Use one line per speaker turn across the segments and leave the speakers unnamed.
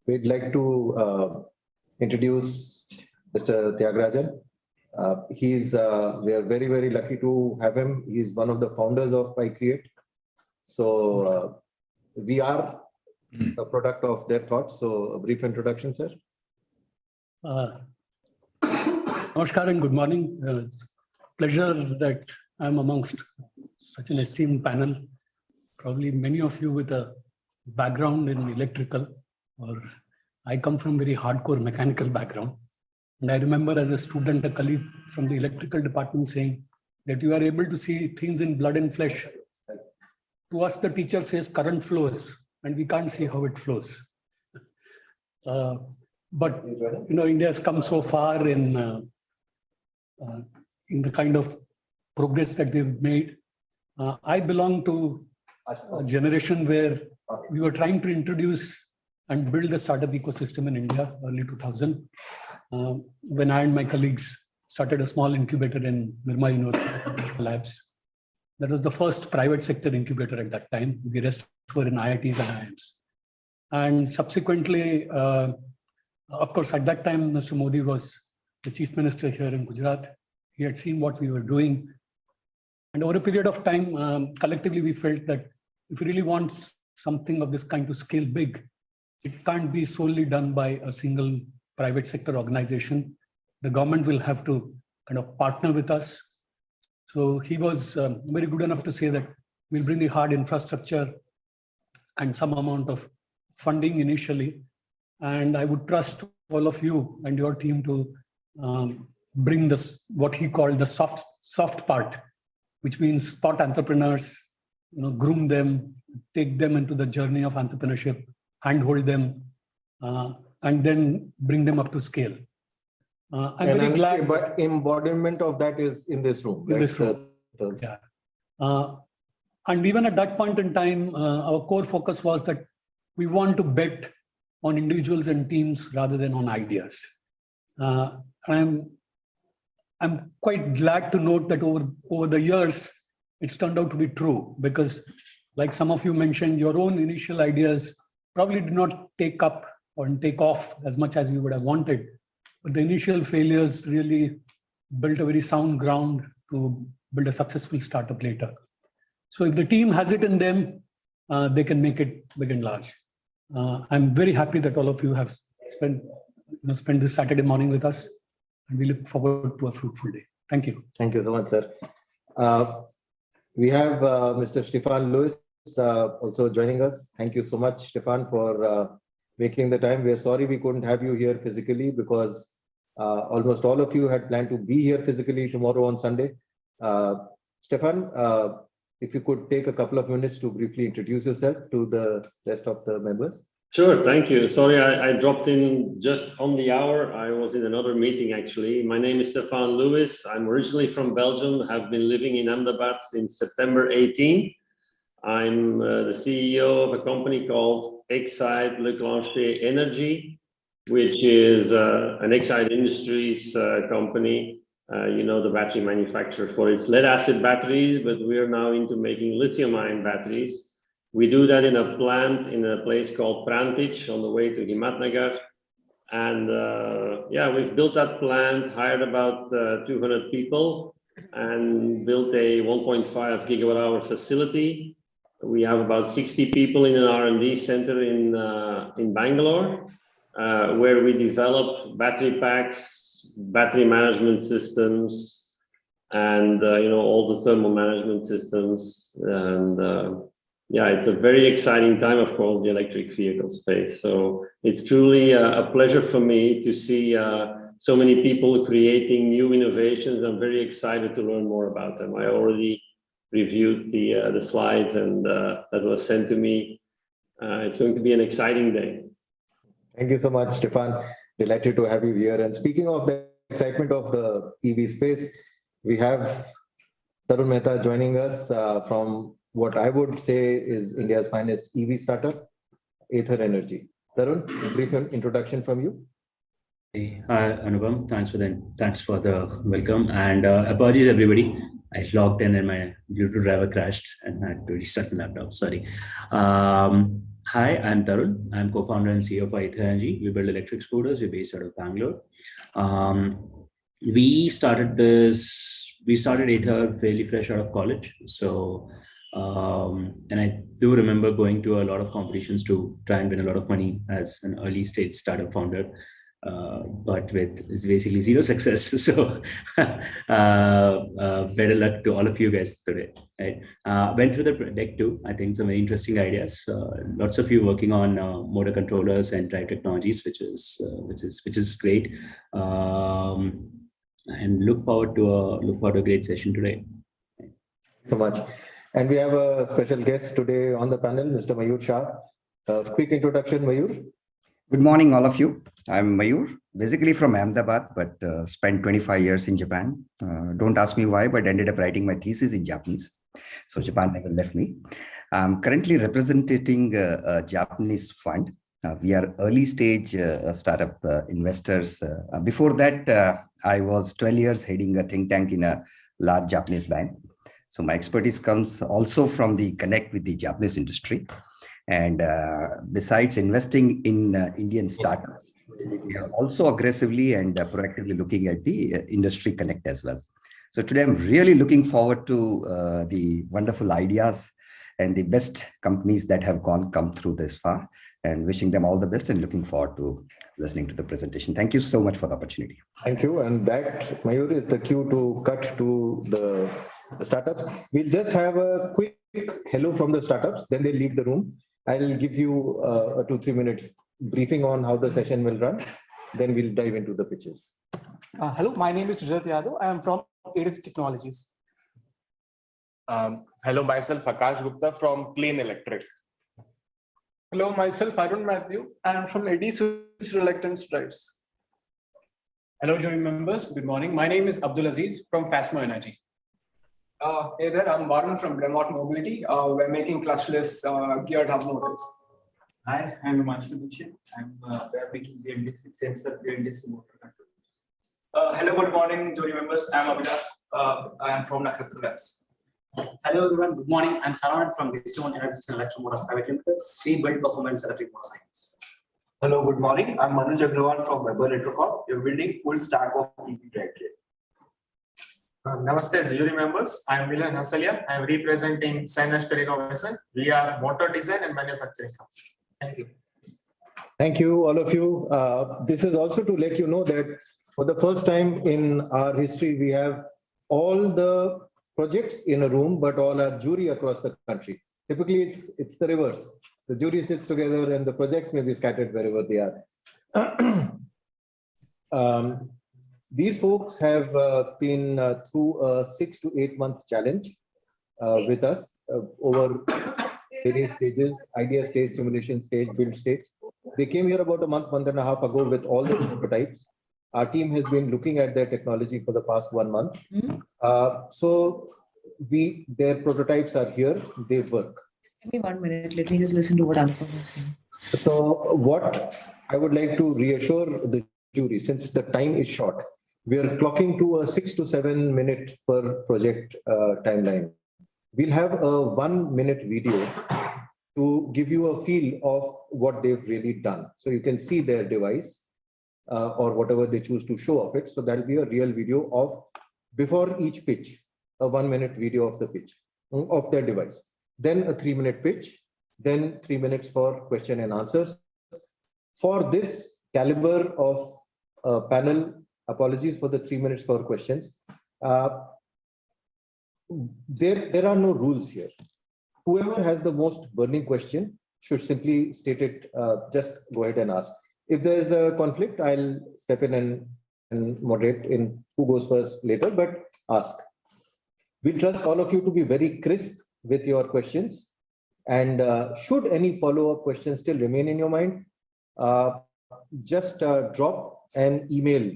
we'd like to introduce Mr. Tyagarajan. We are very, very lucky to have him. He's one of the founders of iCreate. So we are a product of their thoughts. So a brief introduction, sir.
Namaskar and good morning. It's a pleasure that I'm amongst such an esteemed panel. Probably many of you with a background in electrical, or I come from very hardcore mechanical background. And I remember as a student, a colleague from the electrical department saying that you are able to see things in blood and flesh. To us, the teacher says current flows, and we can't see how it flows. But India has come so far in the kind of progress that they've made. I belong to a generation where we were trying to introduce and build the startup ecosystem in India, early 2000, when I and my colleagues started a small incubator in Nakshatra Labs. That was the first private sector incubator at that time. The rest were in IITs and IIMs. And subsequently, of course, at that time, Mr. Modi was the chief minister here in Gujarat. He had seen what we were doing. And over a period of time, collectively, we felt that if we really want something of this kind to scale big, it can't be solely done by a single private sector organization. The government will have to kind of partner with us. So he was very good enough to say that we'll bring the hard infrastructure and some amount of funding initially. And I would trust all of you and your team to bring this, what he called the soft part, which means spot entrepreneurs, groom them, take them into the journey of entrepreneurship, handhold them, and then bring them up to scale. I'm very glad.
But embodiment of that is in this room.
In this room. Yeah. And even at that point in time, our core focus was that we want to bet on individuals and teams rather than on ideas. I'm quite glad to note that over the years, it's turned out to be true, because like some of you mentioned, your own initial ideas probably did not take up or take off as much as you would have wanted. But the initial failures really built a very sound ground to build a successful startup later. So if the team has it in them, they can make it big and large. I'm very happy that all of you have spent this Saturday morning with us, and we look forward to a fruitful day. Thank you.
Thank you so much, sir. We have Mr. Stefan Lewis also joining us. Thank you so much, Stefan, for making the time. We are sorry we couldn't have you here physically, because almost all of you had planned to be here physically tomorrow on Sunday. Stefan, if you could take a couple of minutes to briefly introduce yourself to the rest of the members.
Sure, thank you. Sorry, I dropped in just on the hour. I was in another meeting, actually. My name is Stefan Lewis. I'm originally from Belgium, have been living in Ahmedabad since September 18. I'm the CEO of a company called Untitled Energy, which is an Excite Industries company. The battery manufacturer for its lead acid batteries, but we are now into making lithium-ion batteries. We do that in a plant in a place called Prantij on the way to Himatnagar. And we've built that plant, hired about 200 people, and built a 1.5 gigawatt-hour facility. We have about 60 people in an R&D center in Bangalore, where we develop battery packs, battery management systems, and all the thermal management systems. And it's a very exciting time, of course, the electric vehicle space. So it's truly a pleasure for me to see so many people creating new innovations. I'm very excited to learn more about them. I already reviewed the slides and that was sent to me. It's going to be an exciting day.
Thank you so much, Stefan. Delighted to have you here. And speaking of the excitement of the EV space, we have Tarun Mehta joining us from what I would say is India's finest EV startup, Ather Energy. Tarun, a brief introduction from you.
Hi, Anupam. Thanks for the welcome, and apologies everybody I logged in and my Bluetooth driver crashed and I had to restart my laptop. Sorry. Hi, I'm Tarun. I'm co-founder and CEO of EVangelise'21. We build electric scooters. We're based out of Bangalore. We started Ather fairly fresh out of college. So, and I do remember going to a lot of competitions to try and win a lot of money as an early stage startup founder. But with basically zero success. So better luck to all of you guys today. Right? Went through the deck too. I think some very interesting ideas. Lots of you working on motor controllers and drive technologies, which is great. And look forward to a great session today.
Thank you so much. And we have a special guest today on the panel, Mr. Mayur Shah. Quick introduction, Mayur.
Good morning, all of you. I'm Mayur, basically from Ahmedabad, but spent 25 years in Japan. Don't ask me why, but ended up writing my thesis in Japanese. So Japan never left me. I'm currently representing a Japanese fund. We are early stage startup investors. Before that, I was 12 years heading a think tank in a large Japanese bank. So my expertise comes also from the connect with the Japanese industry. And besides investing in Indian startups, we are also aggressively and proactively looking at the industry connect as well. So today I'm really looking forward to the wonderful ideas and the best companies that have come through this far, and wishing them all the best and looking forward to listening to the presentation. Thank you so much for the opportunity.
Thank you. And that, Mayur, is the cue to cut to the startups. We'll just have a quick hello from the startups, then they'll leave the room. I'll give you a 2-3 minute briefing on how the session will run. Then we'll dive into the pitches.
Hello, my name is Rajat Yadav. I am from EVangelise' Technologies.
Hello, myself Akash Gupta from Clean Electric.
Hello, myself Arun Matthew. I am from AD Switch Reluctance Drives.
Hello, jury members. Good morning. My name is Abdul Aziz from Fasmo Energy.
Hey there, I'm Varun from Remote Mobility. We're making clutchless geared hub motors.
Hi, I'm Himanshu Dixit. We're making Bldc sensor Bldc motor control.
Hello, good morning, jury members. I'm Abhinav. I am from Nakshatra Labs.
Hello everyone, good morning. I'm Saravanan from Stefan Lewis and Electro Motors Private Limited. We build performance electric motorcycles.
Hello, good morning. I'm Manoj Agrawal from Weber Electrocorp. We're building full stack of EV drivetrain.
Namaste, jury members. I am Milan Hasalia. I am representing Synastar Innovation. We are motor design and manufacturing company. Thank you.
Thank you, all of you. This is also to let you know that for the first time in our history, we have all the projects in a room, but all our jury across the country. Typically, it's the reverse. The jury sits together and the projects may be scattered wherever they are. These folks have been through a 6 to 8 month challenge with us over various stages: idea stage, simulation stage, build stage. They came here about a month and a half ago with all the prototypes. Our team has been looking at their technology for the past 1 month. So their prototypes are here, they work.
Give me 1 minute, let me just listen to what Anupam is saying.
So what I would like to reassure the jury, since the time is short, we are clocking to a 6 to 7 minute per project timeline. We'll have a 1 minute video to give you a feel of what they've really done. So you can see their device or whatever they choose to show of it. So that'll be a real video of before each pitch, a 1 minute video of the pitch of their device. Then a 3 minute pitch, then 3 minutes for question and answers. For this caliber of panel, apologies for the 3 minutes for questions. There are no rules here. Whoever has the most burning question should simply state it, just go ahead and ask. If there is a conflict, I'll step in and moderate in who goes first later, but ask. We'll trust all of you to be very crisp with your questions. And should any follow-up questions still remain in your mind, just drop an email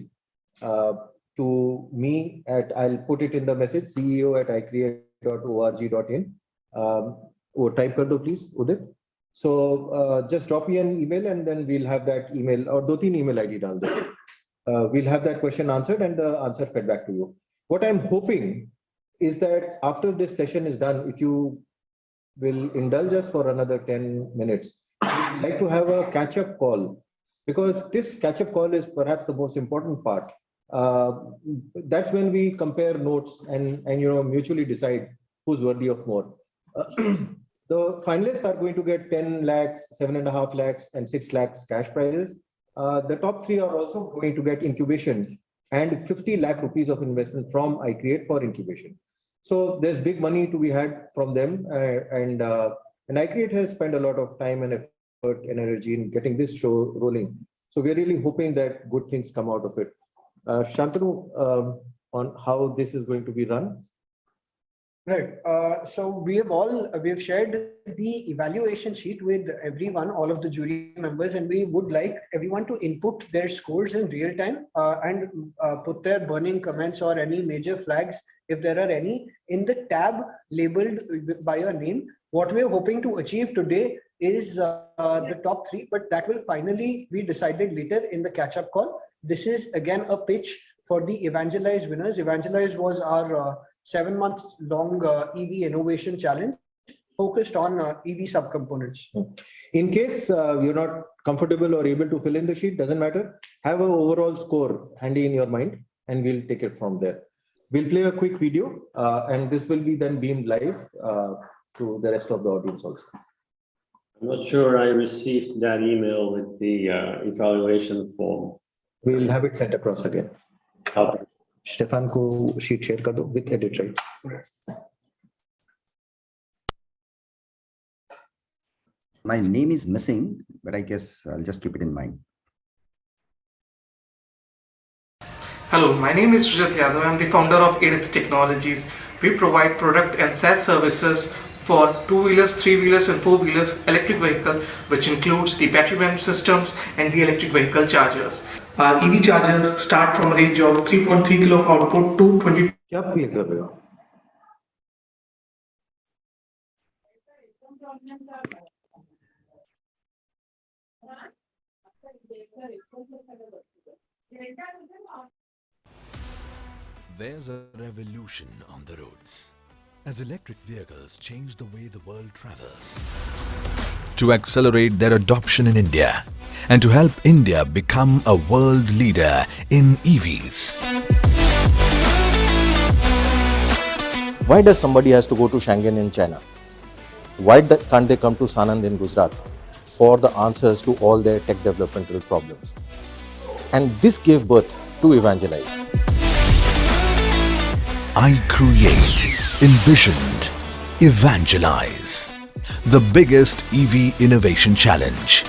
to me I'll put it in the message, ceo@icreate.org.in. Type kar do please, Udit. So just drop me an email and then we'll have that email, or 2-3 email ID dal do. We'll have that question answered and the answer fed back to you. What I'm hoping is that after this session is done, if you will indulge us for another 10 minutes, we'd like to have a catch-up call, because this catch-up call is perhaps the most important part. That's when we compare notes and mutually decide who's worthy of more. The finalists are going to get 10 lakhs, 7.5 lakhs, and 6 lakhs cash prizes. The top 3 are also going to get incubation and 50 lakh rupees of investment from iCreate for incubation. So there's big money to be had from them, and iCreate has spent a lot of time and effort and energy in getting this show rolling. So we're really hoping that good things come out of it. Shantanu, on how this is going to be run.
Right. So we have shared the evaluation sheet with everyone, all of the jury members, and we would like everyone to input their scores in real time and put their burning comments or any major flags, if there are any, in the tab labeled by your name. What we are hoping to achieve today is the top 3, but that will finally be decided later in the catch-up call. This is again a pitch for the EVangelise winners. EVangelise was our 7-month-long EV innovation challenge focused on EV subcomponents.
In case you're not comfortable or able to fill in the sheet, doesn't matter. Have an overall score handy in your mind, and we'll take it from there. We'll play a quick video, and this will be then beamed live to the rest of the audience also.
I'm not sure I received that email with the evaluation form.
We'll have it sent across again.
Okay.
Stefan को sheet share कर दो with edit, right?
My name is missing, but I guess I'll just keep it in mind.
Hello, my name is Rajat Yadav. I'm the founder of Untitled Technologies. We provide product and SaaS services for 2-wheelers, 3-wheelers and 4-wheelers electric vehicle, which includes the battery management systems and the electric vehicle chargers. Our EV chargers start from a range of 3.3 kilo of output to 20.
क्या play कर रहे हो?
There's a revolution on the roads as electric vehicles change the way the world travels. To accelerate their adoption in India and to help India become a world leader in EVs.
Why does somebody has to go to Shanghai in China? Why can't they come to Sanand in Gujarat for the answers to all their tech developmental problems? And this gave birth to EVangelise.
iCreate envisioned EVangelise, the biggest EV innovation challenge.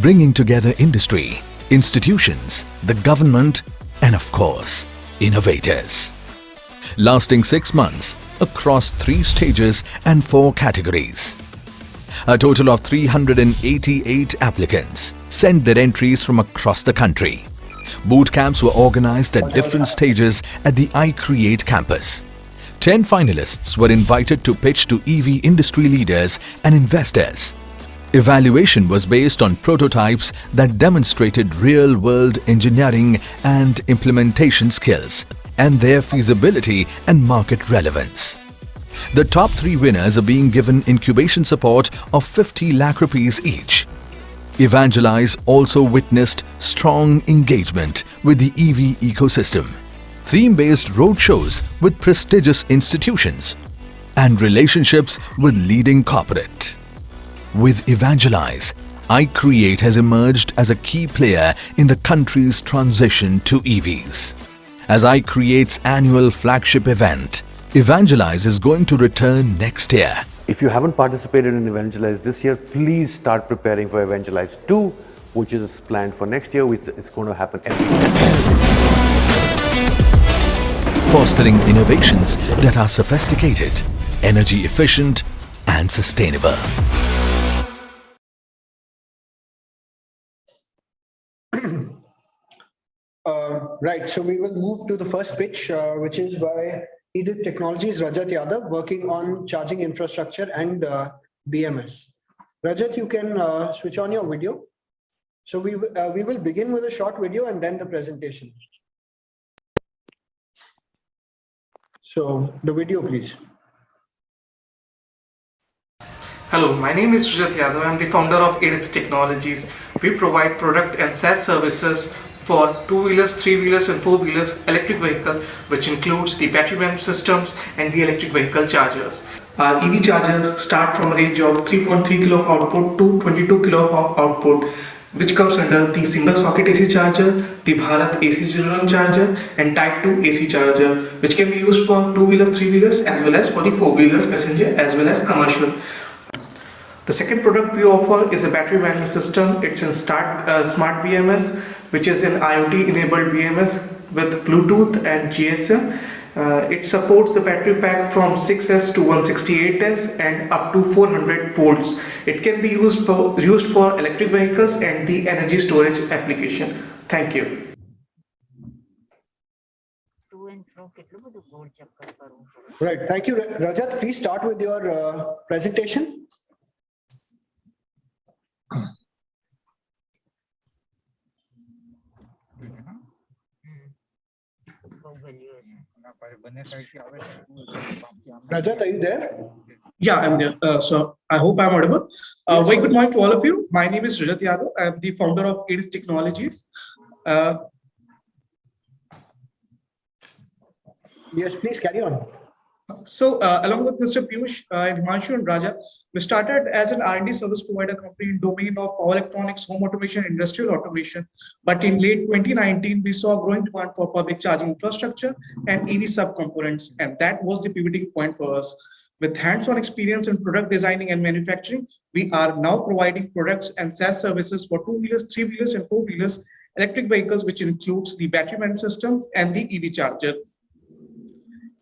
Bringing together industry, institutions, the government, and of course, innovators. Lasting 6 months across 3 stages and 4 categories. A total of 388 applicants sent their entries from across the country. Boot camps were organized at different stages at the iCreate campus. 10 finalists were invited to pitch to EV industry leaders and investors. Evaluation was based on prototypes that demonstrated real-world engineering and implementation skills and their feasibility and market relevance. The top 3 winners are being given incubation support of 50 lakh rupees each. EVangelise also witnessed strong engagement with the EV ecosystem, theme-based road shows with prestigious institutions, and relationships with leading corporate. With EVangelise, iCreate has emerged as a key player in the country's transition to EVs. As iCreate's annual flagship event, EVangelise is going to return next year.
If you haven't participated in EVangelise this year, please start preparing for EVangelise'21, which is planned for next year. It's going to happen every year.
Fostering innovations that are sophisticated, energy efficient, and sustainable.
Right, so we will move to the first pitch, which is by Untitled Technologies' Rajat Yadav, working on charging infrastructure and BMS. Rajat, you can switch on your video. So we will begin with a short video and then the presentation. So the video, please.
Hello, my name is Sujat Yadav. I am the founder of EVangelise' Technologies. We provide product and SaaS services for two-wheelers, three-wheelers and four-wheelers electric vehicle, which includes the battery management systems and the electric vehicle chargers. Our EV chargers start from a range of 3.3 kilo of output to 22 kilo of output, which comes under the single socket AC charger, the Bharat AC01 charger and Type 2 AC charger, which can be used for two-wheelers, three-wheelers as well as for the four-wheelers passenger as well as commercial. The second product we offer is a battery management system. It's in Smart BMS, which is an IoT-enabled BMS with Bluetooth and GSM. It supports the battery pack from 6S to 168S and up to 400 volts. It can be used for electric vehicles and the energy storage application. Thank you.
Right. Thank you, Rajat. Please start with your presentation. Rajat, are you there?
Yeah, I'm there. So I hope I'm audible. Very good morning to all of you. My name is Rajat Yadav. I'm the founder of EVangelise' Technologies.
Yes, please carry on.
So along with Mr. Piyush and Himanshu and Raja, we started as an R&D service provider company in domain of power electronics, home automation, industrial automation. But in late 2019, we saw growing demand for public charging infrastructure and EV subcomponents. And that was the pivoting point for us. With hands-on experience in product designing and manufacturing, we are now providing products and SaaS services for two-wheelers, three-wheelers and four-wheelers electric vehicles, which includes the battery management system and the EV charger.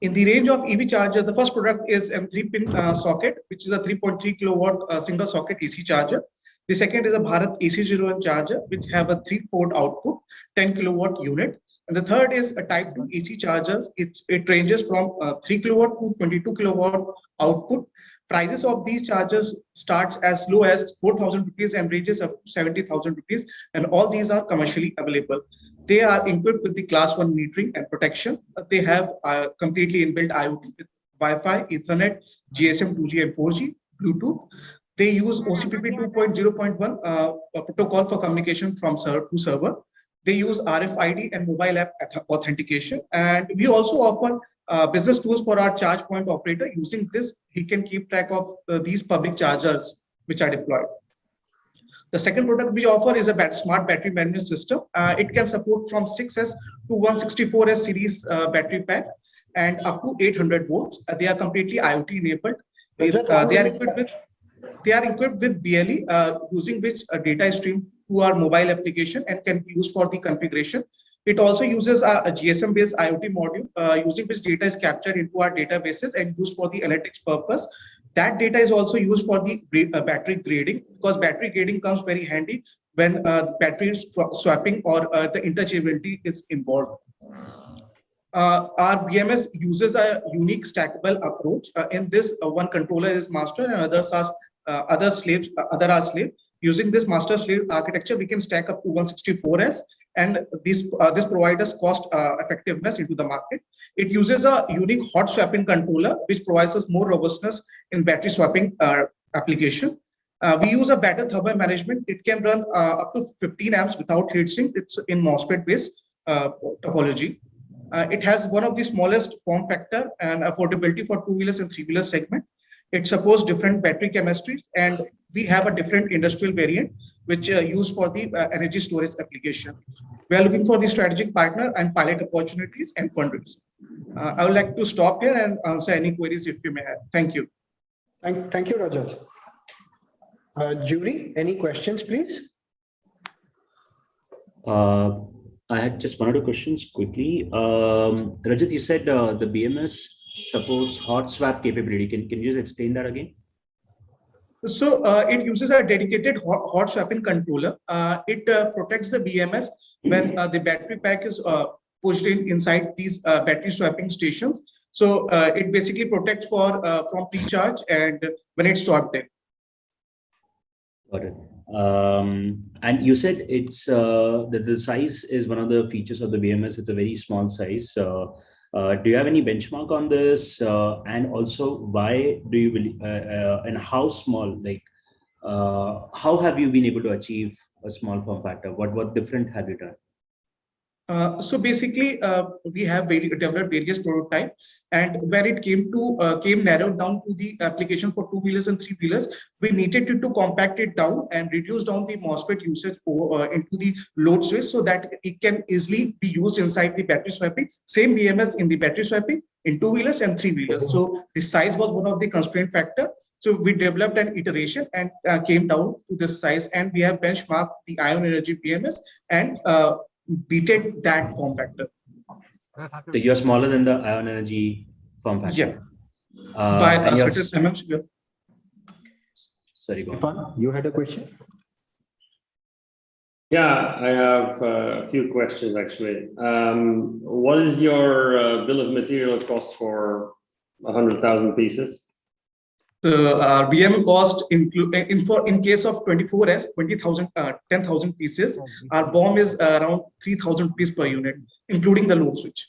In the range of EV charger, the first product is a 3-pin socket, which is a 3.3 kilowatt single socket AC charger. The second is a Bharat AC01 charger, which have a 3-port output, 10 kilowatt unit. And the third is a Type 2 AC chargers. It ranges from 3 kilowatt to 22 kilowatt output. Prices of these chargers starts as low as 4,000 rupees and ranges up to 70,000 rupees. And all these are commercially available. They are equipped with the class 1 metering and protection. They have completely inbuilt IoT with Wi-Fi, Ethernet, GSM 2G and 4G, Bluetooth. They use OCPP 2.0.1 protocol for communication from server to server. They use RFID and mobile app authentication. And we also offer business tools for our charge point operator. Using this, he can keep track of these public chargers which are deployed. The second product we offer is a smart battery management system. It can support from 6S to 164S series battery pack and up to 800 volts. They are completely IoT enabled. They are equipped with BLE, using which data is streamed to our mobile application and can be used for the configuration. It also uses a GSM-based IoT module, using which data is captured into our databases and used for the analytics purpose. That data is also used for the battery grading, because battery grading comes very handy when battery swapping or the interchangeability is involved. Our BMS uses a unique stackable approach. In this, one controller is master and others are other are slave. Using this master-slave architecture, we can stack up to 164S, and this provides us cost effectiveness into the market. It uses a unique hot swapping controller, which provides us more robustness in battery swapping application. We use a battery thermal management. It can run up to 15 amps without heatsink. It's in MOSFET-based topology. It has one of the smallest form factor and affordability for two-wheelers and three-wheelers segment. It supports different battery chemistries, and we have a different industrial variant which used for the energy storage application. We are looking for the strategic partner and pilot opportunities and fundraise. I would like to stop here and answer any queries if you may have. Thank you.
Thank you, Rajat. Jury, any questions, please?
I had just one or two questions quickly. Rajat, you said the BMS supports hot swap capability. Can you just explain that again?
So it uses a dedicated hot swapping controller. It protects the BMS when the battery pack is pushed inside these battery swapping stations. So it basically protects from pre-charge and when it's swapped in.
Got it. And you said it's that the size is one of the features of the BMS. It's a very small size. Do you have any benchmark on this? And also, why do you believe, and how small, like, how have you been able to achieve a small form factor? What different have you done?
So basically, we have developed various prototypes, and when it came narrowed down to the application for two-wheelers and three-wheelers, we needed to compact it down and reduce down the MOSFET usage into the load switch so that it can easily be used inside the battery swapping. Same BMS in the battery swapping in two-wheelers and three-wheelers. So the size was one of the constraint factor. So we developed an iteration and came down to this size, and we have benchmarked the ion energy BMS and beated that form factor.
So you're smaller than the ion energy form factor.
Yeah. By a certain amount. Yeah.
Sorry, go
on. You had a question?
Yeah, I have a few questions actually. What is your bill of material cost for 100,000 pieces?
The BM cost in case of 24S, 10,000 pieces. Our BOM is around 3,000 rupees per unit, including the load switch.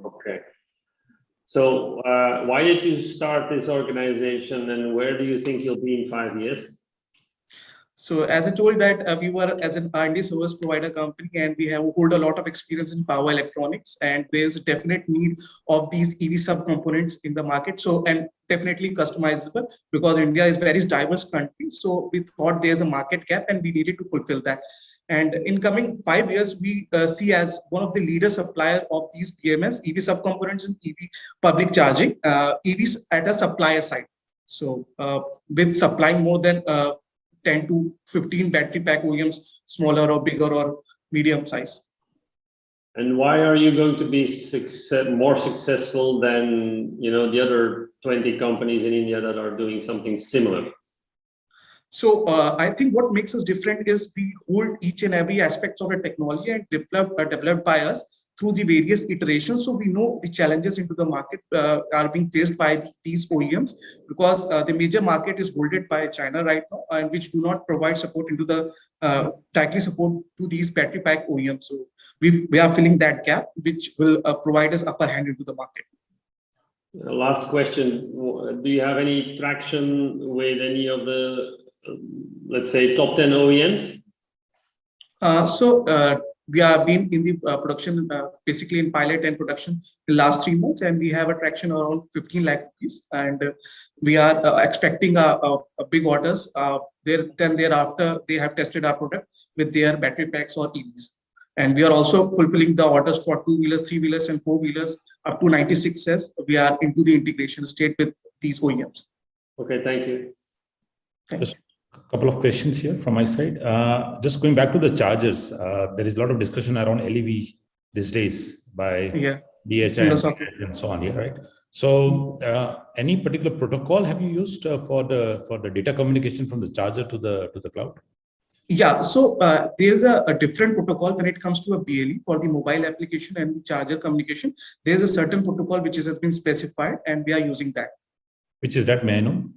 Okay. So why did you start this organization, and where do you think you'll be in 5 years?
So as I told that we were as an R&D service provider company, and we hold a lot of experience in power electronics, and there's a definite need of these EV subcomponents in the market. So, and definitely customizable, because India is a very diverse country. So we thought there's a market gap and we needed to fulfill that. And in coming 5 years, we see as one of the leader supplier of these BMS, EV subcomponents and EV public charging, EVs at a supplier side. So with supplying more than 10 to 15 battery pack OEMs, smaller or bigger or medium size.
And why are you going to be more successful than the other 20 companies in India that are doing something similar?
So I think what makes us different is we hold each and every aspect of the technology and developed by us through the various iterations. So we know the challenges into the market are being faced by these OEMs, because the major market is holded by China right now, and which do not provide support into the tightly support to these battery pack OEMs. So we are filling that gap, which will provide us upper hand into the market.
Last question. Do you have any traction with any of the let's say top 10 OEMs?
We have been in the production, basically in pilot and production the last 3 months, and we have a traction around 15 lakh rupees, and we are expecting a big orders. Then thereafter, they have tested our product with their battery packs or EVs. And we are also fulfilling the orders for two-wheelers, three-wheelers, and four-wheelers up to 96S. We are into the integration state with these OEMs.
Okay, thank you.
Thank you.
A couple of questions here from my side. Just going back to the chargers, there is a lot of discussion around LEV these days by DHI and so on here, right? So any particular protocol have you used for the data communication from the charger to the cloud?
Yeah, so there's a different protocol when it comes to a BLE for the mobile application and the charger communication. There's a certain protocol which has been specified, and we are using that.
Which is that, may I know?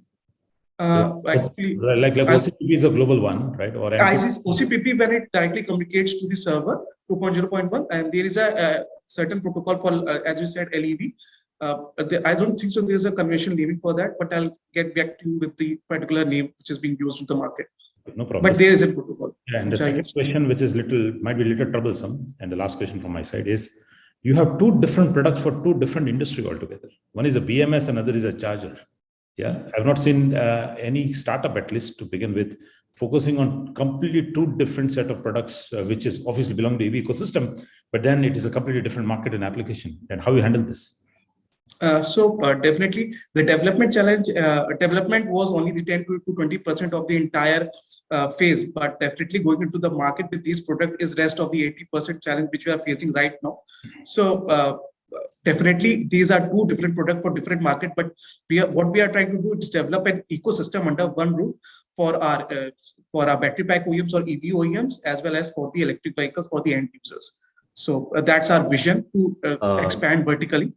Actually,
like OCPP is a global one, right? Or
OCPP, when it directly communicates to the server 2.0.1, and there is a certain protocol for, as you said, LEV. I don't think so there's a conventional naming for that, but I'll get back to you with the particular name which is being used in the market.
No problem.
But there is a protocol.
Yeah, and the second question, which is might be a little troublesome, and the last question from my side is, you have two different products for two different industry altogether. One is a BMS, another is a charger. Yeah, I've not seen any startup, at least to begin with, focusing on completely two different set of products, which is obviously belong to EV ecosystem, but then it is a completely different market and application. And how you handle this?
Definitely the development challenge, development was only the 10 to 20% of the entire phase, but definitely going into the market with these products is rest of the 80% challenge which we are facing right now. So definitely these are two different products for different market, but what we are trying to do is develop an ecosystem under one roof for our battery pack OEMs or EV OEMs, as well as for the electric vehicles for the end users. So that's our vision to expand vertically.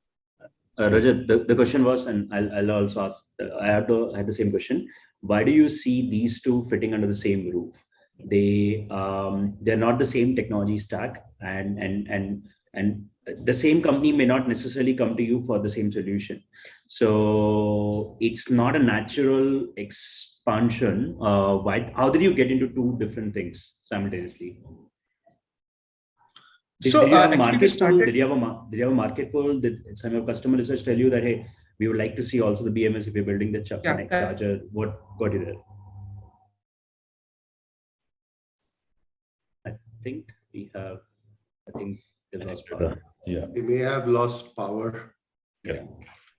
Rajat, the question was, and I'll also ask, I had the same question. Why do you see these two fitting under the same roof? They're not the same technology stack, and the same company may not necessarily come to you for the same solution. So it's not a natural expansion. How did you get into two different things simultaneously? Did you have a market pull? Did you have a market pull? Did some of your customer research tell you that, hey, we would like to see also the BMS if you're building the next charger? What got you there? I think they've lost power.
Yeah. They may have lost power.
Okay.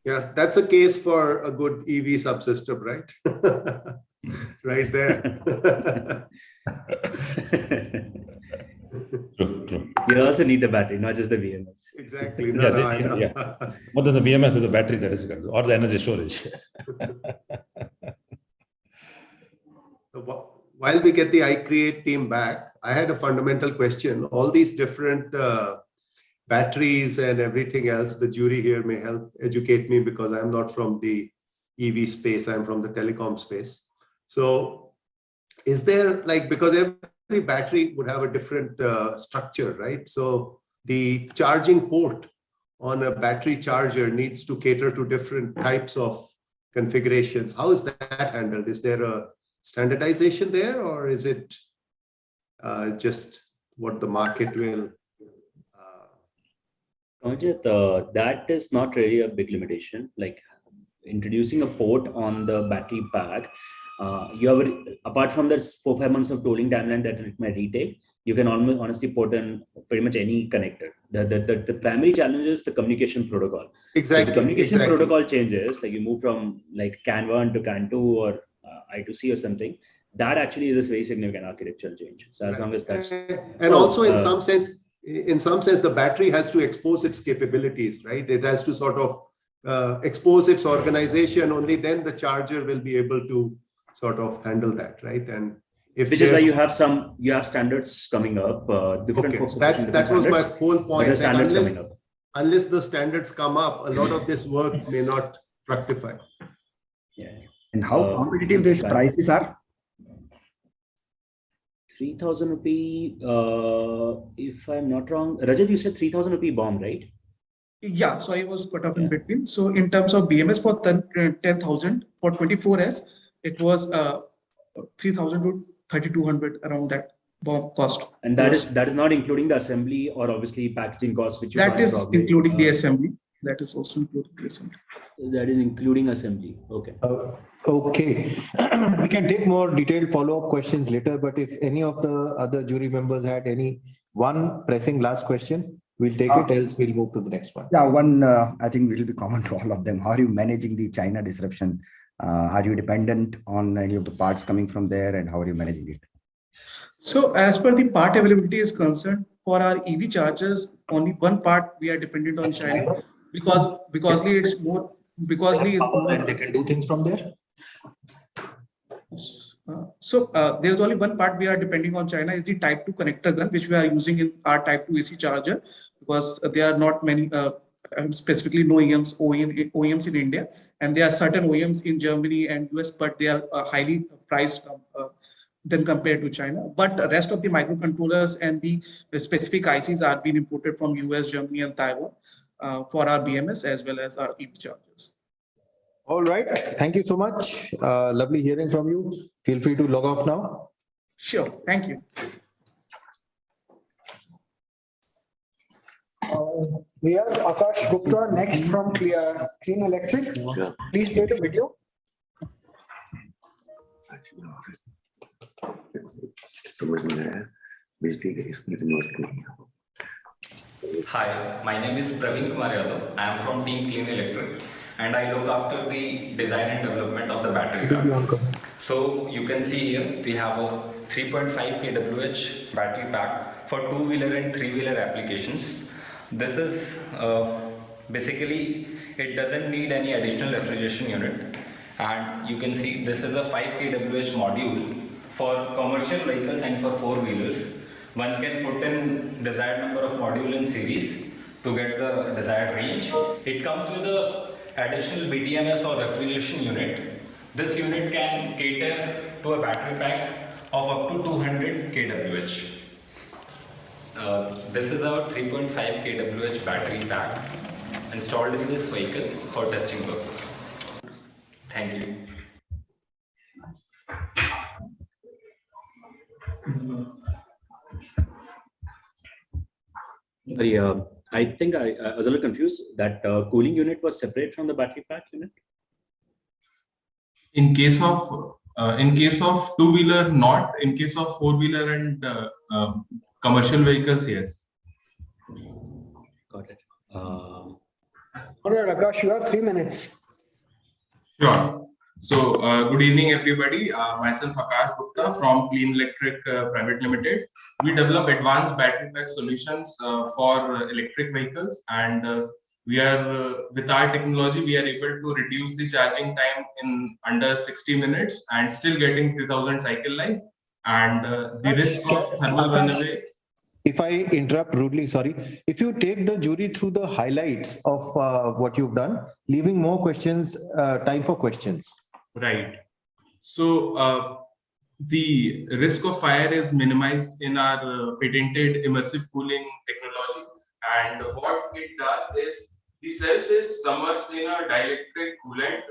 Yeah, that's a case for a good EV subsystem, right? Right there.
True.
You also need the battery, not just the BMS.
Exactly.
Yeah. More than the BMS is the battery that is, or the energy storage.
While we get the iCreate team back, I had a fundamental question. All these different batteries and everything else, the jury here may help educate me because I'm not from the EV space, I'm from the telecom space. So is there, like, because every battery would have a different structure, right? So the charging port on a battery charger needs to cater to different types of configurations. How is that handled? Is there a standardization there, or is it just what the market will?
That is not really a big limitation. Like introducing a port on the battery pack, you have, apart from the 4-5 months of tooling timeline that it might retake, you can almost honestly put in pretty much any connector. The primary challenge is the communication protocol.
Exactly.
So the communication protocol changes, like you move from like CAN 1 to CAN 2 or I2C or something. That actually is a very significant architectural change. So as long as that's
also in some sense, the battery has to expose its capabilities, right? It has to sort of expose its organization. Only then the charger will be able to sort of handle that, right? And if
which is why you have standards coming up. Different folks
that was my whole point.
Unless
the standards come up, a lot of this work may not fructify.
Yeah.
And how competitive these prices are?
3,000 rupee, if I'm not wrong. Rajat, you said 3,000 rupee bomb, right?
Yeah, so I was cut off in between. So in terms of BMS for 10,000 for 24S, it was 3,000 to 3,200 around that bomb cost.
And that is not including the assembly or obviously packaging cost, which
that is probably, including the assembly. That is also including the assembly.
That is including assembly. Okay.
Okay. We can take more detailed follow-up questions later, but if any of the other jury members had any one pressing last question, we'll take it, else we'll move to the next one.
Yeah, one I think will be common to all of them. How are you managing the China disruption? Are you dependent on any of the parts coming from there, and how are you managing it?
So as per the part availability is concerned, for our EV chargers, only one part we are dependent on China because it's more
and they can do things from there.
So there's only one part we are depending on China is the Type 2 connector gun, which we are using in our Type 2 AC charger, because there are not many, specifically no OEMs in India, and there are certain OEMs in Germany and US, but they are highly priced than compared to China. But the rest of the microcontrollers and the specific ICs are being imported from US, Germany, and Taiwan for our BMS as well as our EV chargers.
All right. Thank you so much. Lovely hearing from you. Feel free to log off now.
Sure. Thank you.
We have Akash Gupta next from Clean Electric. Please play the video.
Hi, my name is Praveen Kumar Yadav. I am from Team Clean Electric, and I look after the design and development of the battery pack. So you can see here we have a 3.5 kWh battery pack for two-wheeler and three-wheeler applications. This is basically, it doesn't need any additional refrigeration unit, and you can see this is a 5 kWh module for commercial vehicles and for four-wheelers. One can put in desired number of module in series to get the desired range. It comes with a additional BTMS or refrigeration unit. This unit can cater to a battery pack of up to 200 kWh. This is our 3.5 kWh battery pack installed in this vehicle for testing purpose. Thank you.
Sorry, I think I was a little confused. That cooling unit was separate from the battery pack unit?
In case of two-wheeler, not. In case of four-wheeler and commercial vehicles, yes.
Got it.
All right, Akash, you have 3 minutes.
Sure. So, good evening, everybody. Myself, Akash Gupta from Clean Electric Private Limited. We develop advanced battery pack solutions for electric vehicles, and we are with our technology, we are able to reduce the charging time in under 60 minutes and still getting 3000 cycle life. And the risk of thermal runaway.
If I interrupt rudely, sorry. If you take the jury through the highlights of what you've done, leaving more questions, time for questions.
Right. So the risk of fire is minimized in our patented immersive cooling technology. And what it does is the cells is submerged in a dielectric coolant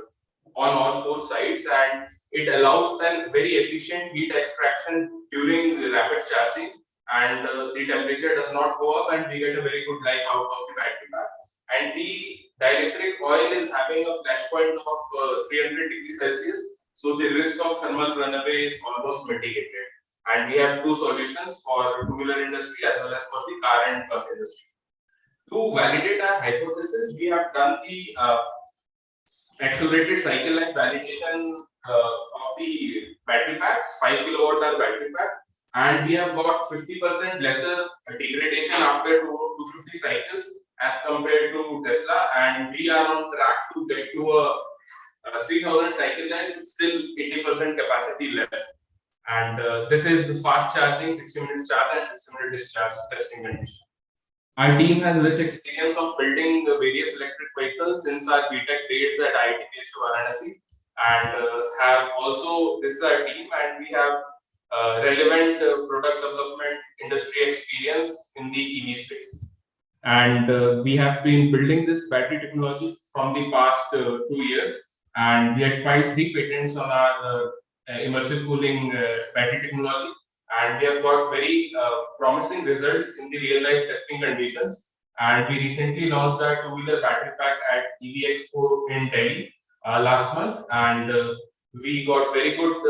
on all 4 sides, and it allows a very efficient heat extraction during the rapid charging. And the temperature does not go up, and we get a very good life out of the battery pack. And the dielectric oil is having a flash point of 300 degrees Celsius, so the risk of thermal runaway is almost mitigated. And we have 2 solutions for two-wheeler industry as well as for the car and bus industry. To validate our hypothesis, we have done the accelerated cycle life validation of the battery packs, 5 kWh battery pack. And we have got 50% lesser degradation after 250 cycles as compared to Tesla, and we are on track to get to a 3000 cycle life with still 80% capacity left. And this is fast charging, 60 minutes charge and 60 minute discharge testing condition. Our team has rich experience of building various electric vehicles since our BTech days at IIT Varanasi, and have also, this is our team, and we have relevant product development industry experience in the EV space. And we have been building this battery technology from the past 2 years, and we had filed 3 patents on our immersive cooling battery technology, and we have got very promising results in the real life testing conditions. And we recently launched our two-wheeler battery pack at EV Expo in Delhi last month, and we got very good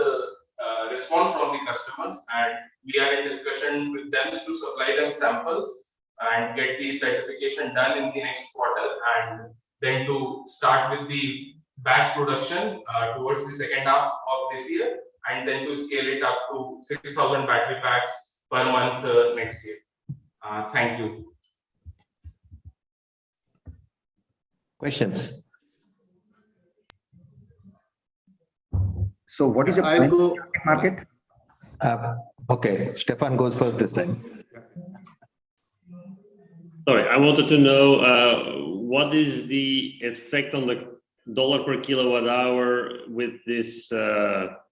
response from the customers, and we are in discussion with them to supply them samples and get the certification done in the next quarter, and then to start with the batch production towards the second half of this year, and then to scale it up to 6,000 battery packs per month next year. Thank you.
Questions?
So what is your market?
Okay, Stefan goes first this time.
Sorry, I wanted to know what is the effect on the dollar per kilowatt hour with this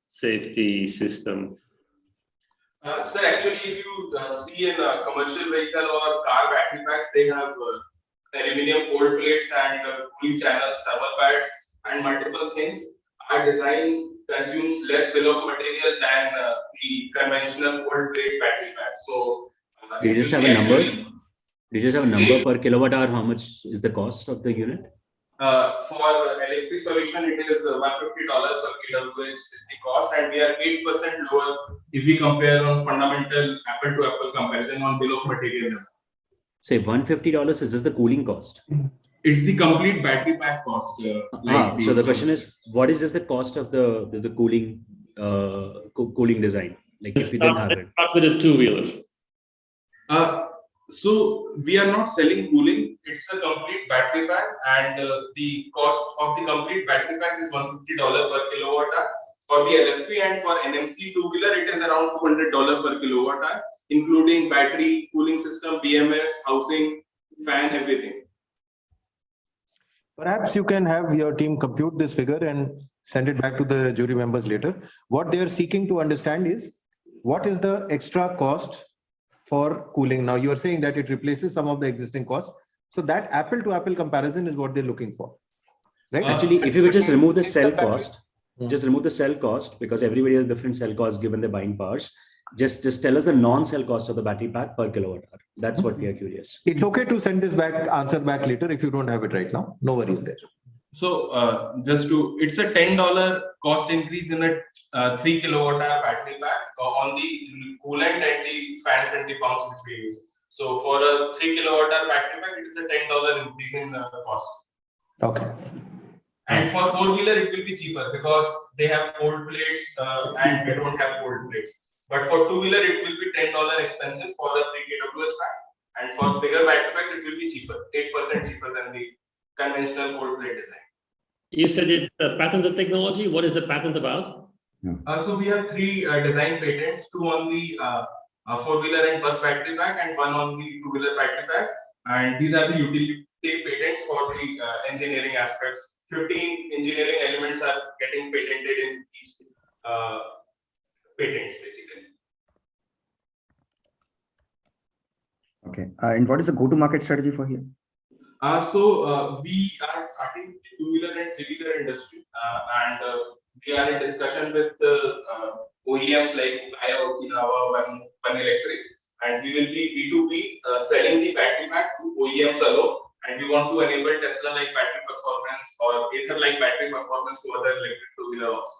safety system?
Sir, actually, if you see in a commercial vehicle or car battery packs, they have aluminum cold plates and cooling channels, thermal pads, and multiple things. Our design consumes less bill of material than the conventional cold plate battery pack. So,
do you just have a number? Do you just have a number per kilowatt hour? How much is the cost of the unit?
For LFP solution, it is $150 per kWh is the cost, and we are 8% lower if we compare on fundamental apple-to-apple comparison on bill of material.
Say $150, is this the cooling cost?
It's the complete battery pack cost.
So the question is, what is just the cost of the cooling cooling design? Like if we didn't have it.
Start with a two-wheeler.
So we are not selling cooling. It's a complete battery pack, and the cost of the complete battery pack is $150 per kilowatt hour. For the LFP and for NMC two-wheeler, it is around $200 per kilowatt hour, including battery, cooling system, BMS, housing, fan, everything.
Perhaps you can have your team compute this figure and send it back to the jury members later. What they are seeking to understand is what is the extra cost for cooling. Now you are saying that it replaces some of the existing costs. So that apple to apple comparison is what they're looking for, right?
Actually, if you could just remove the cell cost, just remove the cell cost, because everybody has different cell costs given their buying powers. Just tell us the non-cell cost of the battery pack per kilowatt hour. That's what we are curious.
It's okay to send this back, answer back later if you don't have it right now. No worries there.
So it's a $10 cost increase in a 3 kilowatt hour battery pack on the coolant and the fans and the pumps which we use. So for a 3 kilowatt hour battery pack, it is a $10 increase in cost.
Okay.
And for four-wheeler, it will be cheaper because they have cold plates and we don't have cold plates. But for two-wheeler, it will be $10 expensive for a 3 kWh pack. And for bigger battery packs, it will be cheaper, 8% cheaper than the conventional cold plate design.
You said it's a patented technology. What is the patent about?
So we have 3 design patents, 2 on the four-wheeler and bus battery pack and 1 on the two-wheeler battery pack. And these are the utility patents for the engineering aspects. 15 engineering elements are getting patented in each patents, basically.
Okay. And what is the go-to-market strategy for here?
So we are starting the two-wheeler and three-wheeler industry, and we are in discussion with OEMs like Okinawa, One Electric, and we will be B2B selling the battery pack to OEMs alone, and we want to enable Tesla-like battery performance or Ather-like battery performance to other electric two-wheeler also.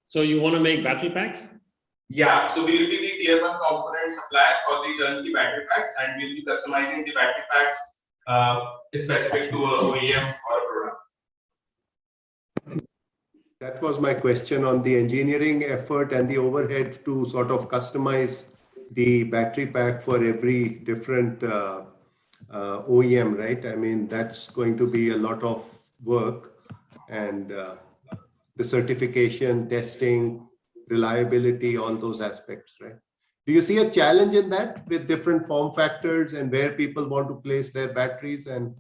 So you want to make battery packs? Yeah, so we will be the tier 1 component supplier for the turnkey battery packs, and we'll be customizing the battery packs specific to an OEM or a product.
That was my question on the engineering effort and the overhead to sort of customize the battery pack for every different OEM, right? I mean, that's going to be a lot of work, and the certification, testing, reliability, all those aspects, right? Do you see a challenge in that with different form factors and where people want to place their batteries? And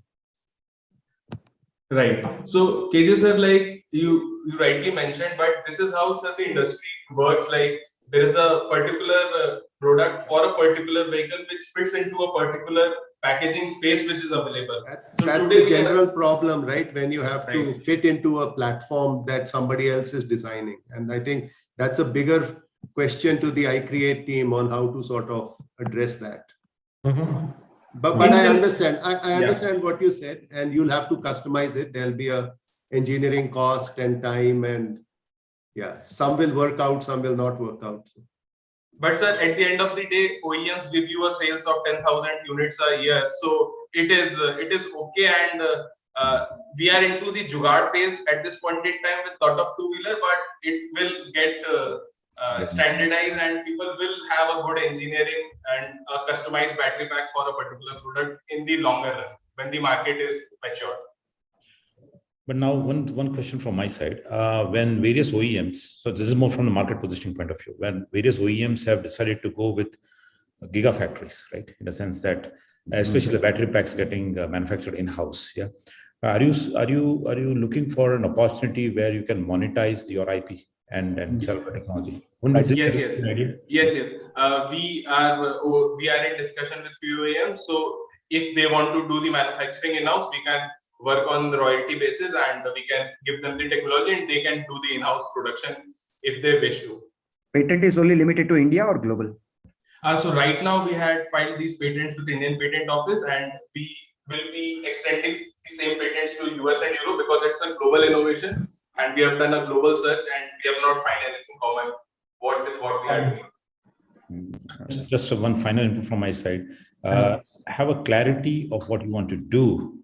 right. So cases are like you rightly mentioned, but this is how the industry works. Like there is a particular product for a particular vehicle which fits into a particular packaging space which is available.
That's the general problem, right? When you have to fit into a platform that somebody else is designing. And I think that's a bigger question to the iCreate team on how to sort of address that. But I understand. I understand what you said, and you'll have to customize it. There'll be a engineering cost and time, and yeah, some will work out, some will not work out.
But sir, at the end of the day, OEMs give you a sales of 10,000 units a year, so it is okay. And we are into the jugaad phase at this point in time with lot of two-wheeler, but it will get standardized, and people will have a good engineering and a customized battery pack for a particular product in the longer run when the market is mature.
But now one question from my side, when various OEMs, so this is more from the market positioning point of view, when various OEMs have decided to go with gigafactories, right? In the sense that, especially the battery packs getting manufactured in-house, yeah. Are you looking for an opportunity where you can monetize your IP and sell the technology?
Yes. We are in discussion with few OEMs. So if they want to do the manufacturing in-house, we can work on the royalty basis, and we can give them the technology, and they can do the in-house production if they wish to.
Patent is only limited to India or global?
So right now we had filed these patents with the Indian Patent Office, and we will be extending the same patents to US and Europe because it's a global innovation, and we have done a global search and we have not found anything common with what we are doing.
Just one final input from my side. Have a clarity of what you want to do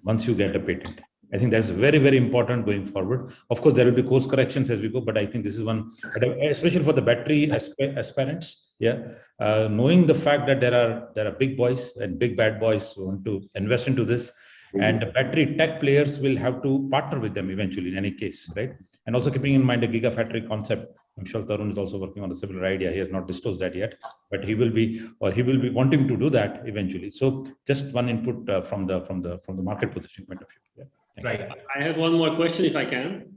once you get a patent. I think that's very, very important going forward. Of course, there will be course corrections as we go, but I think this is one, especially for the battery aspirants. Yeah, knowing the fact that there are big boys and big bad boys who want to invest into this, and the battery tech players will have to partner with them eventually in any case, right? And also keeping in mind the gigafactory concept. I'm sure Tarun is also working on a similar idea. He has not disclosed that yet, but he will be wanting to do that eventually. So just one input from the market positioning point of view. Yeah.
Right. I have one more question, if I can.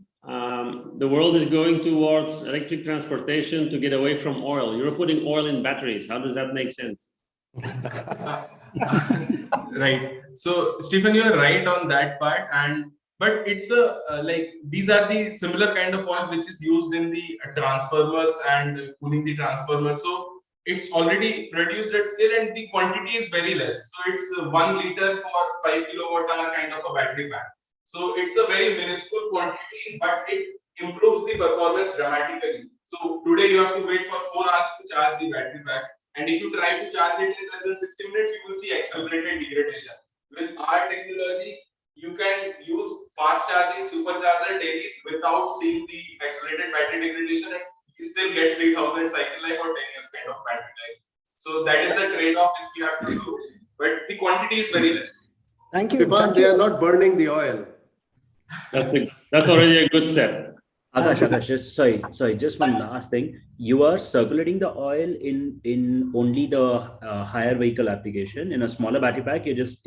the world is going towards electric transportation to get away from oil. You're putting oil in batteries. How does that make sense?
Right. So Stephen, you are right on that part, but it's like these are the similar kind of oil which is used in the transformers and cooling the transformers. So it's already produced at scale and the quantity is very less. So it's 1 liter for 5 kilowatt hour kind of a battery pack. So it's a very minuscule quantity, but it improves the performance dramatically. So today you have to wait for 4 hours to charge the battery pack. And if you try to charge it in less than 60 minutes, you will see accelerated degradation. With our technology, you can use fast charging supercharger daily without seeing the accelerated battery degradation, and you still get 3000 cycle life or 10 years kind of battery life. So that is the trade-off which we have to do, but the quantity is very less.
Thank you.
Stefan, they are not burning the oil.
That's already a good step.
Akash, just one last thing. You are circulating the oil in only the higher vehicle application. In a smaller battery pack, it's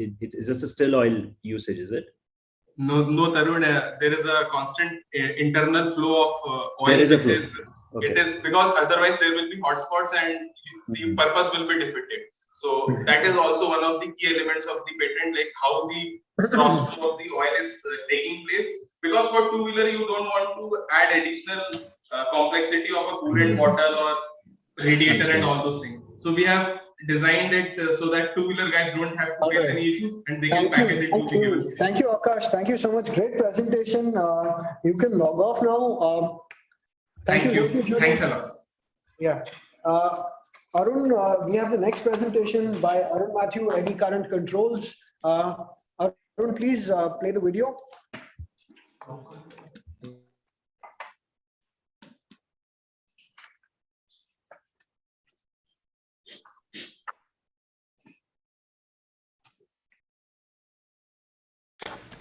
just a still oil usage, is it?
No, Tarun. There is a constant internal flow of oil.
There is a
which
flow.
is
Okay.
it is because otherwise there will be hotspots and the purpose will be defeated. So that is also one of the key elements of the patent, like how the cross flow of the oil is taking place. Because for two-wheeler, you don't want to add additional complexity of a coolant bottle or radiator and all those things. So we have designed it so that two-wheeler guys don't have to face any issues and they can package it to
Thank you, Akash. Thank you so much. Great presentation. You can log off now.
Thank you. Thanks a lot.
Yeah. Arun, we have the next presentation by Arun Matthew, Eddy Current Controls. Arun, please play the video.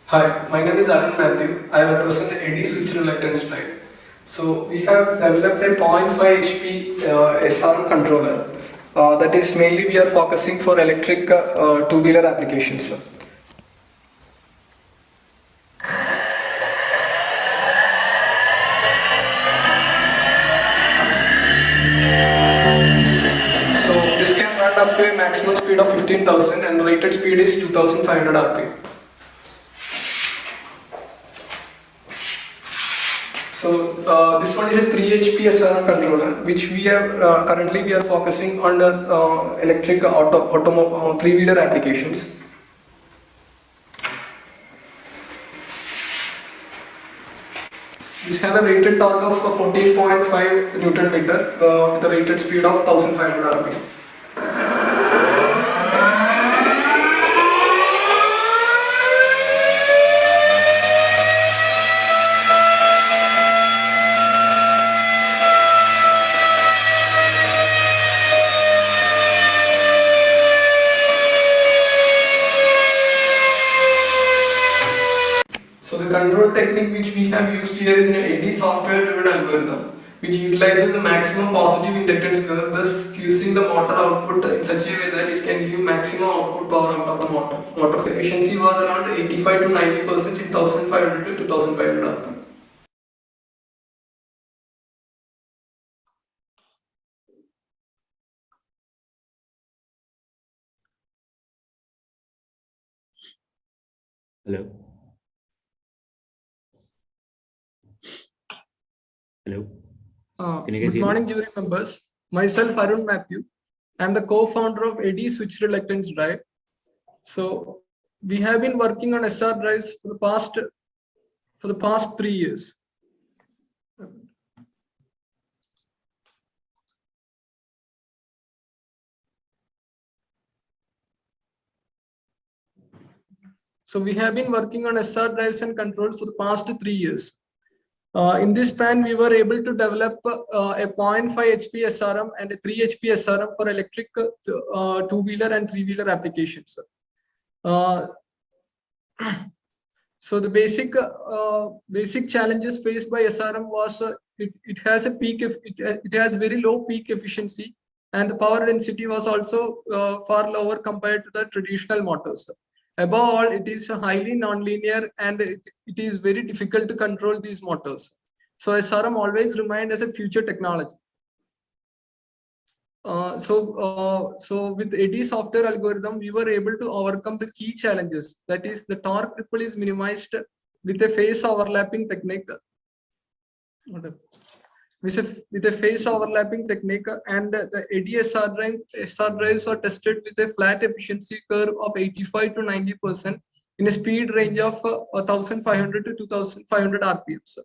Hi, my name is Arun Matthew. I represent Eddy switch reluctance drive. So we have developed a 0.5 HP SRM controller. That is mainly we are focusing for electric two-wheeler applications. So this can run up to a maximum speed of 15,000 and the rated speed is 2,500 RPM. So this one is a 3 HP SRM controller, which we have currently we are focusing on the electric three-wheeler applications. This have a rated torque of 14.5 Newton meter with a rated speed of 1,500 RPM. So the control technique which we have used here is an Eddy software driven algorithm which utilizes the maximum positive inductance curve, thus squeezing the motor output in such a way that it can give maximum output power out of the motor. Motor's efficiency was around 85 to 90% in 1500 to 2500 RPM.
Hello. Hello. Can you guys
Good
hear
morning,
me?
jury members. Myself, Arun Matthew. I'm the co-founder of Eddy Switch Reluctance Drive. So we have been working on SR drives for the past 3 years. So we have been working on SR drives and controls for the past 3 years. In this span, we were able to develop a 0.5 HP SRM and a 3 HP SRM for electric two-wheeler and three-wheeler applications. So the basic challenges faced by SRM was it has a peak, it has very low peak efficiency, and the power density was also far lower compared to the traditional motors. Above all, it is highly nonlinear and it is very difficult to control these motors. So SRM always remained as a future technology. So with AD software algorithm, we were able to overcome the key challenges. That is, the torque ripple is minimized with a phase overlapping technique. With a phase overlapping technique, and the AD-SR drives were tested with a flat efficiency curve of 85 to 90% in a speed range of 1,500 to 2,500 RPMs.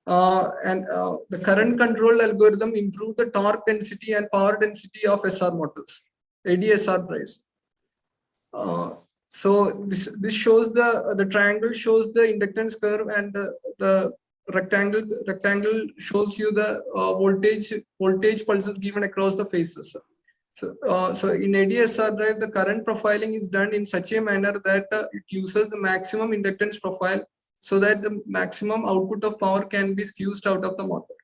The current control algorithm improved the torque density and power density of SR motors, AD-SR drives. So this shows the triangle shows the inductance curve, and the rectangle shows you the voltage pulses given across the phases. So in AD-SR drive, the current profiling is done in such a manner that it uses the maximum inductance profile, so that the maximum output of power can be squeezed out of the motor.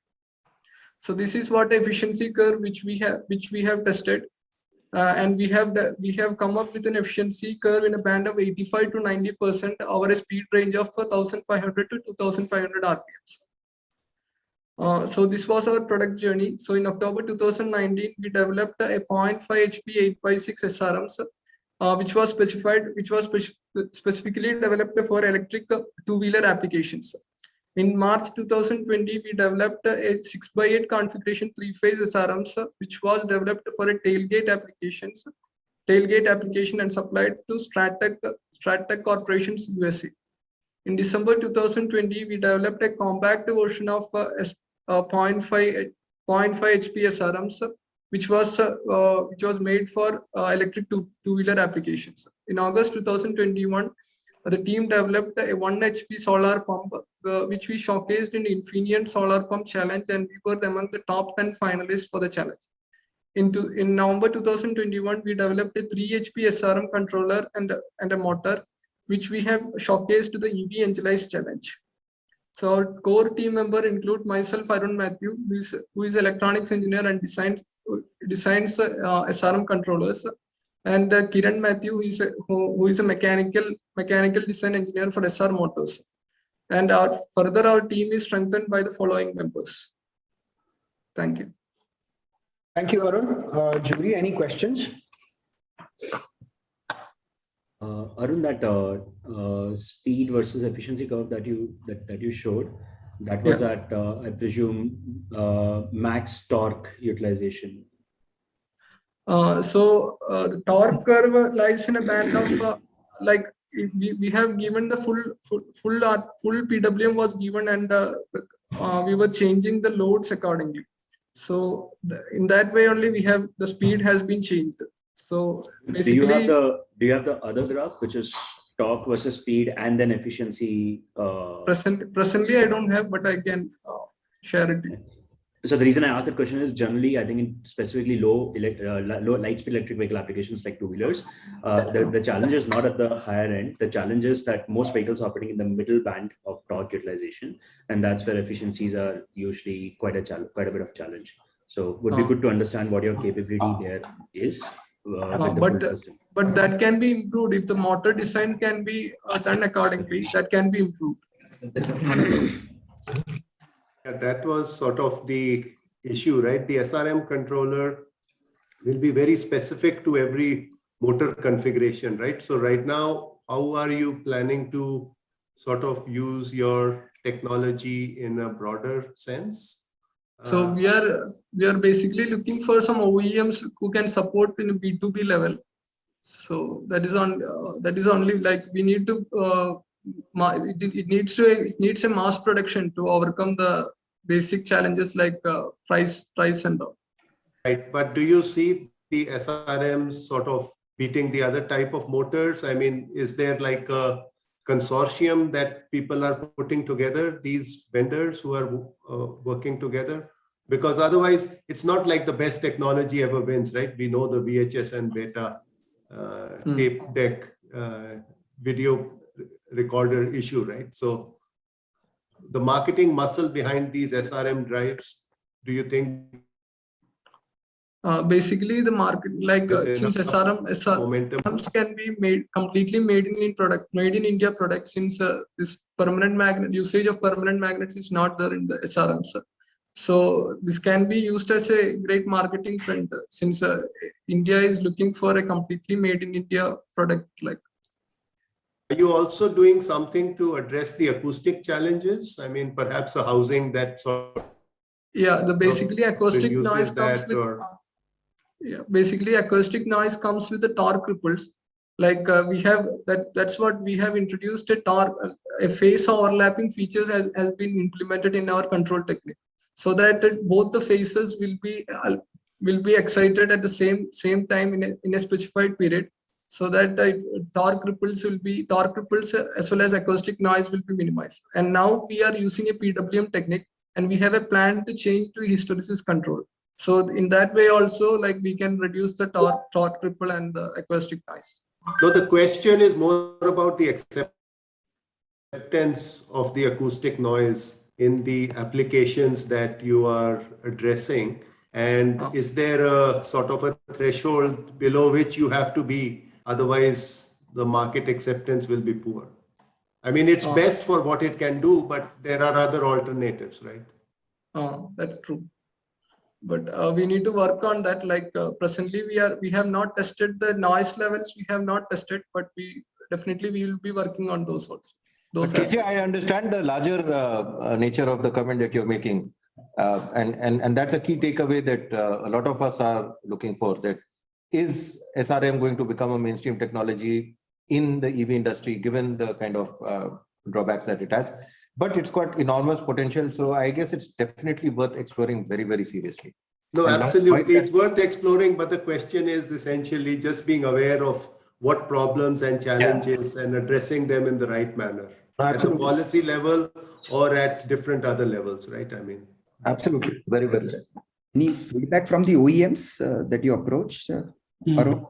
So this is what efficiency curve which we have tested, and we have come up with an efficiency curve in a band of 85 to 90% over a speed range of 1,500 to 2,500 RPMs. So this was our product journey. So in October 2019, we developed a 0.5 HP 8x6 SRMs, which was specifically developed for electric two-wheeler applications. In March 2020, we developed a 6x8 configuration three-phase SRMs, which was developed for a tailgate application and supplied to Stratec Corporations USA. In December 2020, we developed a compact version of 0.5 HP SRMs, which was made for electric two-wheeler applications. In August 2021, the team developed a 1 HP solar pump, which we showcased in Infineon Solar Pump Challenge, and we were among the top 10 finalists for the challenge. In November 2021, we developed a 3 HP SRM controller and a motor, which we have showcased to the EVangelise challenge. So our core team member include myself, Arun Matthew, who is electronics engineer and designs SRM controllers, and Kiran Matthew, who is a mechanical design engineer for SR motors. And further, our team is strengthened by the following members. Thank you.
Thank you, Arun. Jury, any questions?
Arun, that speed versus efficiency curve that you showed, that was at I presume max torque utilization.
The torque curve lies in a band of like we have given the full PWM was given, and we were changing the loads accordingly. So in that way only we have the speed has been changed. So basically,
do you have the other graph, which is torque versus speed and then efficiency?
Presently I don't have, but I can share it.
So the reason I asked that question is generally, I think in specifically low light speed electric vehicle applications like two-wheelers, the challenge is not at the higher end. The challenge is that most vehicles are operating in the middle band of torque utilization, and that's where efficiencies are usually quite a bit of challenge. So would be good to understand what your capability there is.
But that can be improved if the motor design can be done accordingly. That can be improved.
Yeah, that was sort of the issue, right? The SRM controller will be very specific to every motor configuration, right? So right now, how are you planning to sort of use your technology in a broader sense?
So we are basically looking for some OEMs who can support in a B2B level. So that is only like we need to. It needs a mass production to overcome the basic challenges like price and all.
Right, but do you see the SRMs sort of beating the other type of motors? I mean, is there like a consortium that people are putting together, these vendors who are working together? Because otherwise, it's not like the best technology ever wins, right? We know the VHS and beta tape deck video recorder issue, right? So the marketing muscle behind these SRM drives, do you think
Basically, the market, like since SRMs can be completely made in India product, since this permanent magnet usage of permanent magnets is not there in the SRMs. So this can be used as a great marketing trend, since India is looking for a completely made in India product. Like,
are you also doing something to address the acoustic challenges? I mean, perhaps a housing that sort of
basically acoustic noise comes with. Basically acoustic noise comes with the torque ripples. Like we have that's what we have introduced a torque, a phase overlapping features has been implemented in our control technique, so that both the phases will be excited at the same time in a specified period, so that torque ripples as well as acoustic noise will be minimized. And now we are using a PWM technique, and we have a plan to change to hysteresis control. So in that way also, like, we can reduce the torque ripple and the acoustic noise.
So the question is more about the acceptance of the acoustic noise in the applications that you are addressing. And is there a sort of a threshold below which you have to be? Otherwise, the market acceptance will be poor. I mean, it's best for what it can do, but there are other alternatives, right?
That's true. But we need to work on that. Like presently, we have not tested the noise levels. We have not tested, but we will be working on those also.
KJ, I understand the larger nature of the comment that you're making, and that's a key takeaway that a lot of us are looking for. That is SRM going to become a mainstream technology in the EV industry, given the kind of drawbacks that it has? But it's got enormous potential. So I guess it's definitely worth exploring very, very seriously.
No, absolutely. It's worth exploring. But the question is essentially just being aware of what problems and challenges and addressing them in the right manner. Absolutely. At the policy level or at different other levels, right? I mean,
absolutely. Very, very good.
Any feedback from the OEMs that you approached, Arun?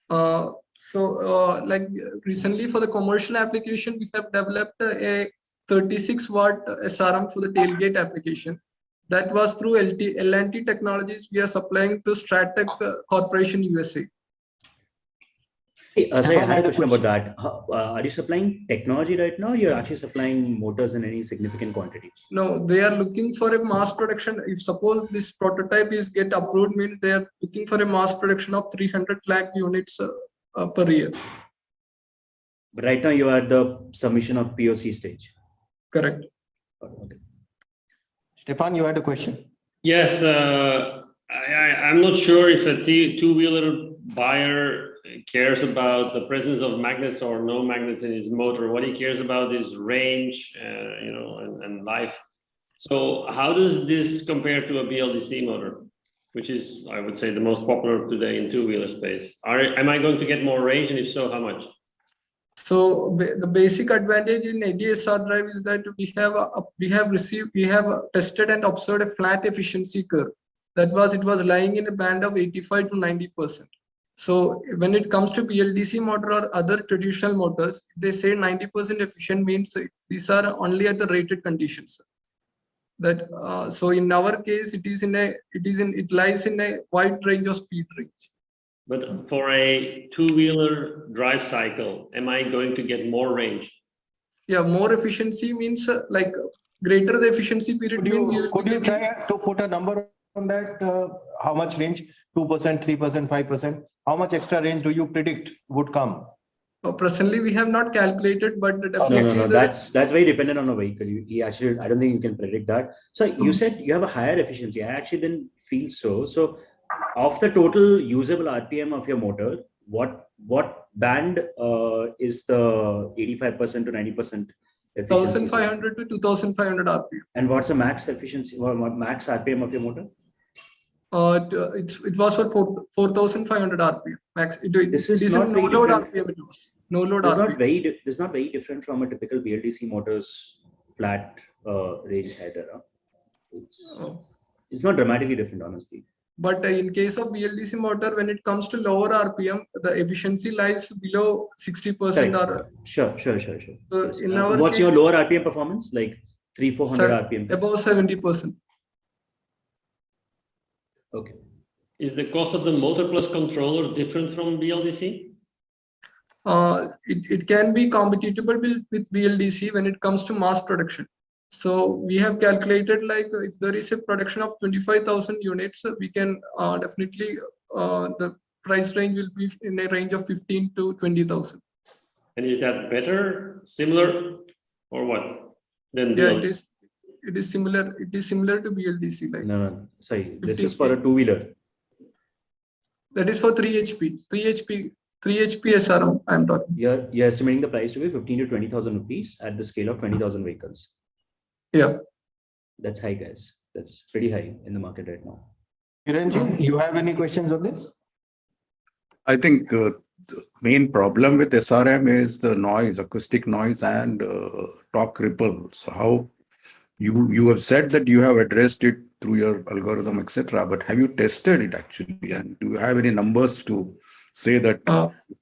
Like recently for the commercial application, we have developed a 36-watt SRM for the tailgate application. That was through L&T Technologies. We are supplying to Stratec Corporation USA.
Hey, sorry, I had a question about that. Are you supplying technology right now? Or you're actually supplying motors in any significant quantity?
No, they are looking for a mass production. If suppose this prototype is get approved, means they are looking for a mass production of 300 lakh units per year.
But right now you are at the submission of POC stage.
Correct.
Okay.
Stefan, you had a question?
Yes, I'm not sure if a two-wheeler buyer cares about the presence of magnets or no magnets in his motor. What he cares about is range, and life. So how does this compare to a BLDC motor, which is, I would say, the most popular today in two-wheeler space? Am I going to get more range, and if so, how much?
So the basic advantage in ADSR drive is that we have tested and observed a flat efficiency curve. It was lying in a band of 85 to 90%. So when it comes to BLDC motor or other traditional motors, they say 90% efficient means these are only at the rated conditions. So in our case, it lies in a wide range of speed range.
But for a two-wheeler drive cycle, am I going to get more range?
Yeah, more efficiency means like greater the efficiency period
could you try to put a number on that? How much range? 2%, 3%, 5%? How much extra range do you predict would come?
Presently, we have not calculated, but definitely
no. That's very dependent on a vehicle. I don't think you can predict that. So you said you have a higher efficiency. I actually didn't feel so. So of the total usable RPM of your motor, what band is the 85% to 90% efficiency?
1,500 to 2,500 RPM.
And what's the max efficiency or max RPM of your motor?
It was for 4,500 RPM max.
This is not
no load RPM. It was no load RPM.
This is not very different from a typical BLDC motor's flat range header. It's not dramatically different, honestly.
But in case of BLDC motor, when it comes to lower RPM, the efficiency lies below 60%. Or
Sure.
So in our
what's
case,
your lower RPM performance? Like 300-400 RPM?
Above 70%.
Okay.
Is the cost of the motor plus controller different from BLDC?
It can be compatible with BLDC when it comes to mass production. So we have calculated, like, if there is a production of 25,000 units, we can definitely, the price range will be in a range of 15 to 20,000.
And is that better, similar, or what? Than
Yeah,
BLDC?
it is similar. It is similar to BLDC. Like,
no, sorry. This is for a two-wheeler.
That is for 3 HP. 3 HP SRM. I'm talking.
You're estimating the price to be 15 to 20,000 rupees at the scale of 20,000 vehicles.
Yeah,
that's high, guys. That's pretty high in the market right now.
Kiranji, you have any questions on this?
I think the main problem with SRM is the noise, acoustic noise, and torque ripple. So how you have said that you have addressed it through your algorithm, etc. But have you tested it actually? And do you have any numbers to say that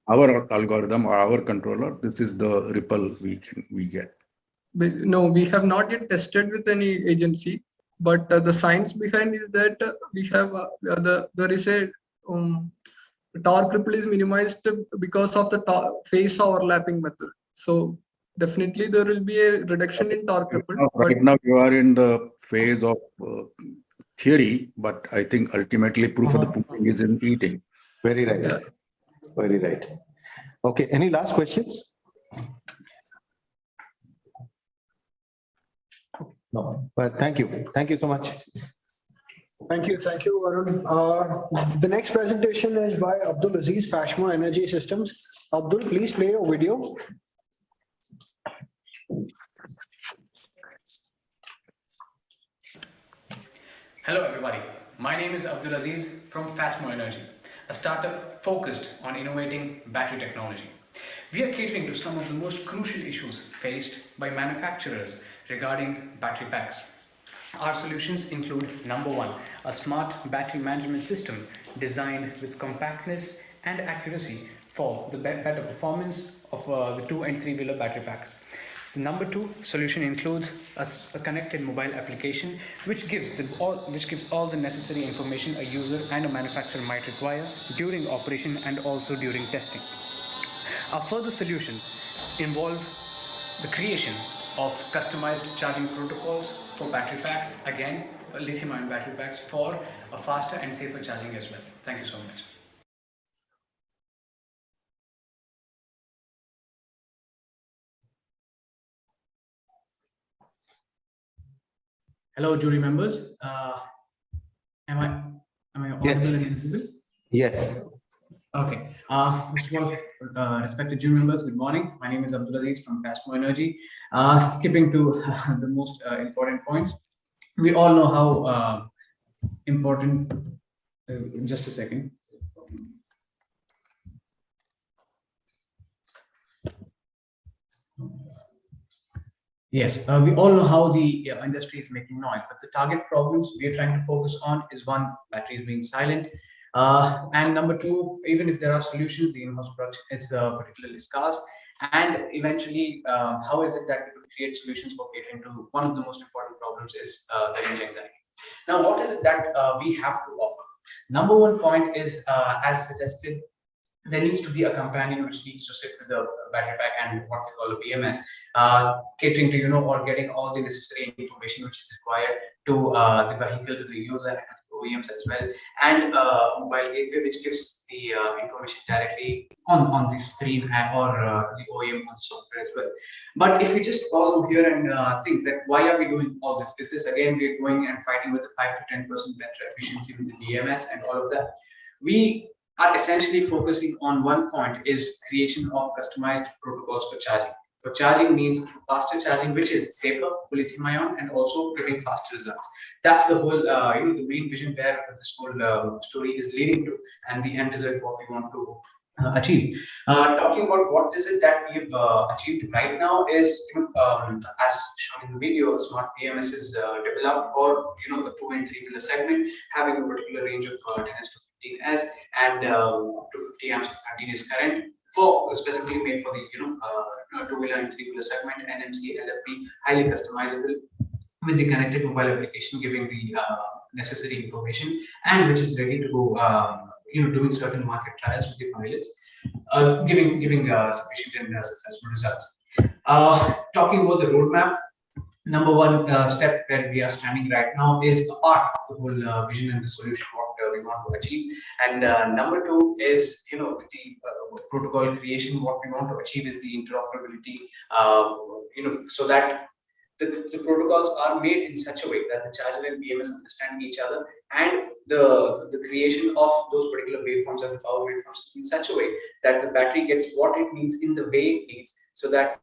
our algorithm or our controller, this is the ripple we get?
No, we have not yet tested with any agency, but the science behind is that we have there is a torque ripple is minimized because of the phase overlapping method. So definitely there will be a reduction in torque ripple.
Right now you are in the phase of theory, but I think ultimately proof of the pudding is in eating.
Very right. Yeah. Very right. Okay. Any last questions? No, but thank you. Thank you so much.
Thank you, Varun. The next presentation is by Bldc, Fashmo Energy Systems. Abdul, please play your video.
Hello everybody, my name is Bldc from Fashmo Energy, a startup focused on innovating battery technology. We are catering to some of the most crucial issues faced by manufacturers regarding battery packs. Our solutions include, number one, a smart battery management system designed with compactness and accuracy for the better performance of the 2 and 3 wheeler battery packs. The number two solution includes a connected mobile application which gives all the necessary information a user and a manufacturer might require during operation and also during testing. Our further solutions involve the creation of customized charging protocols for battery packs, again lithium-ion battery packs, for a faster and safer charging as well. Thank you so much. Hello, jury members. Am I audible and visible?
Yes.
Okay. First of all, respected jury members, good morning. My name is Bldc from Fashmo Energy. Skipping to the most important points. We all know how important. Just a second. Yes, we all know how the industry is making noise, but the target problems we are trying to focus on is one, batteries being silent, and number two, even if there are solutions, the in-house production is particularly scarce, and eventually, how is it that we could create solutions for catering to one of the most important problems is the range anxiety. Now, what is it that we have to offer? Number one point is, as suggested, there needs to be a companion which needs to sit with the battery pack and what we call a BMS, catering to, or getting all the necessary information which is required to the vehicle, to the user, and to the OEMs as well, and mobile gateway which gives the information directly on the screen or the OEM on the software as well. But if we just pause over here and think that why are we doing all this? Is this again we're going and fighting with the 5 to 10% better efficiency with the BMS and all of that? We are essentially focusing on one point, is creation of customized protocols for charging. For charging means faster charging, which is safer for lithium-ion and also giving faster results. That's the whole, the main vision where this whole story is leading to, and the end result what we want to achieve. Talking about what is it that we've achieved right now is, as shown in the video, smart BMS is developed for the 2 and 3 wheeler segment, having a particular range of 10s to 15s and up to 50 amps of continuous current, for specifically made for the 2 wheeler and 3 wheeler segment, NMC, LFP, highly customizable with the connected mobile application, giving the necessary information and which is ready to go, doing certain market trials with the pilots, giving sufficient and successful results. Talking about the roadmap, number one step where we are standing right now is a part of the whole vision and the solution what we want to achieve. And number two is, with the protocol creation, what we want to achieve is the interoperability, so that the protocols are made in such a way that the charger and BMS understand each other, and the creation of those particular waveforms and the power waveforms is in such a way that the battery gets what it needs in the way it needs, so that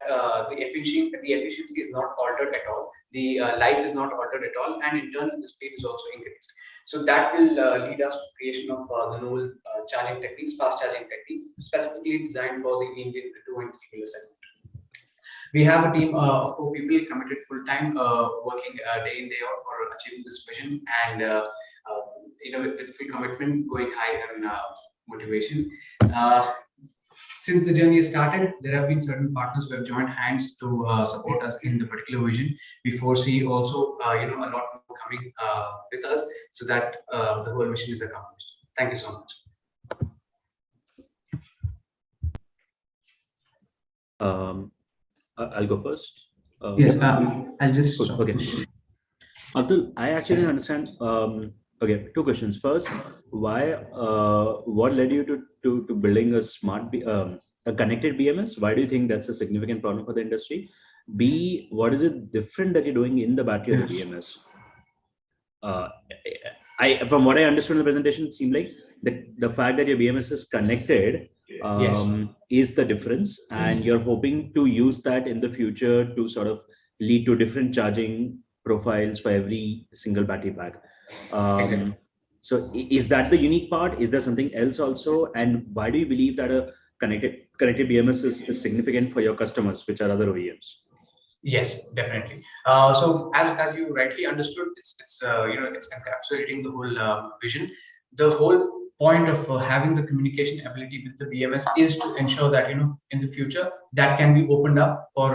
the efficiency is not altered at all, the life is not altered at all, and in turn the speed is also increased. So that will lead us to creation of the novel charging techniques, fast charging techniques, specifically designed for the Indian 2 and 3 wheeler segment. We have a team of 4 people committed full time, working day in day out for achieving this vision, and with full commitment, going high and motivation. Since the journey has started, there have been certain partners who have joined hands to support us in the particular vision. We foresee also a lot more coming with us, so that the whole mission is accomplished. Thank you so much.
I'll go first.
Yes, I'll just.
Okay. Abdul, I actually didn't understand. Okay, 2 questions. First, why? What led you to building a a connected BMS? Why do you think that's a significant problem for the industry? B, what is it different that you're doing in the battery of the BMS? From what I understood in the presentation, it seemed like the fact that your BMS is connected is the difference, and you're hoping to use that in the future to sort of lead to different charging profiles for every single battery pack.
Exactly.
So is that the unique part? Is there something else also? And why do you believe that a connected BMS is significant for your customers, which are other OEMs?
Yes, definitely. So as you rightly understood, it's encapsulating the whole vision. The whole point of having the communication ability with the BMS is to ensure that in the future that can be opened up for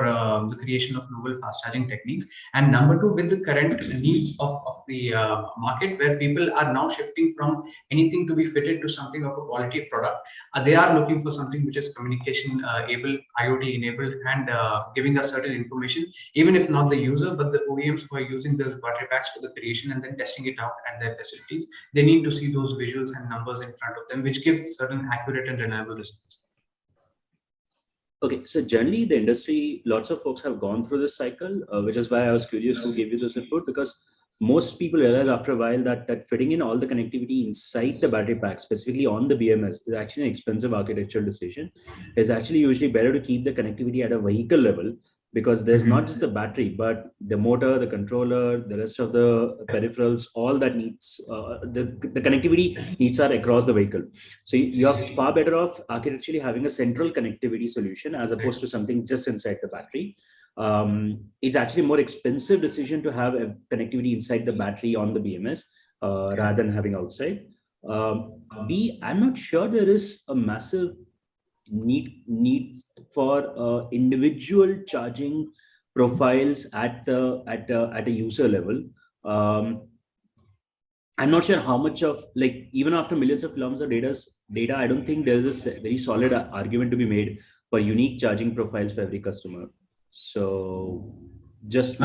the creation of novel fast charging techniques. And number 2, with the current needs of the market, where people are now shifting from anything to be fitted to something of a quality product, they are looking for something which is communication able, IoT enabled, and giving us certain information, even if not the user, but the OEMs who are using those battery packs for the creation and then testing it out at their facilities. They need to see those visuals and numbers in front of them, which give certain accurate and reliable results.
Okay, so generally the industry, lots of folks have gone through this cycle, which is why I was curious who gave you this input, because most people realize after a while that fitting in all the connectivity inside the battery pack, specifically on the BMS, is actually an expensive architectural decision. It's actually usually better to keep the connectivity at a vehicle level, because there's not just the battery, but the motor, the controller, the rest of the peripherals, all that needs, the connectivity needs are across the vehicle. So you're far better off architecturally having a central connectivity solution as opposed to something just inside the battery. It's actually a more expensive decision to have a connectivity inside the battery on the BMS rather than having outside. B, I'm not sure there is a massive need for individual charging profiles at a user level. I'm not sure how much of, like, even after millions of kilometers of data, I don't think there's a very solid argument to be made for unique charging profiles for every customer. So just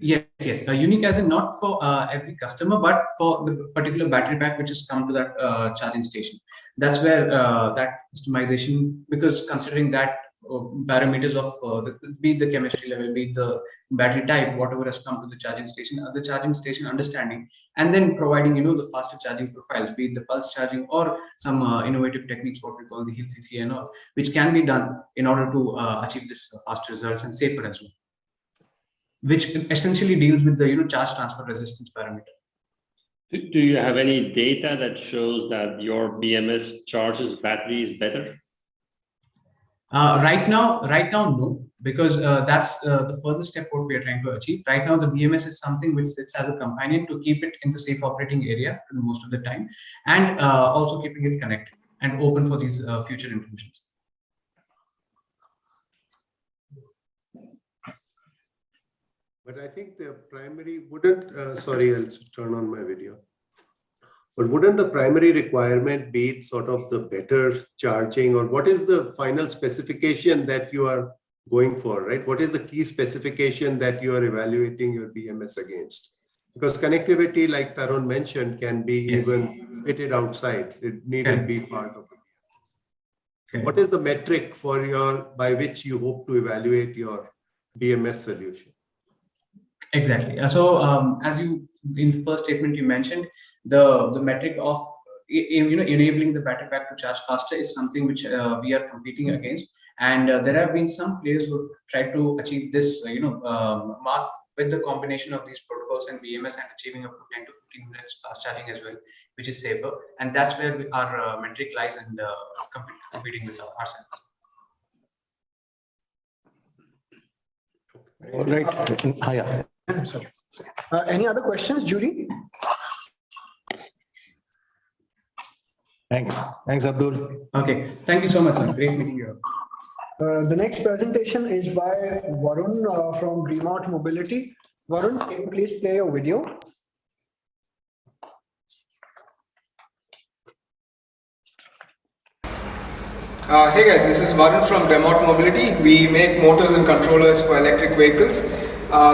Yes, unique as in not for every customer, but for the particular battery pack which has come to that charging station. That's where that customization, because considering that parameters of be it the chemistry level, be it the battery type, whatever has come to the charging station understanding, and then providing the faster charging profiles, be it the pulse charging or some innovative techniques, what we call the hill CC and all, which can be done in order to achieve this fast results and safer as well, which essentially deals with the charge transfer resistance parameter.
Do you have any data that shows that your BMS charges batteries better?
Right now, no, because that's the further step what we are trying to achieve. Right now, the BMS is something which sits as a companion to keep it in the safe operating area most of the time, and also keeping it connected and open for these future implementations.
But I think the primary wouldn't, sorry, I'll turn on my video. But wouldn't the primary requirement be sort of the better charging, or what is the final specification that you are going for, right? What is the key specification that you are evaluating your BMS against? Because connectivity, like Tarun mentioned, can be even fitted outside. It needn't be part of it. What is the metric for by which you hope to evaluate your BMS solution?
Exactly. So as you in the first statement you mentioned, the metric of enabling the battery pack to charge faster is something which we are competing against, and there have been some players who try to achieve this mark with the combination of these protocols and BMS and achieving up to 10 to 15 minutes fast charging as well, which is safer, and that's where our metric lies and competing with ourselves.
All right. Hiya.
Any other questions, jury?
Thanks. Thanks, Abdul.
Okay. Thank you so much, sir. Great meeting you.
The next presentation is by Varun from Remote Mobility. Varun, can you please play your video?
Hey guys, this is Varun from Remote Mobility. We make motors and controllers for electric vehicles.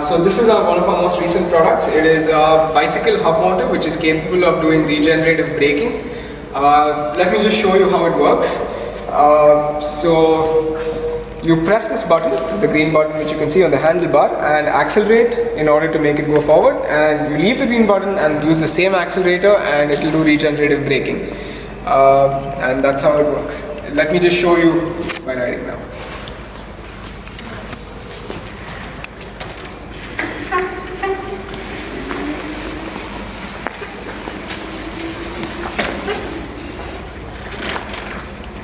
So this is one of our most recent products. It is a bicycle hub motor which is capable of doing regenerative braking. Let me just show you how it works. So you press this button, the green button which you can see on the handlebar, and accelerate in order to make it go forward, and you leave the green button and use the same accelerator and it will do regenerative braking. And that's how it works. Let me just show you by riding now.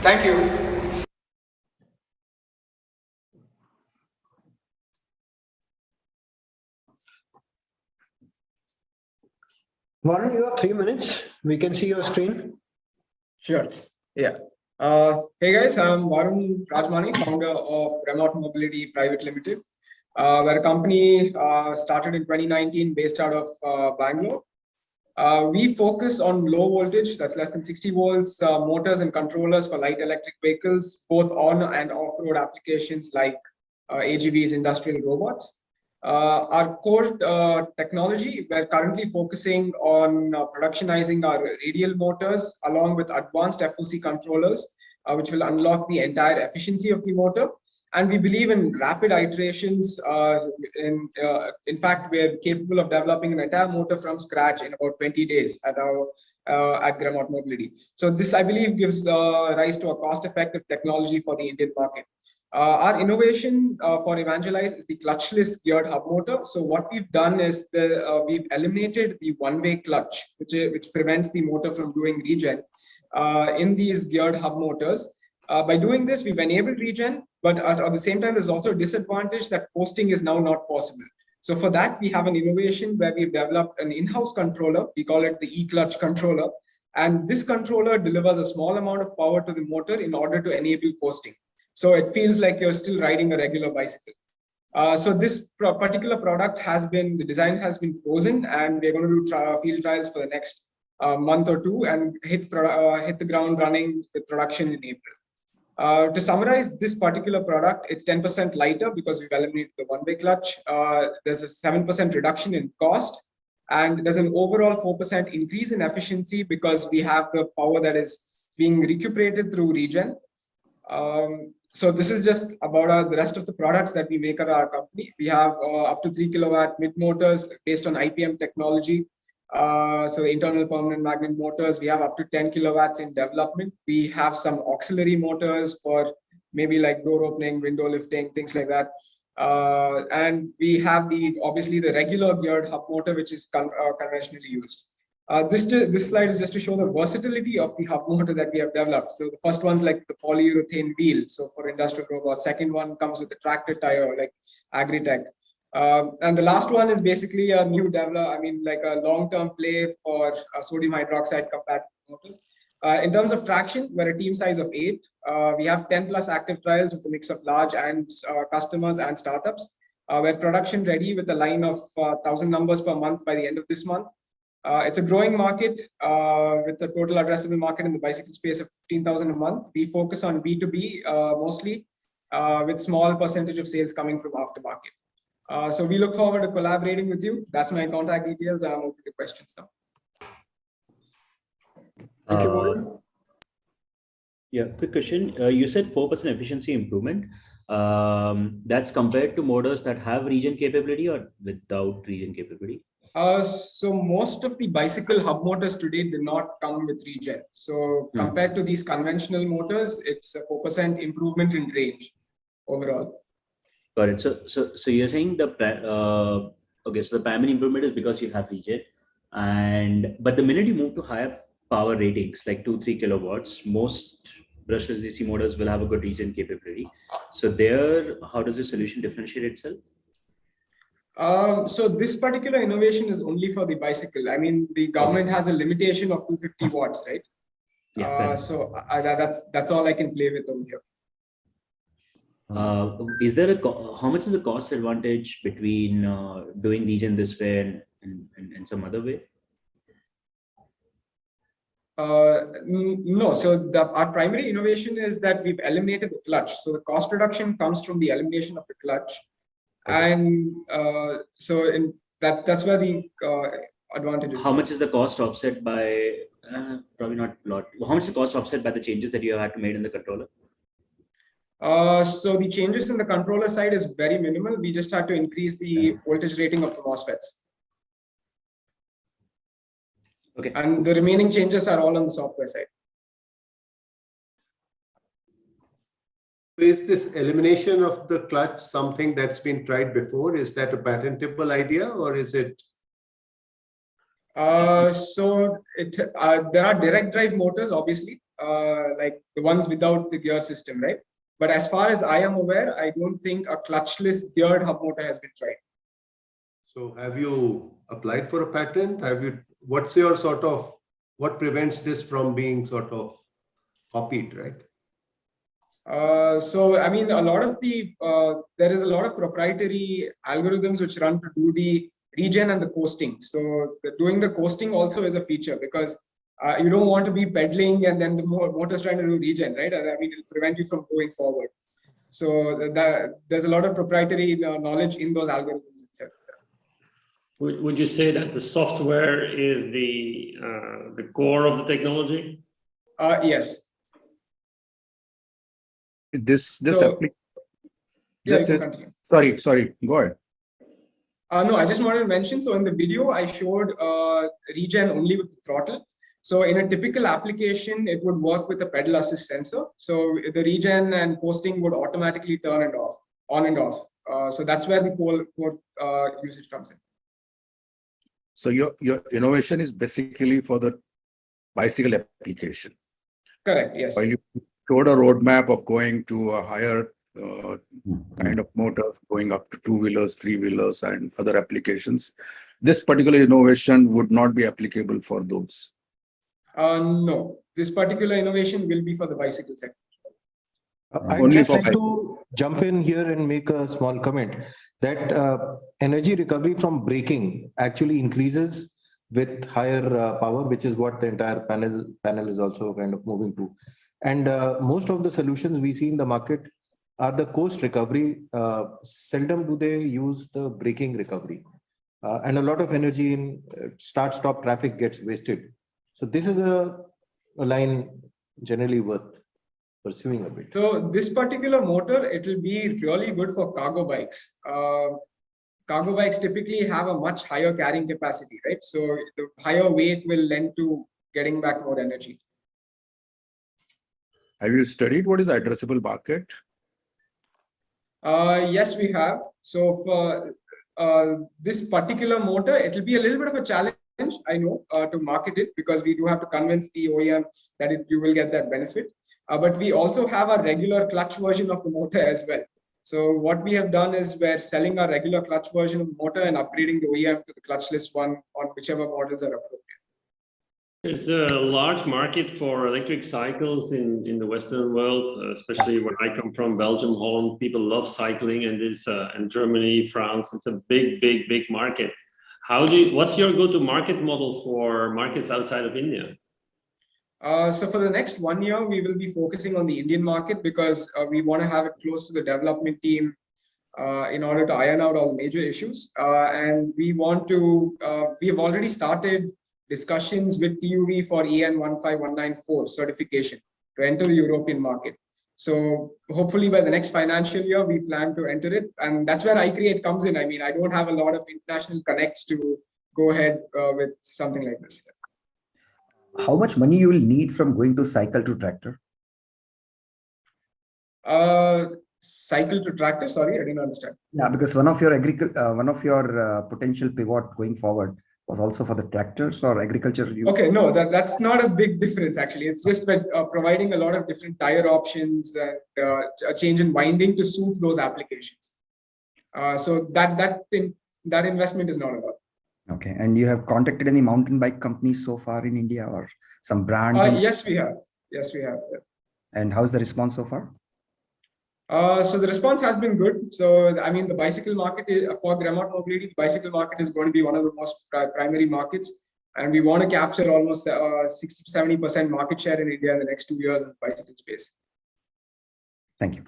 Thank you.
Varun, you have 3 minutes. We can see your screen.
Sure. Yeah. Hey guys, I'm Varun Rajmani, founder of Remote Mobility Private Limited. We're a company started in 2019 based out of Bangalore. We focus on low voltage, that's less than 60 volts, motors and controllers for light electric vehicles, both on and off-road applications like AGVs, industrial robots. Our core technology, we're currently focusing on productionizing our radial motors along with advanced FOC controllers, which will unlock the entire efficiency of the motor. And we believe in rapid iterations. In fact, we're capable of developing an entire motor from scratch in about 20 days at Remote Mobility. So this, I believe, gives rise to a cost-effective technology for the Indian market. Our innovation for EVangelise is the clutchless geared hub motor. So what we've done is we've eliminated the one-way clutch, which prevents the motor from doing regen in these geared hub motors. By doing this, we've enabled regen, but at the same time, there's also a disadvantage that posting is now not possible. So for that, we have an innovation where we've developed an in-house controller. We call it the e-clutch controller. And this controller delivers a small amount of power to the motor in order to enable posting. So it feels like you're still riding a regular bicycle. So this particular product the design has been frozen, and we're going to do field trials for the next month or two and hit the ground running with production in April. To summarize this particular product, it's 10% lighter because we've eliminated the one-way clutch. There's a 7% reduction in cost, and there's an overall 4% increase in efficiency because we have the power that is being recuperated through regen. So this is just about the rest of the products that we make at our company. We have up to 3 kilowatt mid motors based on IPM technology. So internal permanent magnet motors, we have up to 10 kilowatts in development. We have some auxiliary motors for maybe like door opening, window lifting, things like that. And we have obviously the regular geared hub motor, which is conventionally used. This slide is just to show the versatility of the hub motor that we have developed. So the first one's like the polyurethane wheel, so for industrial robots. Second one comes with a tractor tire like Agritech. And the last one is basically a new like a long-term play for sodium hydroxide compatible motors. In terms of traction, we're a team size of 8. We have 10 plus active trials with a mix of large and customers and startups. We're production ready with a line of 1,000 numbers per month by the end of this month. It's a growing market with a total addressable market in the bicycle space of 15,000 a month. We focus on B2B mostly, with small percentage of sales coming from aftermarket. So we look forward to collaborating with you. That's my contact details. I'm open to questions now.
Thank you, Varun.
Yeah, quick question. You said 4% efficiency improvement. That's compared to motors that have regen capability or without regen capability?
So most of the bicycle hub motors today do not come with regen. So compared to these conventional motors, it's a 4% improvement in range overall.
Got it. So you're saying the okay, so the primary improvement is because you have regen, but the minute you move to higher power ratings like 2-3 kilowatts, most brushless DC motors will have a good regen capability. So there, how does the solution differentiate itself?
So this particular innovation is only for the bicycle. I mean, the government has a limitation of 250 watts, right?
Yeah.
So that's all I can play with over here.
Is there how much is the cost advantage between doing regen this way and some other way?
No, so our primary innovation is that we've eliminated the clutch. So the cost reduction comes from the elimination of the clutch. And that's where the advantage is.
How much is the cost offset by, probably not a lot. How much is the cost offset by the changes that you have had to make in the controller?
So the changes in the controller side is very minimal. We just had to increase the voltage rating of the MOSFETs.
Okay.
And the remaining changes are all on the software side.
Is this elimination of the clutch something that's been tried before? Is that a patentable idea, or is it?
So there are direct drive motors, obviously, like the ones without the gear system, right? But as far as I am aware, I don't think a clutchless geared hub motor has been tried.
So have you applied for a patent? What's your sort of, what prevents this from being sort of copied, right?
So, I mean, a lot of there is a lot of proprietary algorithms which run to do the regen and the coasting. So doing the coasting also is a feature because you don't want to be pedaling and then the motor's trying to do regen, right? I mean, it'll prevent you from going forward. So there's a lot of proprietary knowledge in those algorithms itself.
Would you say that the software is the core of the technology?
Yes.
Sorry, go ahead.
No, I just wanted to mention, so in the video I showed regen only with the throttle. So in a typical application, it would work with a pedal assist sensor. So the regen and coasting would automatically turn it off, on and off. So that's where the core usage comes in.
So your innovation is basically for the bicycle application.
Correct, yes.
While you showed a roadmap of going to a higher kind of motor, going up to 2-wheelers, 3-wheelers, and other applications, this particular innovation would not be applicable for those.
No, this particular innovation will be for the bicycle sector.
I'd just like to jump in here and make a small comment that energy recovery from braking actually increases with higher power, which is what the entire panel is also kind of moving to. And most of the solutions we see in the market are the coast recovery. Seldom do they use the braking recovery. And a lot of energy in start-stop traffic gets wasted. So this is a line generally worth pursuing a bit.
So this particular motor, it will be really good for cargo bikes. Cargo bikes typically have a much higher carrying capacity, right? So the higher weight will lend to getting back more energy.
Have you studied what is the addressable market?
Yes, we have. So for this particular motor, it will be a little bit of a challenge, I know, to market it because we do have to convince the OEM that you will get that benefit. But we also have a regular clutch version of the motor as well. So what we have done is we're selling a regular clutch version of the motor and upgrading the OEM to the clutchless one on whichever models are appropriate.
There's a large market for electric cycles in the Western world, especially where I come from, Belgium, Holland. People love cycling, and and Germany, France. It's a big market. What's your go-to-market model for markets outside of India?
So for the next 1 year, we will be focusing on the Indian market because we want to have it close to the development team in order to iron out all the major issues. And we have already started discussions with TUV for EN 15194 certification to enter the European market. So hopefully by the next financial year, we plan to enter it. And that's where iCreate comes in. I mean, I don't have a lot of international connects to go ahead with something like this.
How much money you will need from going to cycle to tractor?
Cycle to tractor? Sorry, I didn't understand.
Yeah, because one of your potential pivot going forward was also for the tractors or agriculture use.
Okay, no, that's not a big difference actually. It's just that providing a lot of different tire options and a change in winding to suit those applications. So that investment is not a lot.
Okay, and you have contacted any mountain bike companies so far in India or some brands?
Yes, we have. Yes, we have. Yeah.
And how's the response so far?
So the response has been good. So I mean, the bicycle market for remote mobility, the bicycle market is going to be one of the most primary markets, and we want to capture almost 60 to 70% market share in India in the next 2 years in the bicycle space.
Thank you.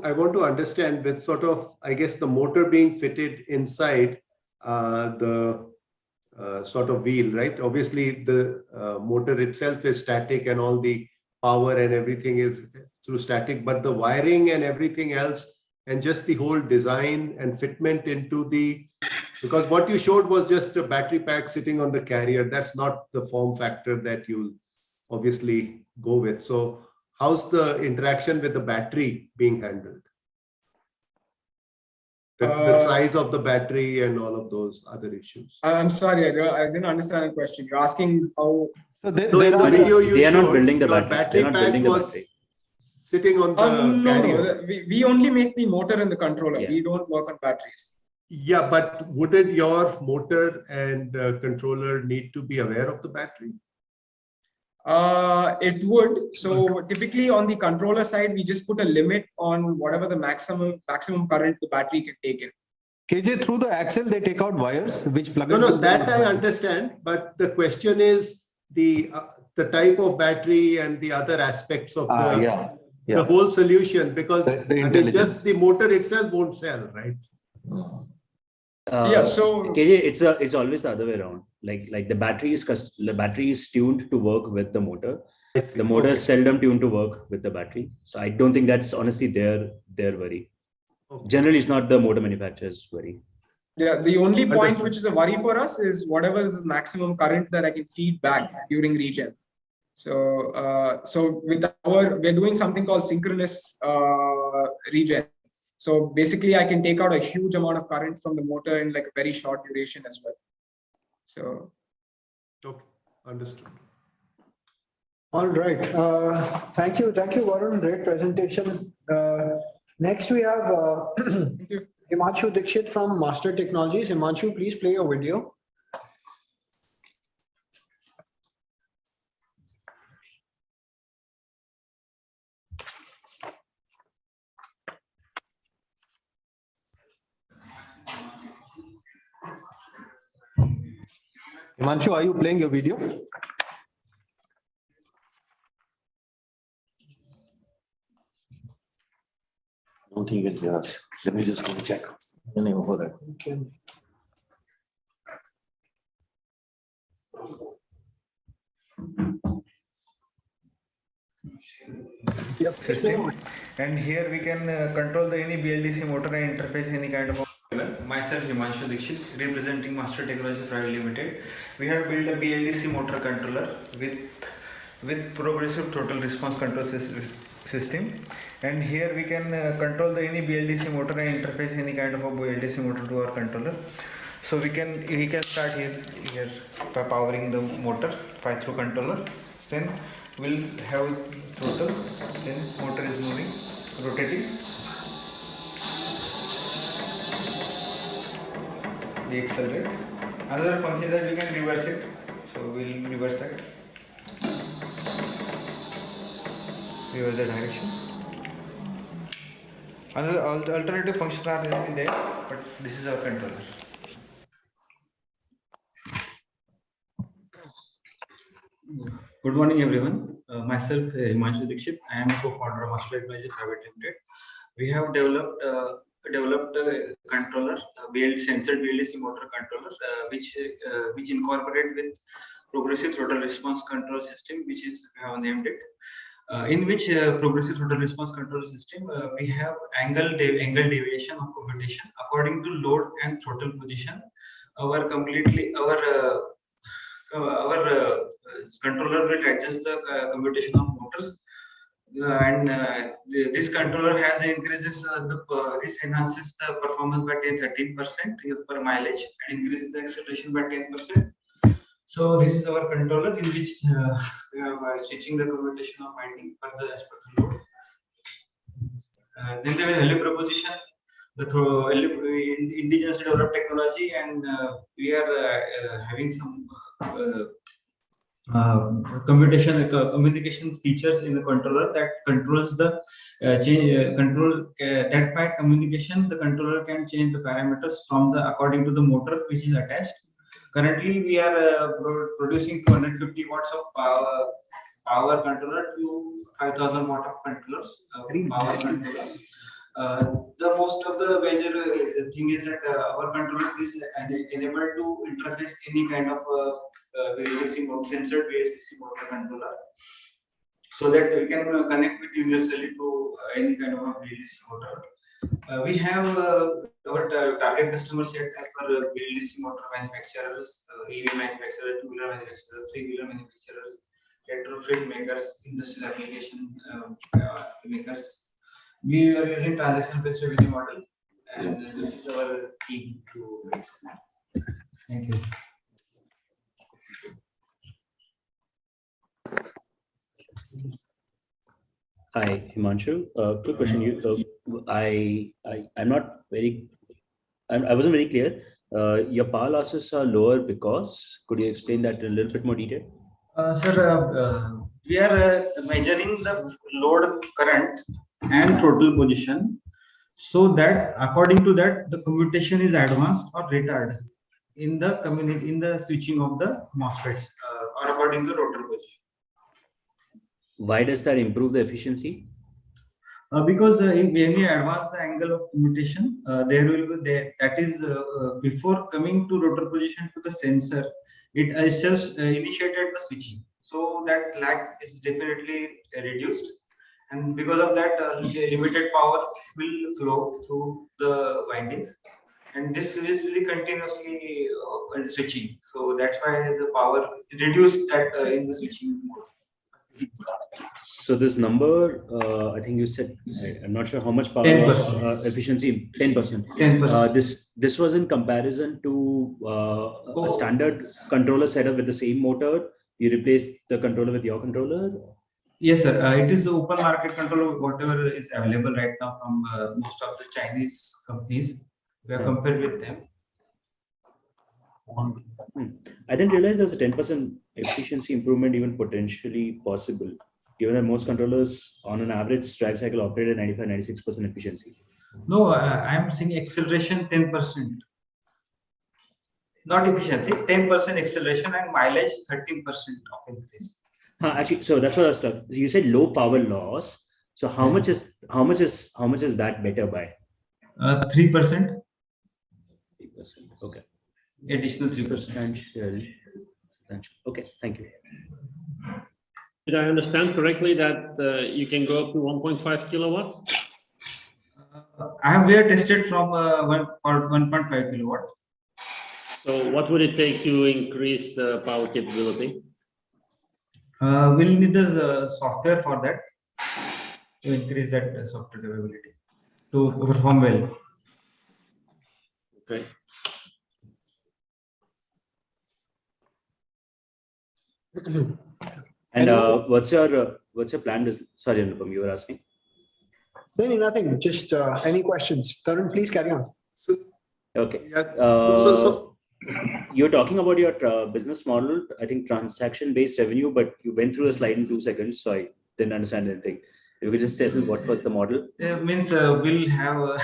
I want to understand with sort of, I guess, the motor being fitted inside the sort of wheel, right? Obviously, the motor itself is static and all the power and everything is through static, but the wiring and everything else and just the whole design and fitment into because what you showed was just a battery pack sitting on the carrier. That's not the form factor that you'll obviously go with. So how's the interaction with the battery being handled? The size of the battery and all of those other issues.
I'm sorry, I didn't understand the question. You're asking how.
So in the video you
they are
showed,
not building the
your
battery.
battery pack was sitting on the carrier.
No, we only make the motor and the controller.
Yeah.
We don't work on batteries.
Yeah, but wouldn't your motor and controller need to be aware of the battery?
It would. So typically on the controller side, we just put a limit on whatever the maximum current the battery can take in.
KJ, through the axle, they take out wires which plug
No, that I understand. But the question is the type of battery and the other aspects of the whole solution, because I mean, just the motor itself won't sell, right?
So
KJ, it's always the other way around. Like the battery is tuned to work with the motor. The motor is seldom tuned to work with the battery. So I don't think that's honestly their worry.
Okay.
Generally, it's not the motor manufacturer's worry.
Yeah, the only point which is a worry for us is whatever is the maximum current that I can feed back during regen. So we're doing something called synchronous regen. So basically, I can take out a huge amount of current from the motor in like a very short duration as well. So,
okay, understood.
All right. Thank you, Varun. Great presentation. Next, we have Himanshu Dixit from Master Technologies. Himanshu, please play your video.
Himanshu, are you playing your video?
I don't think you can hear us. Let me just go check.
Okay.
System, and here we can control any BLDC motor and interface any kind of. Myself Himanshu Dixit, representing Master Technologies Private Limited. We have built a BLDC motor controller with progressive total response control system, and here we can control any BLDC motor and interface any kind of a BLDC motor to our controller. So we can start here by powering the motor by through controller. Then we'll have throttle. Then motor is moving, rotating. We accelerate. Another function that we can reverse it. So we'll reverse it. Here is the direction. Another alternative functions are in there, but this is our controller.
Good morning, everyone. Myself, Immersive. I am a co-founder of Nakshatra Labs. We have developed a controller, a sensor Bldc motor controller, which incorporate with progressive throttle response control system, which is we have named it. In which progressive throttle response control system, we have angle deviation of commutation according to load and throttle position. Our controller will adjust the commutation of motors, this controller has increases this enhances the performance by 13% per mileage and increases the acceleration by 10%. So this is our controller in which we are switching the commutation of winding per the as per the load. Then there is LU proposition, the indigenously developed technology, and we are having some communication features in the controller that controls the that by communication the controller can change the parameters from the according to the motor which is attached. Currently we are producing 250 watts of power controller to 5,000 watt of controllers power controller. The most of the major thing is that our controller is enabled to interface any kind of Bldc mode, censored Bldc motor controller, so that we can connect with universally to any kind of a Bldc motor. We have our target customer set as per Bldc motor manufacturers, EV manufacturers, two-wheeler manufacturers, three-wheeler manufacturers, retrofit makers, industrial application makers. We are using transaction-based revenue model, and this is our team to explain. Thank you.
Hi, Himanshu. Quick question. I wasn't very clear. Your power losses are lower because, could you explain that in a little bit more detail?
Sir, we are measuring the load current and throttle position, so that according to that the commutation is advanced or retarded in the switching of the MOSFETs or according to rotor position.
Why does that improve the efficiency?
Because when we advance the angle of commutation, there will be that is before coming to rotor position to the sensor, it itself initiated the switching, so that lag is definitely reduced, and because of that limited power will flow through the windings, and this is really continuously switching, so that's why the power reduced that in the switching mode.
So this number, I think you said, I'm not sure how much power loss efficiency, 10%.
10%.
This was in comparison to a standard controller setup with the same motor. You replaced the controller with your controller?
Yes, sir. It is the open market controller, whatever is available right now from most of the Chinese companies. We are compared with them.
I didn't realize there's a 10% efficiency improvement even potentially possible, given that most controllers on an average drive cycle operate at 95-96% efficiency.
No, I'm saying acceleration 10%. Not efficiency, 10% acceleration, and mileage 13% of increase.
Actually, so that's what I was talking. You said low power loss. So how much is that better by?
3%.
3%. Okay.
Additional 3%.
Substantial. Okay, thank you.
Did I understand correctly that you can go up to 1.5 kilowatt?
We have tested from 1.5 kilowatt.
So what would it take to increase the power capability?
We'll need the software for that to increase that software capability to perform well.
Okay.
And what's your plan? Sorry, Anupam, you were asking.
Nothing. Just any questions? Tarun, please carry on.
Okay. You're talking about your business model, I think transaction-based revenue, but you went through the slide in 2 seconds, so I didn't understand anything. You could just tell what was the model?
Means we'll have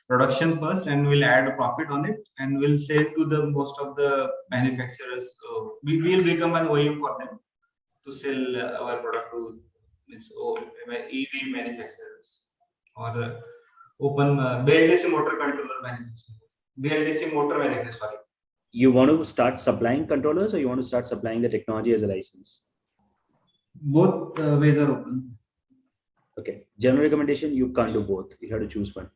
production first and we'll add profit on it and we'll sell to the most of the manufacturers. We will become an OEM for them to sell our product to EV manufacturers or open BLDC motor controller manufacturer. BLDC motor manufacturer, sorry.
You want to start supplying controllers or you want to start supplying the technology as a license?
Both ways are open.
Okay. General recommendation, you can't do both. You have to choose one.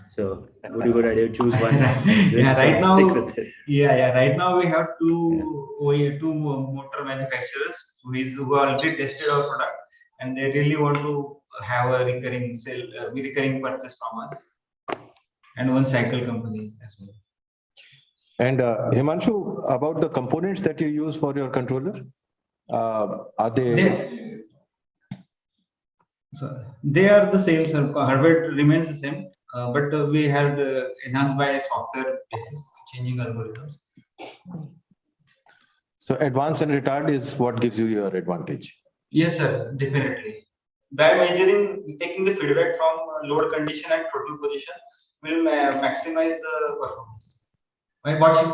So would you go ahead and choose one?
Yeah, right now.
Stick with it.
Yeah. Right now we have two motor manufacturers who already tested our product and they really want to have a recurring recurring purchase from us, and one cycle company as well.
And Himanshu, about the components that you use for your controller, are they?
They are the same, sir. Hardware remains the same, but we have enhanced by software basis, changing algorithms.
So advance and retard is what gives you your advantage.
Yes, sir, definitely. By measuring, taking the feedback from load condition and throttle position, will maximize the performance.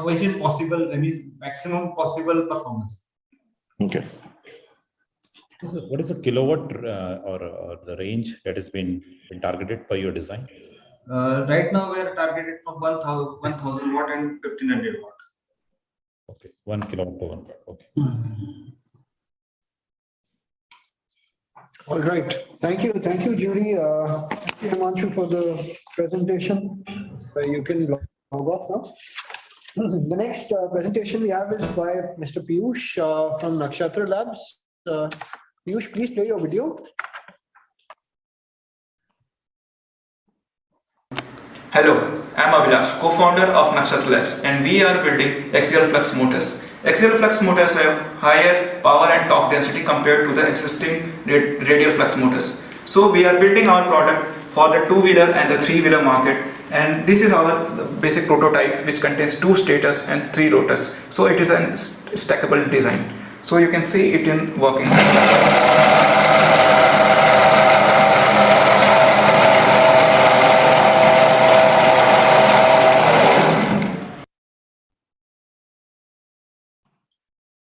Which is possible, means maximum possible performance.
Okay.
What is the kilowatt or the range that has been targeted by your design?
Right now, we are targeted for 1000 watt and 1500 watt.
Okay, 1 kilowatt to 1 watt. Okay.
All right. Thank you, jury. Thank you, Himanshu, for the presentation. You can log off now. The next presentation we have is by Mr. Piyush from Nakshatra Labs. Piyush, please play your video.
Hello, I'm Bldc, co-founder of Nakshatra Labs, and we are building axial flux motors. Axial flux motors have higher power and torque density compared to the existing radial flux motors. So we are building our product for the two-wheeler and the three-wheeler market, and this is our basic prototype, which contains 2 stators and 3 rotors. So it is a stackable design. So you can see it in working.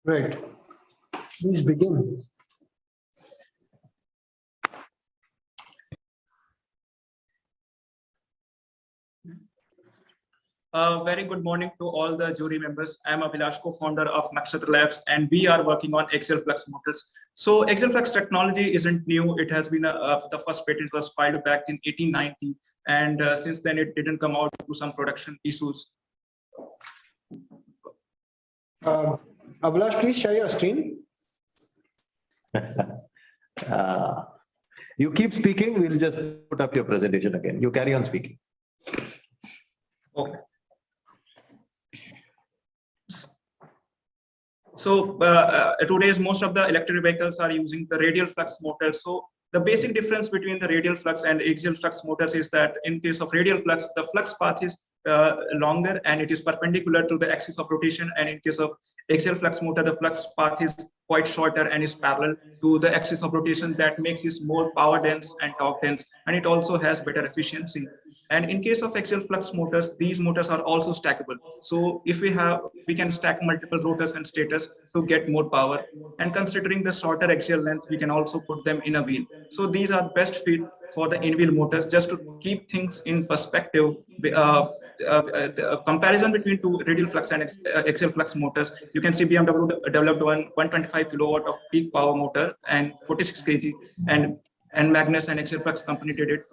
Right. Please begin.
Very good morning to all the jury members. I'm Bldc, co-founder of Nakshatra Labs, and we are working on axial flux motors. So axial flux technology isn't new. It has been, the first patent was filed back in 1890, and since then it didn't come out to some production issues.
Bldc, please share your screen.
You keep speaking, we'll just put up your presentation again. You carry on speaking.
Okay. So today's most of the electric vehicles are using the radial flux motor. So the basic difference between the radial flux and axial flux motors is that in case of radial flux, the flux path is longer and it is perpendicular to the axis of rotation, and in case of axial flux motor, the flux path is quite shorter and is parallel to the axis of rotation. That makes it more power dense and torque dense, and it also has better efficiency. And in case of axial flux motors, these motors are also stackable. So if we can stack multiple rotors and stators to get more power. And considering the shorter axial length, we can also put them in a wheel. So these are best fit for the in-wheel motors. Just to keep things in perspective, the comparison between two radial flux and axial flux motors, you can see BMW developed one 125 kilowatt of peak power motor and 46 kg, and Magnus and axial flux company did it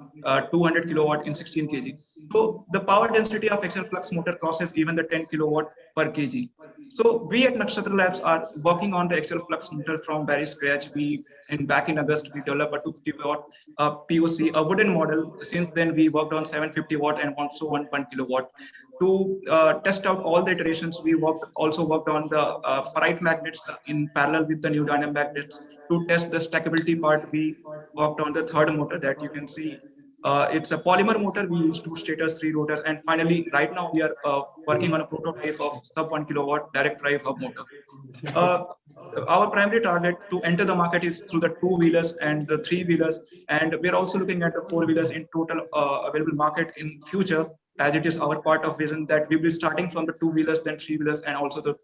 200 kilowatt in 16 kg. So the power density of axial flux motor crosses even the 10 kilowatt per kg. So we at Nakshatra Labs are working on the axial flux motor from very scratch. Back in August, we developed a 250 watt POC, a wooden model. Since then, we worked on 750 watt and also 1 kilowatt. To test out all the iterations, we also worked on the ferrite magnets in parallel with the neodymium magnets. To test the stackability part, we worked on the third motor that you can see
It's a polymer motor. We use 2 stators, 3 rotors, and finally, right now we are working on a prototype of sub 1 kilowatt direct drive hub motor. Our primary target to enter the market is through the 2-wheelers and the 3-wheelers, and we're also looking at the 4-wheelers in total available market in future, as it is our part of vision that we will be starting from the 2-wheelers, then 3-wheelers, and also to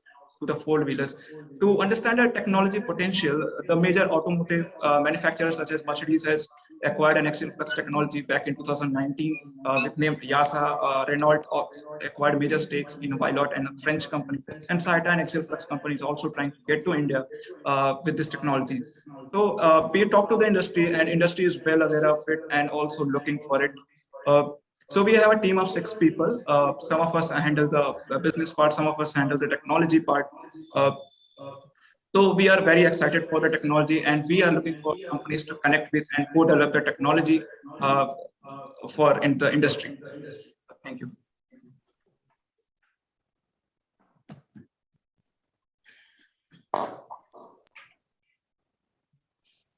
the 4-wheelers. To understand the technology potential, the major automotive manufacturers such as Mercedes has acquired an axial flux technology back in 2019 with name Yasa. Renault acquired major stakes in Wilot, and a French company, and Saita, an axial flux company, is also trying to get to India with this technology. So we talk to the industry, and industry is well aware of it and also looking for it. So we have a team of 6 people. Some of us handle the business part, some of us handle the technology part. So we are very excited for the technology, and we are looking for companies to connect with and co-develop the technology for in the industry. Thank you.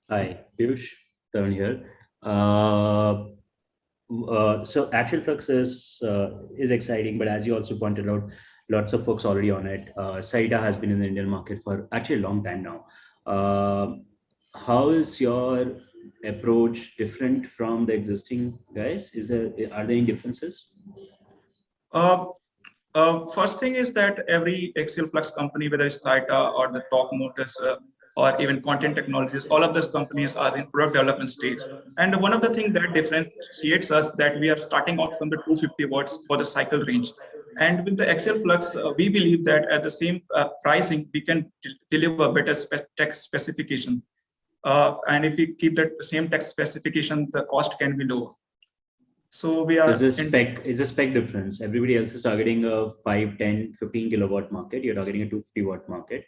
Hi, Piyush, Tarun here. So axial flux is exciting, but as you also pointed out, lots of folks already on it. Saita has been in the Indian market for actually a long time now. How is your approach different from the existing guys? Are there any differences?
First thing is that every axial flux company, whether it's Saita or the Torque Motors or even Content Technologies, all of those companies are in product development stage. And one of the things that differentiates us that we are starting out from the 250 watts for the cycle range. And with the axial flux, we believe that at the same pricing, we can deliver better tech specification. And if we keep that same tech specification, the cost can be lower. So we are.
Is a spec difference? Everybody else is targeting a 5, 10, 15 kilowatt market. You're targeting a 250 watt market.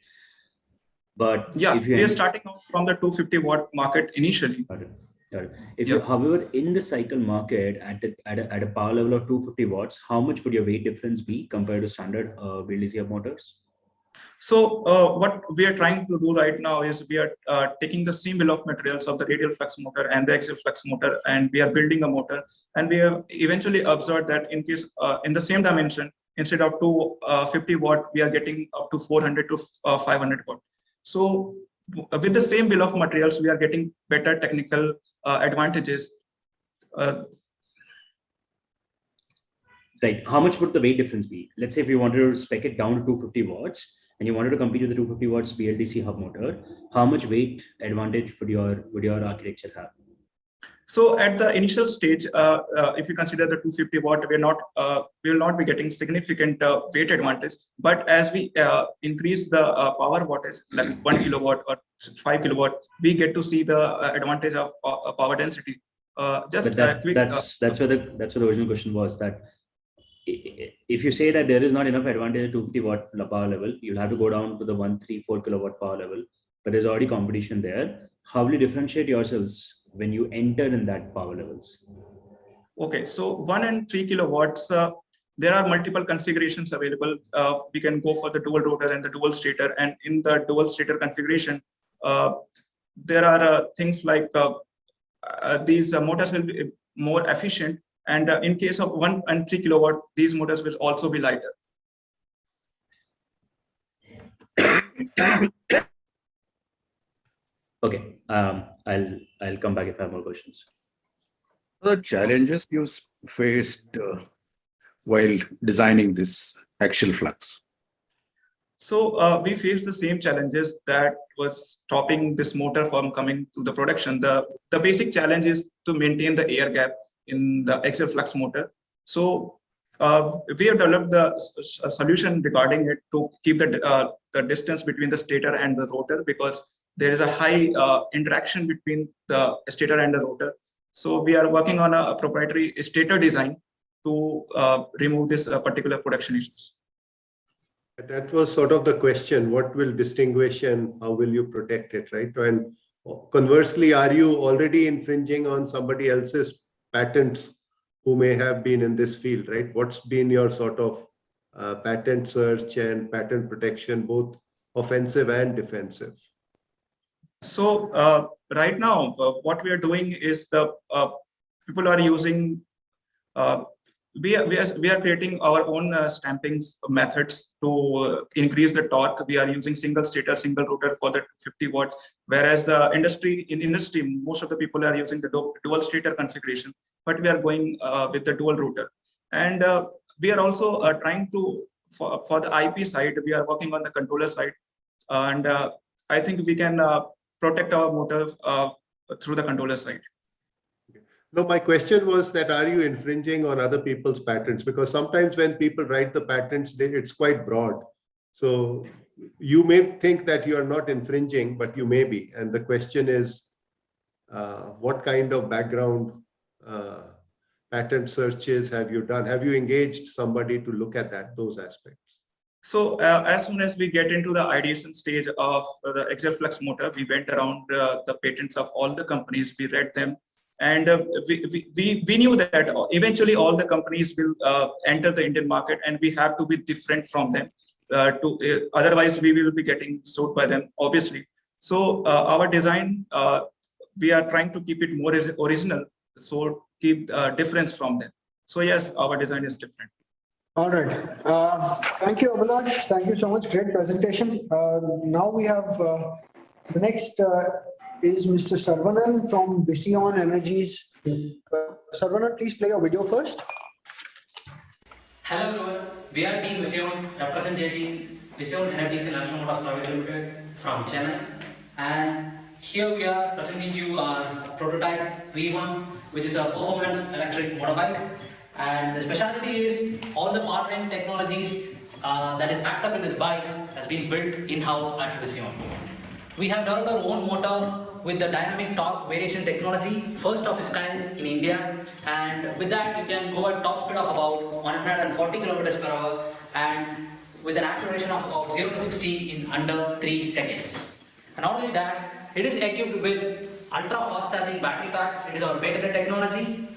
But
yeah, we are starting out from the 250 watt market initially.
Got it. If you, however, in the cycle market at a power level of 250 watts, how much would your weight difference be compared to standard Bldc motors?
So what we are trying to do right now is we are taking the same bill of materials of the radial flux motor and the axial flux motor, and we are building a motor. And we have eventually observed that in case in the same dimension, instead of 250 watt, we are getting up to 400 to 500 watt. So with the same bill of materials, we are getting better technical advantages.
Right. How much would the weight difference be? Let's say if you wanted to spec it down to 250 watts and you wanted to compete with the 250 watts Bldc hub motor, how much weight advantage would your architecture have?
So at the initial stage, if you consider the 250 watt, we will not be getting significant weight advantage. But as we increase the power wattage, like 1 kilowatt or 5 kilowatt, we get to see the advantage of power density.
That's where the original question was, that if you say that there is not enough advantage at 250 watt power level, you'll have to go down to the 1, 3, 4 kilowatt power level. But there's already competition there. How will you differentiate yourselves when you enter in that power levels?
Okay, so 1 and 3 kilowatts, there are multiple configurations available. We can go for the dual rotor and the dual stator. And in the dual stator configuration, there are things like these motors will be more efficient. And in case of 1 and 3 kilowatt, these motors will also be lighter.
Okay, I'll come back if I have more questions.
The challenges you faced while designing this axial flux?
So we faced the same challenges that was stopping this motor from coming to the production. The basic challenge is to maintain the air gap in the axial flux motor. So we have developed the solution regarding it to keep the distance between the stator and the rotor, because there is a high interaction between the stator and the rotor. So we are working on a proprietary stator design to remove this particular production issues.
That was sort of the question, what will distinguish and how will you protect it, right? And conversely, are you already infringing on somebody else's patents who may have been in this field, right? What's been your sort of patent search and patent protection, both offensive and defensive?
So right now, what we are doing is people are using. We are creating our own stamping methods to increase the torque. We are using single stator, single rotor for the 50 watts, whereas the industry most of the people are using the dual stator configuration, but we are going with the dual rotor. And we are also trying to for the IP side, we are working on the controller side, and I think we can protect our motor through the controller side.
No, my question was that are you infringing on other people's patents? Because sometimes when people write the patents, it's quite broad. So you may think that you are not infringing, but you may be. And the question is, what kind of background patent searches have you done? Have you engaged somebody to look at those aspects?
So as soon as we get into the ideation stage of the axial flux motor, we went around the patents of all the companies, we read them. And we knew that eventually all the companies will enter the Indian market, and we have to be different from them. Otherwise, we will be getting sued by them, obviously. So our design, we are trying to keep it more original, so keep difference from them. So yes, our design is different.
All right. Thank you, Abhilash. Thank you so much. Great presentation. Now we have the next is Mr. Saravanan from Vision Energies. Saravanan, please play your video first.
Hello everyone, we are Team Vision representing Vision Energies and National Motors Private Limited from Chennai, and here we are presenting you our prototype V1, which is a performance electric motorbike. And the specialty is all the powertrain technologies that is packed up in this bike has been built in-house at Vision. We have developed our own motor with the dynamic torque variation technology, first of its kind in India, and with that you can go at top speed of about 140 kilometers per hour and with an acceleration of about 0 to 60 in under 3 seconds. And not only that, it is equipped with ultra fast charging battery pack. It is our patented technology,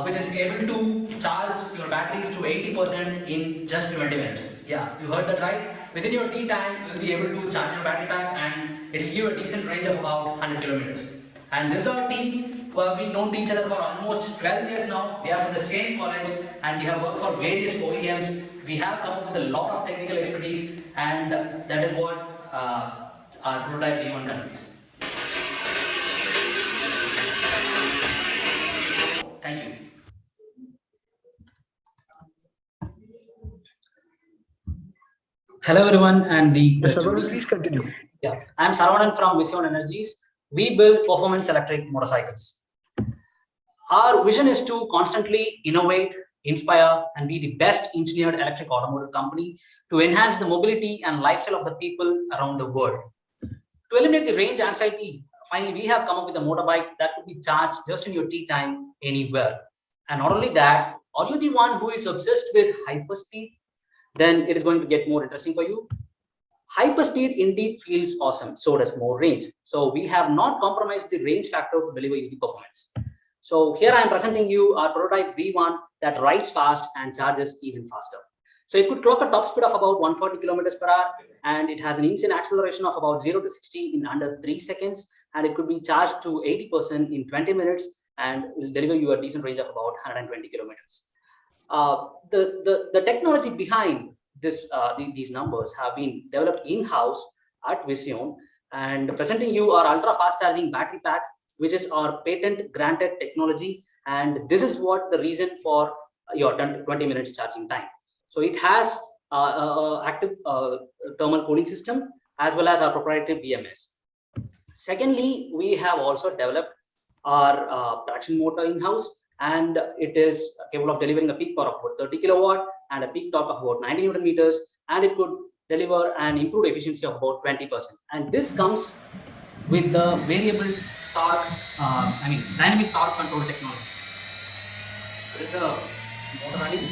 which is able to charge your batteries to 80% in just 20 minutes. Yeah, you heard that right. Within your tea time, you will be able to charge your battery pack, and it will give a decent range of about 100 kilometers. And this is our team who have been known to each other for almost 12 years now. We are from the same college and we have worked for various OEMs. We have come up with a lot of technical expertise, and that is what our prototype V1 conveys. Thank you. Hello everyone, and
please continue.
Yeah, I am Saravanan from Vision Energies. We build performance electric motorcycles. Our vision is to constantly innovate, inspire, and be the best engineered electric automotive company to enhance the mobility and lifestyle of the people around the world. To eliminate the range anxiety, finally we have come up with a motorbike that could be charged just in your tea time anywhere. And not only that, are you the one who is obsessed with hyperspeed? Then it is going to get more interesting for you. Hyperspeed indeed feels awesome, so does more range. So we have not compromised the range factor to deliver you the performance. So here I am presenting you our prototype V1 that rides fast and charges even faster. So it could clock a top speed of about 140 kilometers per hour, and it has an instant acceleration of about 0 to 60 in under 3 seconds, and it could be charged to 80% in 20 minutes and will deliver you a decent range of about 120 kilometers. The technology behind this, these numbers have been developed in-house at Vision, and presenting you our ultra fast charging battery pack, which is our patent granted technology, and this is what the reason for your 20 minutes charging time. So it has active thermal cooling system as well as our proprietary BMS. Secondly, we have also developed our traction motor in-house, and it is capable of delivering a peak power of about 30 kilowatt and a peak torque of about 90 Newton meters, and it could deliver an improved efficiency of about 20%. And this comes with the variable torque, dynamic torque control technology. There is a motor running.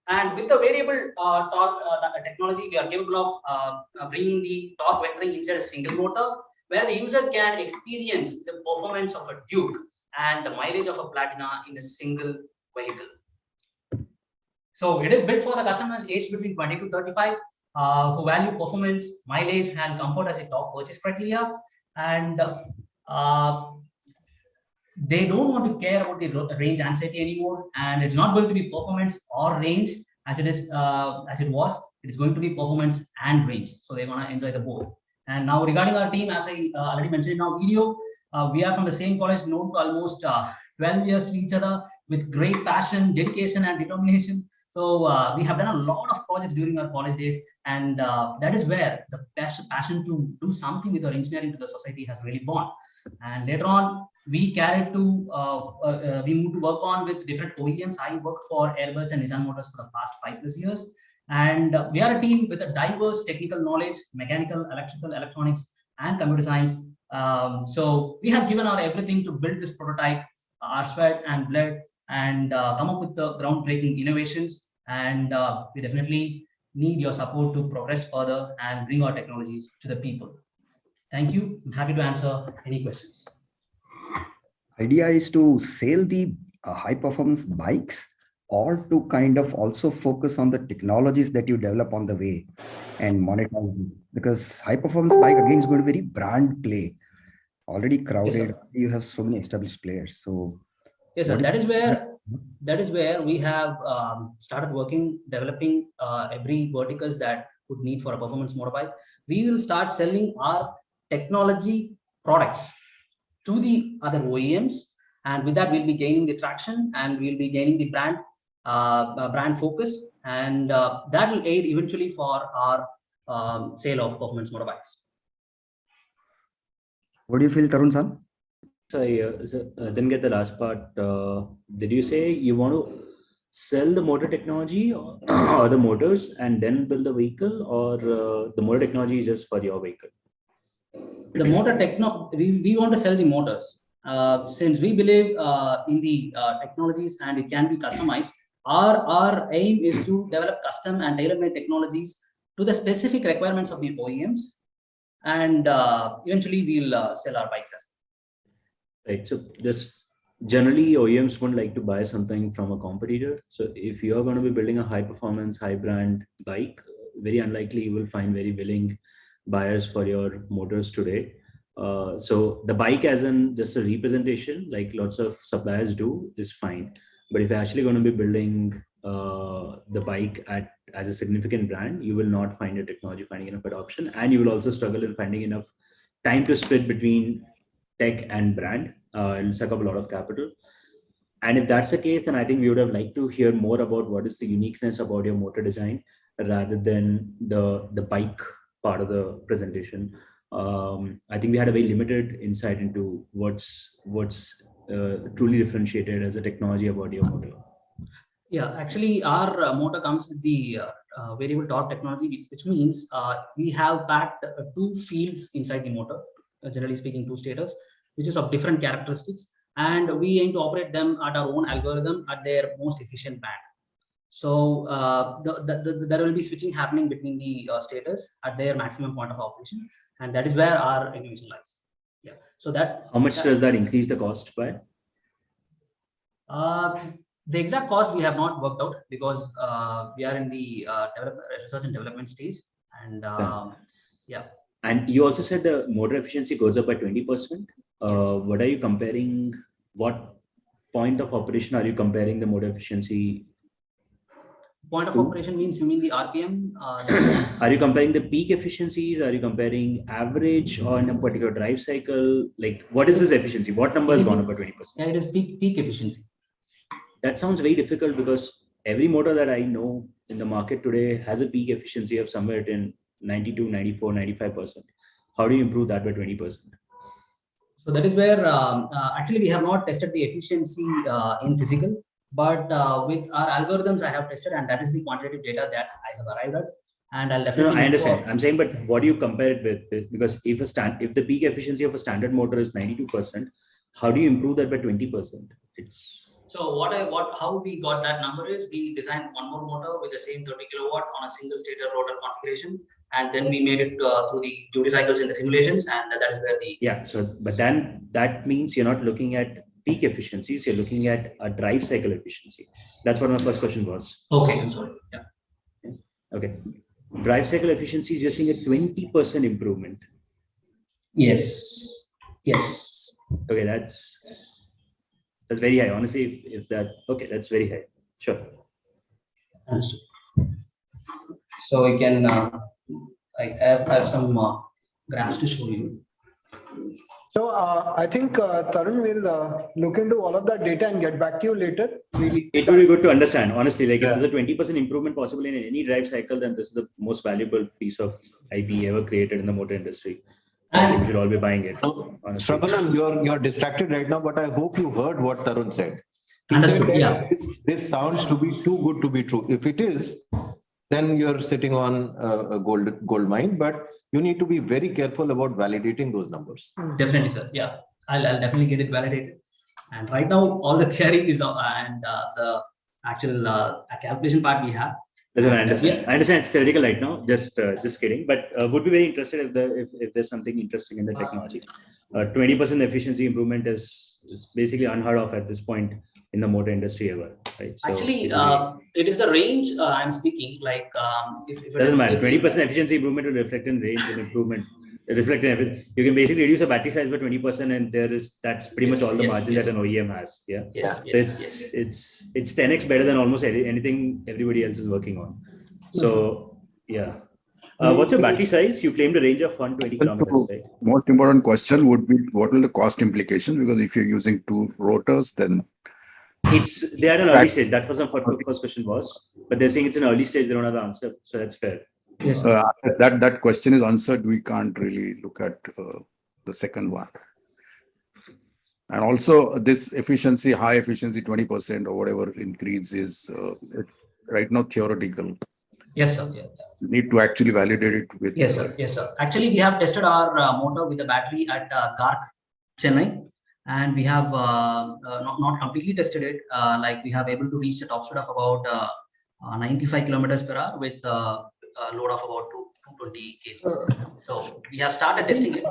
And with the variable torque technology, we are capable of bringing the torque vectoring inside a single motor, where the user can experience the performance of a Duke and the mileage of a Platina in a single vehicle. So it is built for the customers aged between 20 to 35 who value performance, mileage, and comfort as a top purchase criteria. And they don't want to care about the range anxiety anymore, and it's not going to be performance or range as it is as it was. It is going to be performance and range, so they're going to enjoy the both. And now regarding our team, as I already mentioned in our video, we are from the same college, known to almost 12 years to each other, with great passion, dedication, and determination. So we have done a lot of projects during our college days, and that is where the passion to do something with our engineering to the society has really born. And later on, we carried to we moved to work on with different OEMs. I worked for Airbus and Nissan Motors for the past 5+ years, and we are a team with a diverse technical knowledge: mechanical, electrical, electronics, and computer science. So we have given our everything to build this prototype, our sweat and blood, and come up with the groundbreaking innovations. And we definitely need your support to progress further and bring our technologies to the people. Thank you. I'm happy to answer any questions.
Idea is to sell the high performance bikes, or to kind of also focus on the technologies that you develop on the way and monetize them? Because high performance bike again is going to be very brand play, already crowded.
Yes,
you have so many established players. So
yes, sir. That is where we have started working, developing every verticals that would need for a performance motorbike. We will start selling our technology products to the other OEMs, and with that we'll be gaining the traction, and we'll be gaining the brand focus, and that will aid eventually for our sale of performance motorbikes.
What do you feel, Tarun-san?
So I didn't get the last part. Did you say you want to sell the motor technology or the motors and then build the vehicle, or the motor technology is just for your vehicle?
The motor we want to sell the motors. Since we believe in the technologies and it can be customized, our aim is to develop custom and tailor-made technologies to the specific requirements of the OEMs, and eventually we'll sell our bikes as well.
Right. So this generally OEMs wouldn't like to buy something from a competitor. So if you're going to be building a high performance, high brand bike, very unlikely you will find very willing buyers for your motors today. So the bike as in just a representation, like lots of suppliers do, is fine. But if you're actually going to be building the bike as a significant brand, you will not find your technology finding enough adoption, and you will also struggle in finding enough time to split between tech and brand. It'll suck up a lot of capital. And if that's the case, then I think we would have liked to hear more about what is the uniqueness about your motor design rather than the bike part of the presentation. I think we had a very limited insight into what's truly differentiated as a technology about your motor.
Yeah, actually our motor comes with the variable torque technology, which means we have packed 2 fields inside the motor, generally speaking 2 stators, which is of different characteristics, and we aim to operate them at our own algorithm at their most efficient band. So there will be switching happening between the stators at their maximum point of operation, and that is where our innovation lies. Yeah. So that.
How much does that increase the cost by?
The exact cost we have not worked out, because we are in the research and development stage, and yeah.
And you also said the motor efficiency goes up by 20%.
Yes.
What are you comparing? What point of operation are you comparing the motor efficiency?
Point of operation means you mean the RPM?
Are you comparing the peak efficiencies? Are you comparing average on a particular drive cycle? Like, what is this efficiency? What number has gone up by 20%?
Yeah, it is peak efficiency.
That sounds very difficult, because every motor that I know in the market today has a peak efficiency of somewhere in 92, 94, 95%. How do you improve that by 20%?
So that is where actually we have not tested the efficiency in physical, but with our algorithms I have tested, and that is the quantitative data that I have arrived at. And I'll definitely.
No, I understand. I'm saying, but what do you compare it with? Because if the peak efficiency of a standard motor is 92%, how do you improve that by 20%?
So how we got that number is we designed one more motor with the same 30 kilowatt on a single stator rotor configuration, and then we made it through the duty cycles in the simulations, and that is where the.
Yeah. So, but then that means you're not looking at peak efficiencies, you're looking at a drive cycle efficiency. That's what my first question was.
Okay, I'm sorry. Yeah.
Okay. Drive cycle efficiencies, you're seeing a 20% improvement.
Yes. Yes.
Okay, That's very high. Honestly, if that, okay, that's very high. Sure.
Understood. So we can, I have some graphs to show you.
So I think Tarun will look into all of that data and get back to you later. Really,
it would be good to understand, honestly, like if there's a 20% improvement possible in any drive cycle, then this is the most valuable piece of IP ever created in the motor industry. And we should all be buying it.
Shrabanan, you're distracted right now, but I hope you heard what Tarun said. He
Understood,
said
yeah.
This sounds to be too good to be true. If it is, then you're sitting on a gold mine, but you need to be very careful about validating those numbers.
Definitely, sir. Yeah, I'll definitely get it validated. And right now, all the theory is and the actual calculation part we have.
Listen, I understand. I understand it's theoretical right now. Just kidding. But would be very interested if there's something interesting in the technology. 20% efficiency improvement is basically unheard of at this point in the motor industry ever. Right? So
actually, it is the range I'm speaking. Like if it
doesn't matter. 20% efficiency improvement will reflect in range and improvement. Reflect in everything. You can basically reduce a battery size by 20%, and that's pretty much all the margin that an OEM has. Yeah. It's 10x better than almost anything everybody else is working on. So yeah. What's your battery size? You claimed a range of 120 kilometers, right?
Most important question would be what will the cost implication? Because if you're using 2 rotors, then
they are an early stage. That was what the first question was. But they're saying it's an early stage. They don't have the answer, so that's fair.
Yes.
That question is answered. We can't really look at the second one. And also this efficiency, high efficiency, 20% or whatever increase is it's right now theoretical.
Yes, sir. Yeah.
Need to actually validate it with.
Yes, sir. Yes, sir. Actually, we have tested our motor with a battery at GARC, Chennai, and we have not completely tested it. Like we have able to reach a top speed of about 95 kilometers per hour with a load of about 220 kg. So we have started testing it.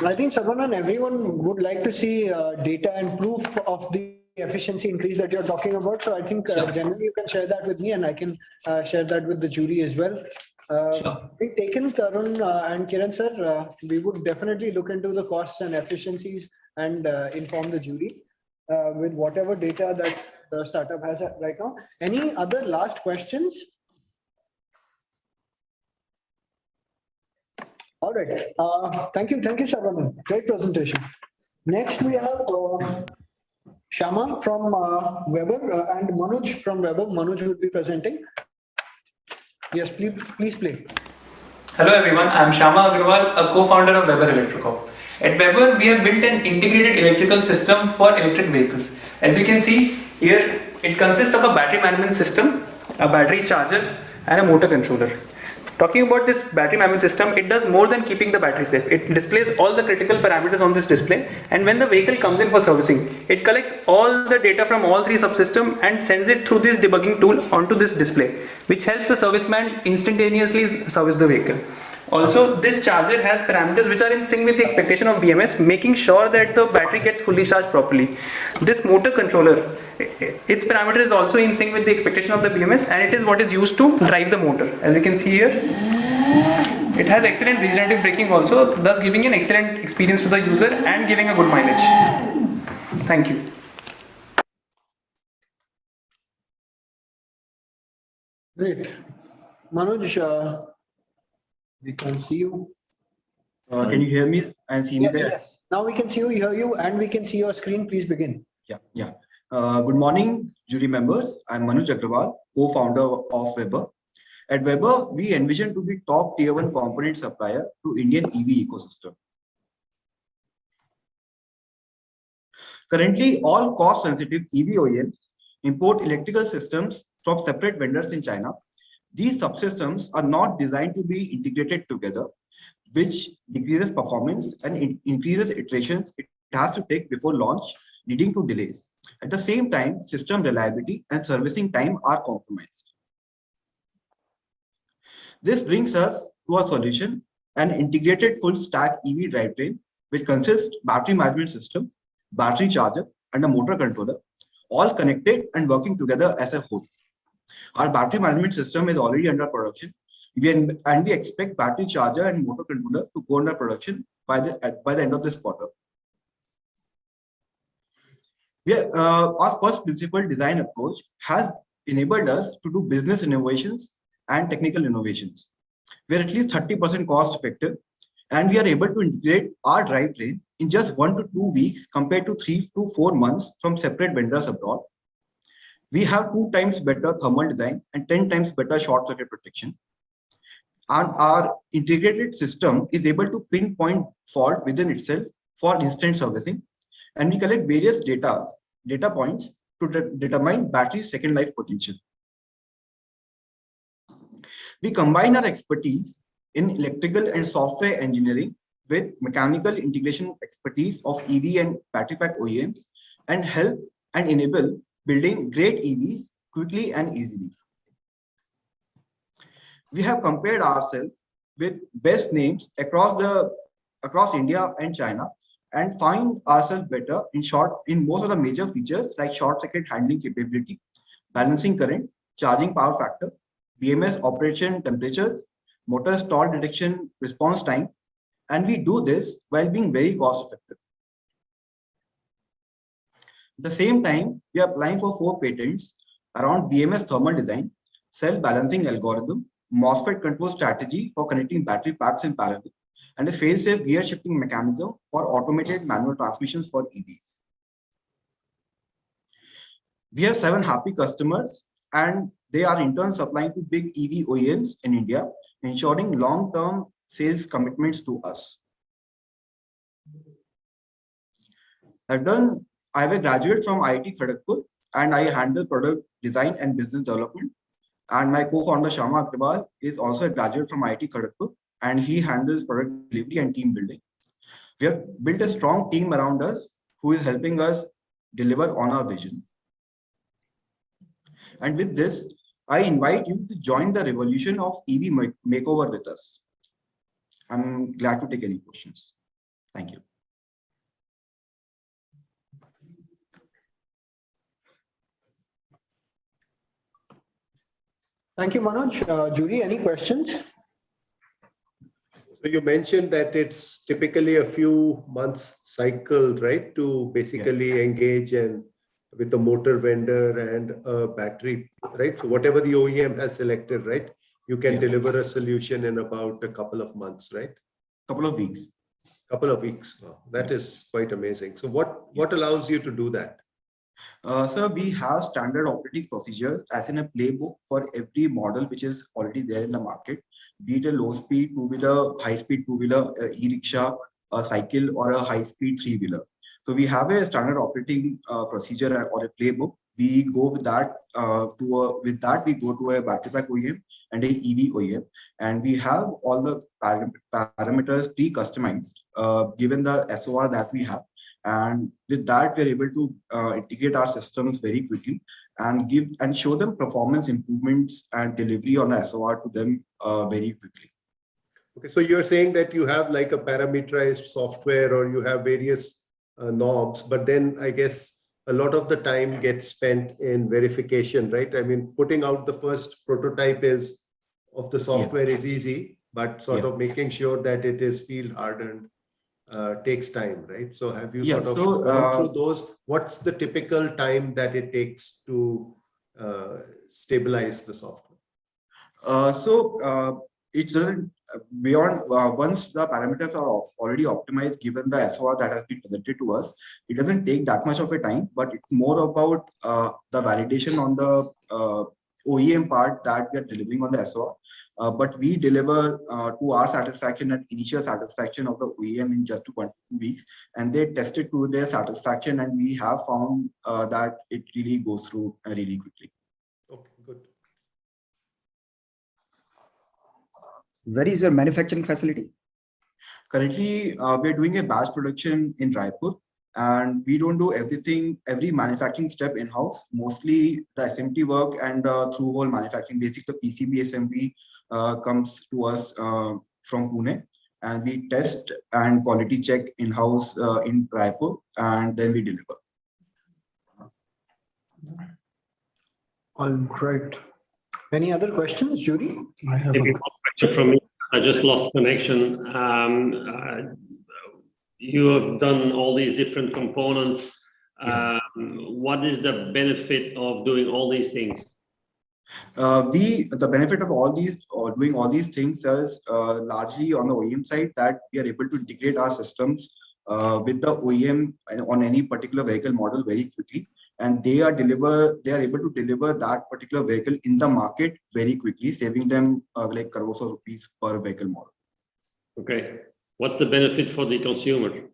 I think Savan and everyone would like to see data and proof of the efficiency increase that you're talking about. So I think generally you can share that with me, and I can share that with the jury as well. We've taken Tarun and Kiran sir. We would definitely look into the costs and efficiencies and inform the jury with whatever data that the startup has right now. Any other last questions? All right. Thank you, Shravan. Great presentation. Next, we have Shama from Weber and Manoj from Weber. Manoj will be presenting. Yes, please play.
Hello everyone, I am Shama Agarwal, a co-founder of Weber Electrico. At Weber, we have built an integrated electrical system for electric vehicles. As you can see here, it consists of a battery management system, a battery charger, and a motor controller. Talking about this battery management system, it does more than keeping the battery safe. It displays all the critical parameters on this display, and when the vehicle comes in for servicing, it collects all the data from all 3 subsystems and sends it through this debugging tool onto this display, which helps the serviceman instantaneously service the vehicle. Also, this charger has parameters which are in sync with the expectation of BMS, making sure that the battery gets fully charged properly. This motor controller, its parameter is also in sync with the expectation of the BMS, and it is what is used to drive the motor. As you can see here, it has excellent regenerative braking also, thus giving an excellent experience to the user and giving a good mileage. Thank you.
Great. Manoj, we can see you.
Can you hear me and see me there?
Yes. Now we can see you, hear you, and we can see your screen. Please begin.
Yeah. Good morning, jury members. I'm Manoj Agrawal, co-founder of Weber. At Weber, we envision to be top tier 1 component supplier to Indian EV ecosystem. Currently, all cost-sensitive EV OEMs import electrical systems from separate vendors in China. These subsystems are not designed to be integrated together, which decreases performance and increases iterations it has to take before launch, leading to delays. At the same time, system reliability and servicing time are compromised. This brings us to a solution, an integrated full stack EV drivetrain, which consists battery management system, battery charger, and a motor controller, all connected and working together as a whole. Our battery management system is already under production, and we expect battery charger and motor controller to go under production by the end of this quarter. Our first principle design approach has enabled us to do business innovations and technical innovations. We're at least 30% cost effective, and we are able to integrate our drivetrain in just 1 to 2 weeks compared to 3 to 4 months from separate vendors abroad. We have 2 times better thermal design and 10 times better short circuit protection. And our integrated system is able to pinpoint fault within itself for instant servicing. And we collect various data points to determine battery's second life potential. We combine our expertise in electrical and software engineering with mechanical integration expertise of EV and battery pack OEMs and help and enable building great EVs quickly and easily. We have compared ourselves with best names across India and China and find ourselves better in most of the major features like short circuit handling capability, balancing current, charging power factor, BMS operation temperatures, motor stall detection response time, and we do this while being very cost effective. At the same time, we are applying for 4 patents around BMS thermal design, cell balancing algorithm, MOSFET control strategy for connecting battery packs in parallel, and a fail-safe gear shifting mechanism for automated manual transmissions for EVs. We have 7 happy customers, and they are in turn supplying to big EV OEMs in India, ensuring long-term sales commitments to us. I'm a graduate from IIT Kharagpur, and I handle product design and business development. And my co-founder Shama Agarwal is also a graduate from IIT Kharagpur, and he handles product delivery and team building. We have built a strong team around us who is helping us deliver on our vision. And with this, I invite you to join the revolution of EV makeover with us. I'm glad to take any questions. Thank you.
Thank you, Manoj. Judy, any questions?
So you mentioned that it's typically a few months cycle, right, to basically engage and with the motor vendor and a battery, right? So whatever the OEM has selected, right, you can deliver a solution in about a couple of months, right?
Couple of weeks.
Couple of weeks. Wow, that is quite amazing. So what allows you to do that?
So we have standard operating procedures as in a playbook for every model which is already there in the market, be it a low-speed two-wheeler, high-speed two-wheeler, e-rickshaw, a cycle, or a high-speed three-wheeler. So we have a standard operating procedure or a playbook. We go with that. We go to a battery pack OEM and a EV OEM, and we have all the parameters pre-customized given the SOR that we have. And with that, we're able to integrate our systems very quickly and show them performance improvements and delivery on a SOR to them very quickly.
Okay, so you're saying that you have like a parameterized software or you have various knobs, but then I guess a lot of the time gets spent in verification, right? I mean, putting out the first prototype of the software is easy, but sort of making sure that it is field hardened takes time, right? So have you sort of gone through those? What's the typical time that it takes to stabilize the software?
It's beyond once the parameters are already optimized given the SOR that has been presented to us, it doesn't take that much of a time, but it's more about the validation on the OEM part that we are delivering on the SOR. But we deliver to our satisfaction and initial satisfaction of the OEM in just 1 to 2 weeks, and they test it to their satisfaction, and we have found that it really goes through really quickly.
Okay, good.
Where is your manufacturing facility? Currently, we're doing a batch production in Raipur, and we don't do every manufacturing step in-house. Mostly the SMT work and through-hole manufacturing, basically the PCB assembly comes to us from Pune, and we test and quality check in-house in Raipur, and then we deliver.
All right. Any other questions, Judy?
I have a question from me. I just lost connection. You have done all these different components. What is the benefit of doing all these things?
The benefit of all these or doing all these things is largely on the OEM side, that we are able to integrate our systems with the OEM on any particular vehicle model very quickly, and they are able to deliver that particular vehicle in the market very quickly, saving them like crores of rupees per vehicle model.
Okay, what's the benefit for the consumer?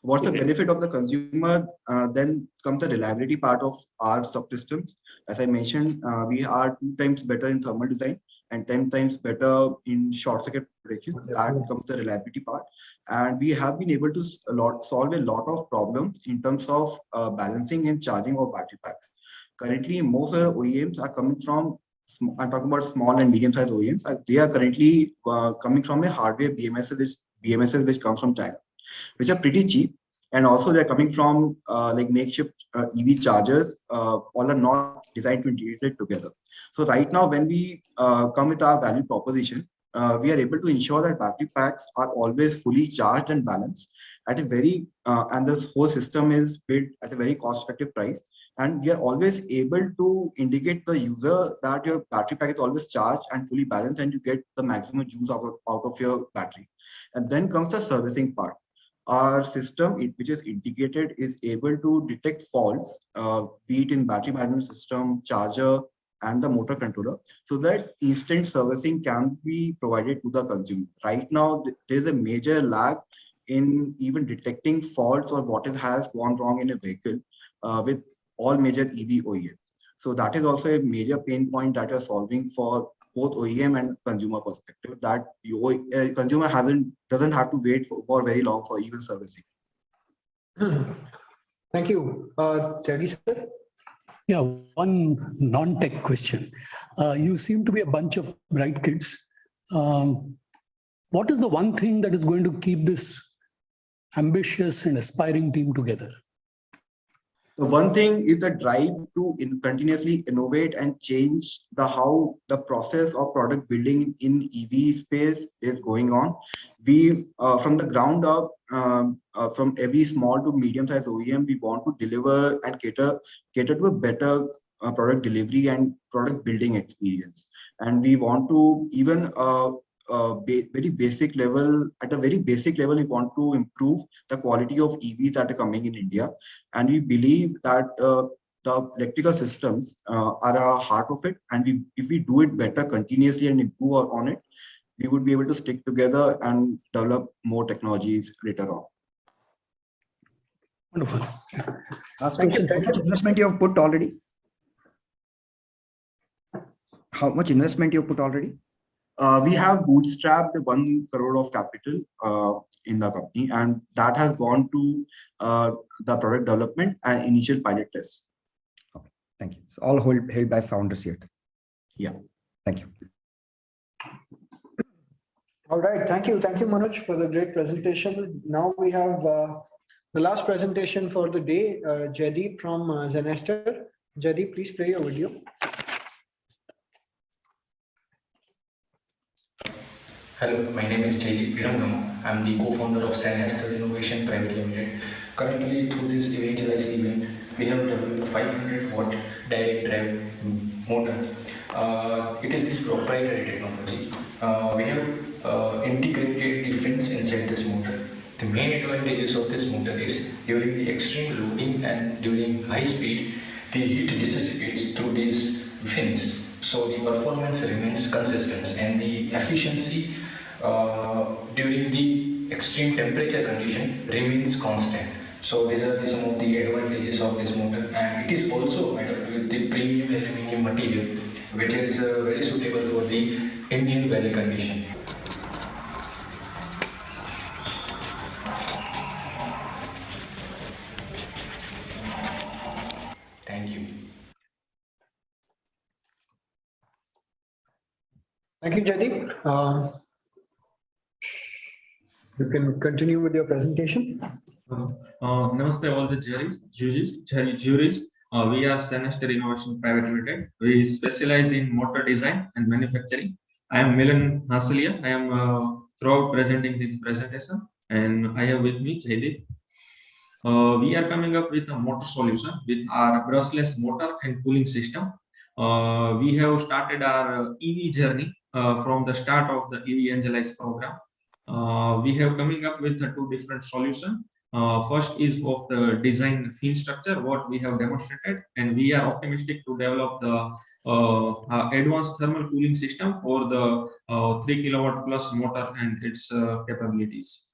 What's the benefit of the consumer? Then comes the reliability part of our subsystems. As I mentioned, we are 2 times better in thermal design and 10 times better in short circuit protection. That comes the reliability part. And we have been able to solve a lot of problems in terms of balancing and charging of battery packs. Currently, most of the OEMs are coming from, I'm talking about small and medium-sized OEMs. They are currently coming from a hardware BMSs which comes from China, which are pretty cheap, and also they're coming from like makeshift EV chargers. All are not designed to integrate it together. So right now, when we come with our value proposition, we are able to ensure that battery packs are always fully charged and balanced at a very and this whole system is built at a very cost-effective price. And we are always able to indicate the user that your battery pack is always charged and fully balanced, and you get the maximum use out of your battery. And then comes the servicing part. Our system, which is integrated, is able to detect faults, be it in battery management system, charger, and the motor controller, so that instant servicing can be provided to the consumer. Right now, there is a major lag in even detecting faults or what has gone wrong in a vehicle with all major EV OEMs. So that is also a major pain point that we are solving for both OEM and consumer perspective, that the consumer doesn't have to wait for very long for even servicing.
Thank you. Jaggi sir?
Yeah, one non-tech question. You seem to be a bunch of bright kids. What is the one thing that is going to keep this ambitious and aspiring team together?
The one thing is the drive to continuously innovate and change how the process of product building in EV space is going on. We, from the ground up, from every small to medium-sized OEM, we want to deliver and cater to a better product delivery and product building experience. And we want to even very basic level, at a very basic level, we want to improve the quality of EVs that are coming in India. And we believe that the electrical systems are a heart of it. And if we do it better continuously and improve on it, we would be able to stick together and develop more technologies later on.
Wonderful.
Thank you.
How much investment you have put already? How much investment you have put already?
We have bootstrapped 1 crore of capital in the company, and that has gone to the product development and initial pilot tests.
Okay, thank you. So all held by founders here.
Yeah.
Thank you.
All right. Thank you, Manoj, for the great presentation. Now we have the last presentation for the day, Jaideep from Zenester. Jaideep, please play your video.
Hello, my name is Jaideep Virangam. I'm the co-founder of Zenester Innovation Private Limited. Currently, through this EVangelise event, we have developed a 500 watt direct drive motor. It is the proprietary technology. We have integrated the fins inside this motor. The main advantages of this motor is during the extreme loading and during high speed, the heat dissipates through these fins. So the performance remains consistent and the efficiency during the extreme temperature condition remains constant. So these are some of the advantages of this motor, and it is also made up with the premium aluminum material, which is very suitable for the Indian weather condition. Thank you.
Thank you, Jaideep. You can continue with your presentation.
Namaste all the juries. We are Zenester Innovation Private Limited. We specialize in motor design and manufacturing. I am Milan Nasalia. I am throughout presenting this presentation, and I have with me Jaideep. We are coming up with a motor solution with our brushless motor and cooling system. We have started our EV journey from the start of the EVangelise program. We have coming up with two different solutions. First is of the design field structure, what we have demonstrated, and we are optimistic to develop the advanced thermal cooling system for the 3 kilowatt plus motor and its capabilities.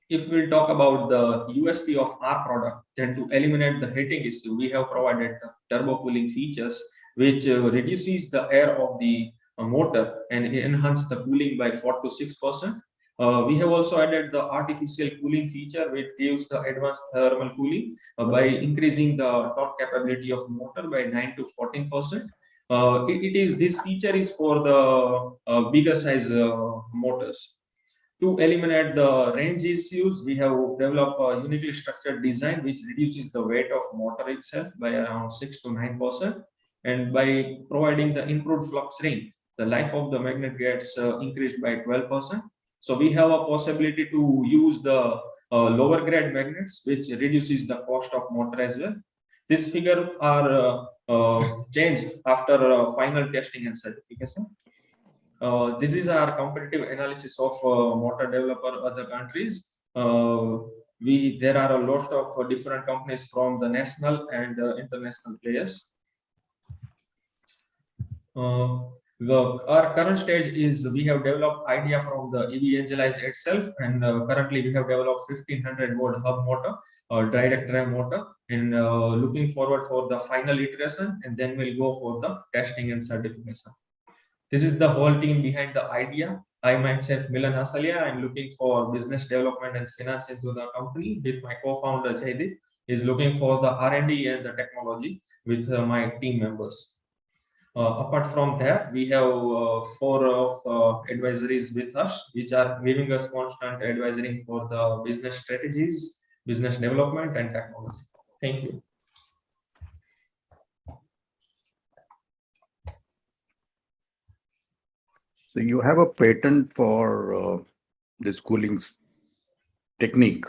If we talk about the USP of our product, then to eliminate the heating issue, we have provided the turbo cooling features, which reduces the air of the motor and enhance the cooling by 4 to 6%. We have also added the artificial cooling feature, which gives the advanced thermal cooling by increasing the torque capability of motor by 9 to 14%. This feature is for the bigger size motors. To eliminate the range issues, we have developed a uniquely structured design which reduces the weight of motor itself by around 6 to 9%. And by providing the improved flux range, the life of the magnet gets increased by 12%. So we have a possibility to use the lower grade magnets, which reduces the cost of motor as well. This figure are changed after final testing and certification. This is our competitive analysis of motor developer other countries. There are a lot of different companies from the national and international players. Our current stage is we have developed idea from the EVangelise itself, and currently we have developed 1500 volt hub motor or direct drive motor, and looking forward for the final iteration, and then we'll go for the testing and certification. This is the whole team behind the idea. I myself, Milan Hasalia, I'm looking for business development and finance into the company with my co-founder Jaideep. Is looking for the R&D and the technology with my team members. Apart from that, we have 4 of advisories with us, which are giving us constant advisory for the business strategies, business development, and technology. Thank you.
So you have a patent for this cooling technique.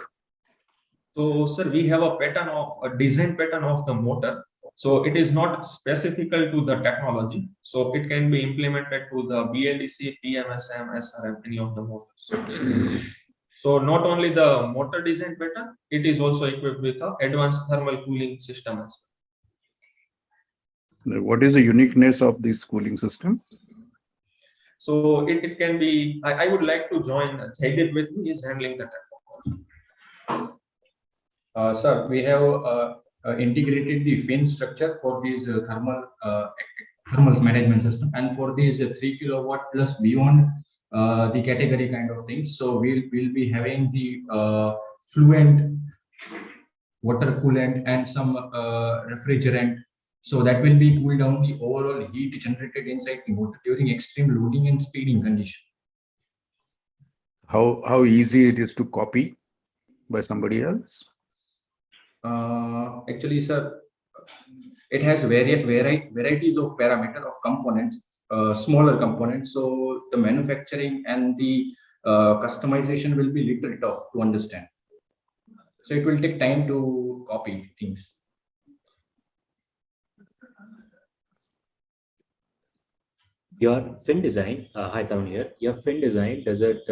So, sir, we have a pattern of a design pattern of the motor. So it is not specific to the technology. So it can be implemented to the Bldc, PMSM, SRM, any of the motors. So not only the motor design pattern, it is also equipped with an advanced thermal cooling system as
well. What is the uniqueness of this cooling system?
So it can be, I would like to join Jaideep with me, is handling the technology.
Sir, we have integrated the fin structure for this thermal management system, and for these 3 kilowatt plus beyond the category kind of things. So we'll be having the fluent water coolant and some refrigerant. So that will be cool down the overall heat generated inside the motor during extreme loading and speeding condition.
How easy it is to copy by somebody else?
Actually, sir, it has varieties of parameter of components, smaller components. So the manufacturing and the customization will be little tough to understand. So it will take time to copy things.
Your fin design, hi Tarun here. Your fin design, does it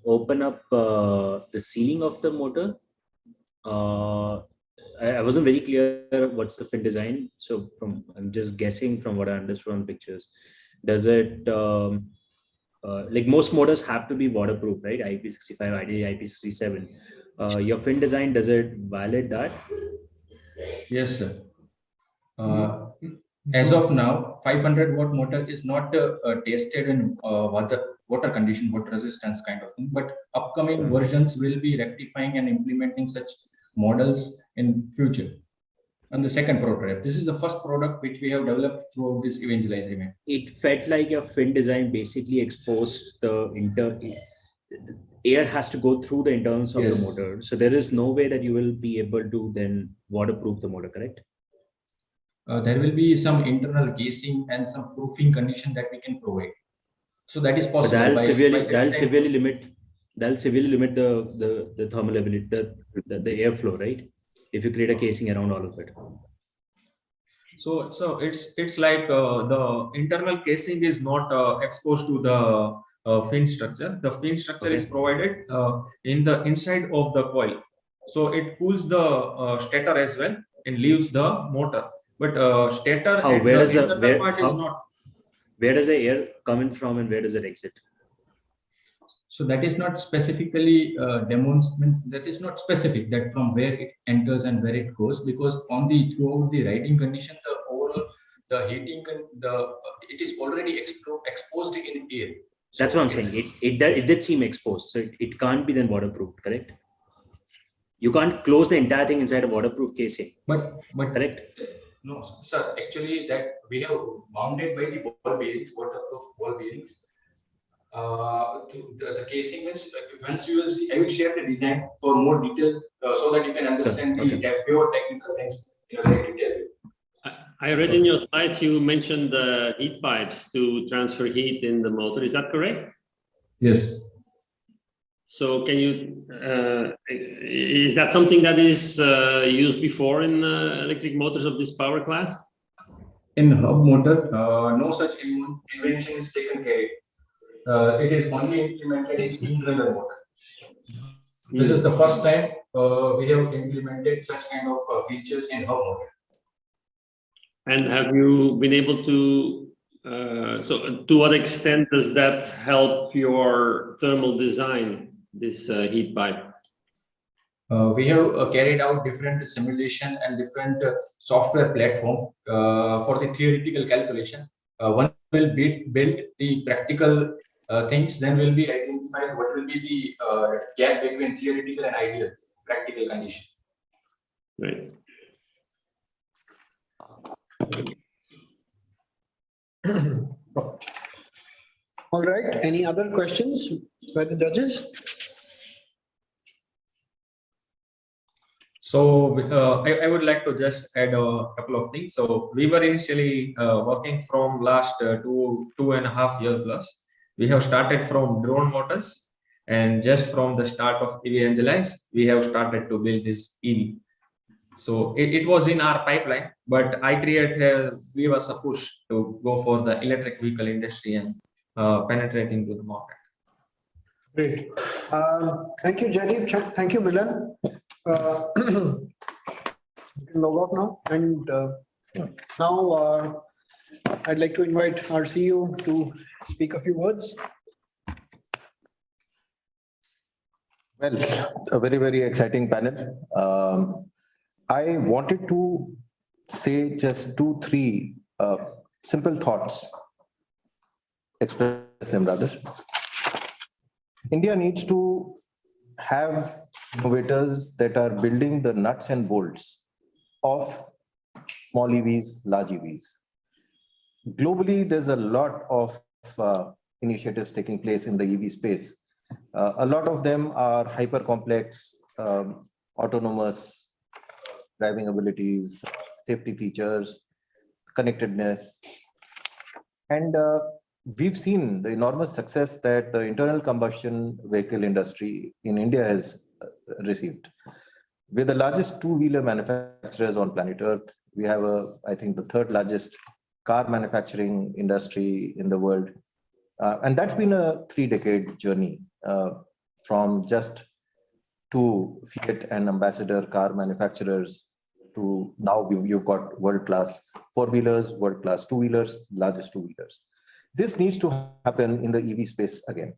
open up the ceiling of the motor? I wasn't very clear what's the fin design. So I'm just guessing from what I understood on pictures. Does it, like most motors have to be waterproof, right? IP65, ideally IP67. Your fin design, does it violate that?
Yes, sir. As of now, 500 watt motor is not tested in water condition, water resistance kind of thing, but upcoming versions will be rectifying and implementing such models in future. And the second prototype, this is the first product which we have developed throughout this EVangelise event.
It felt like your fin design basically exposed the air has to go through the internals of the motor. So there is no way that you will be able to then waterproof the motor, correct?
There will be some internal casing and some proofing condition that we can provide. So that is possible.
That'll severely that'll severely limit the thermal ability, the airflow, right? If you create a casing around all of it.
So it's like the internal casing is not exposed to the fin structure. The fin structure is provided in the inside of the coil, so it cools the stator as well and leaves the motor. But stator and
Where
the
does
internal part is not.
Where does the air come in from and where does it exit?
So that is not specifically that is not specific that from where it enters and where it goes, because throughout the riding condition, the overall heating it is already exposed in air.
That's what I'm saying. It did seem exposed, so it can't be then waterproofed, correct? You can't close the entire thing inside a waterproof casing.
But
correct?
No, sir. Actually, that we have bounded by the ball bearings, waterproof ball bearings. The casing means once you will see, I will share the design for more detail so that you can understand the pure technical things in a very detail.
I read in your slides you mentioned the heat pipes to transfer heat in the motor. Is that correct?
Yes.
So can you, is that something that is used before in electric motors of this power class?
In hub motor, no such invention is taken care of. It is only implemented in in-runner motor. This is the first time we have implemented such kind of features in hub motor.
And have you been able to, so to what extent does that help your thermal design, this heat pipe?
We have carried out different simulation and different software platform for the theoretical calculation. One will build the practical things, then will be identified what will be the gap between theoretical and ideal practical condition.
Right.
All right. Any other questions by the judges?
So I would like to just add a couple of things. So we were initially working from last 2.5 years plus. We have started from drone motors, and just from the start of EVangelise, we have started to build this EV. So it was in our pipeline, but iCreate gave us a push to go for the electric vehicle industry and penetrate into the market.
Great. Thank you, Jaideep. Thank you, Milan. You can log off now. And now I'd like to invite our CEO to speak a few words.
Well, a very, very exciting panel. I wanted to say just 2-3 simple thoughts, express them rather. India needs to have innovators that are building the nuts and bolts of small EVs, large EVs. Globally, there's a lot of initiatives taking place in the EV space. A lot of them are hyper complex, autonomous driving abilities, safety features, connectedness. And we've seen the enormous success that the internal combustion vehicle industry in India has received. We're the largest two-wheeler manufacturers on planet Earth. We have, I think, the third largest car manufacturing industry in the world. And that's been a 3-decade journey from just 2 Fiat and Ambassador car manufacturers to now you've got world-class 4-wheelers, world-class 2-wheelers, largest 2-wheelers. This needs to happen in the EV space again.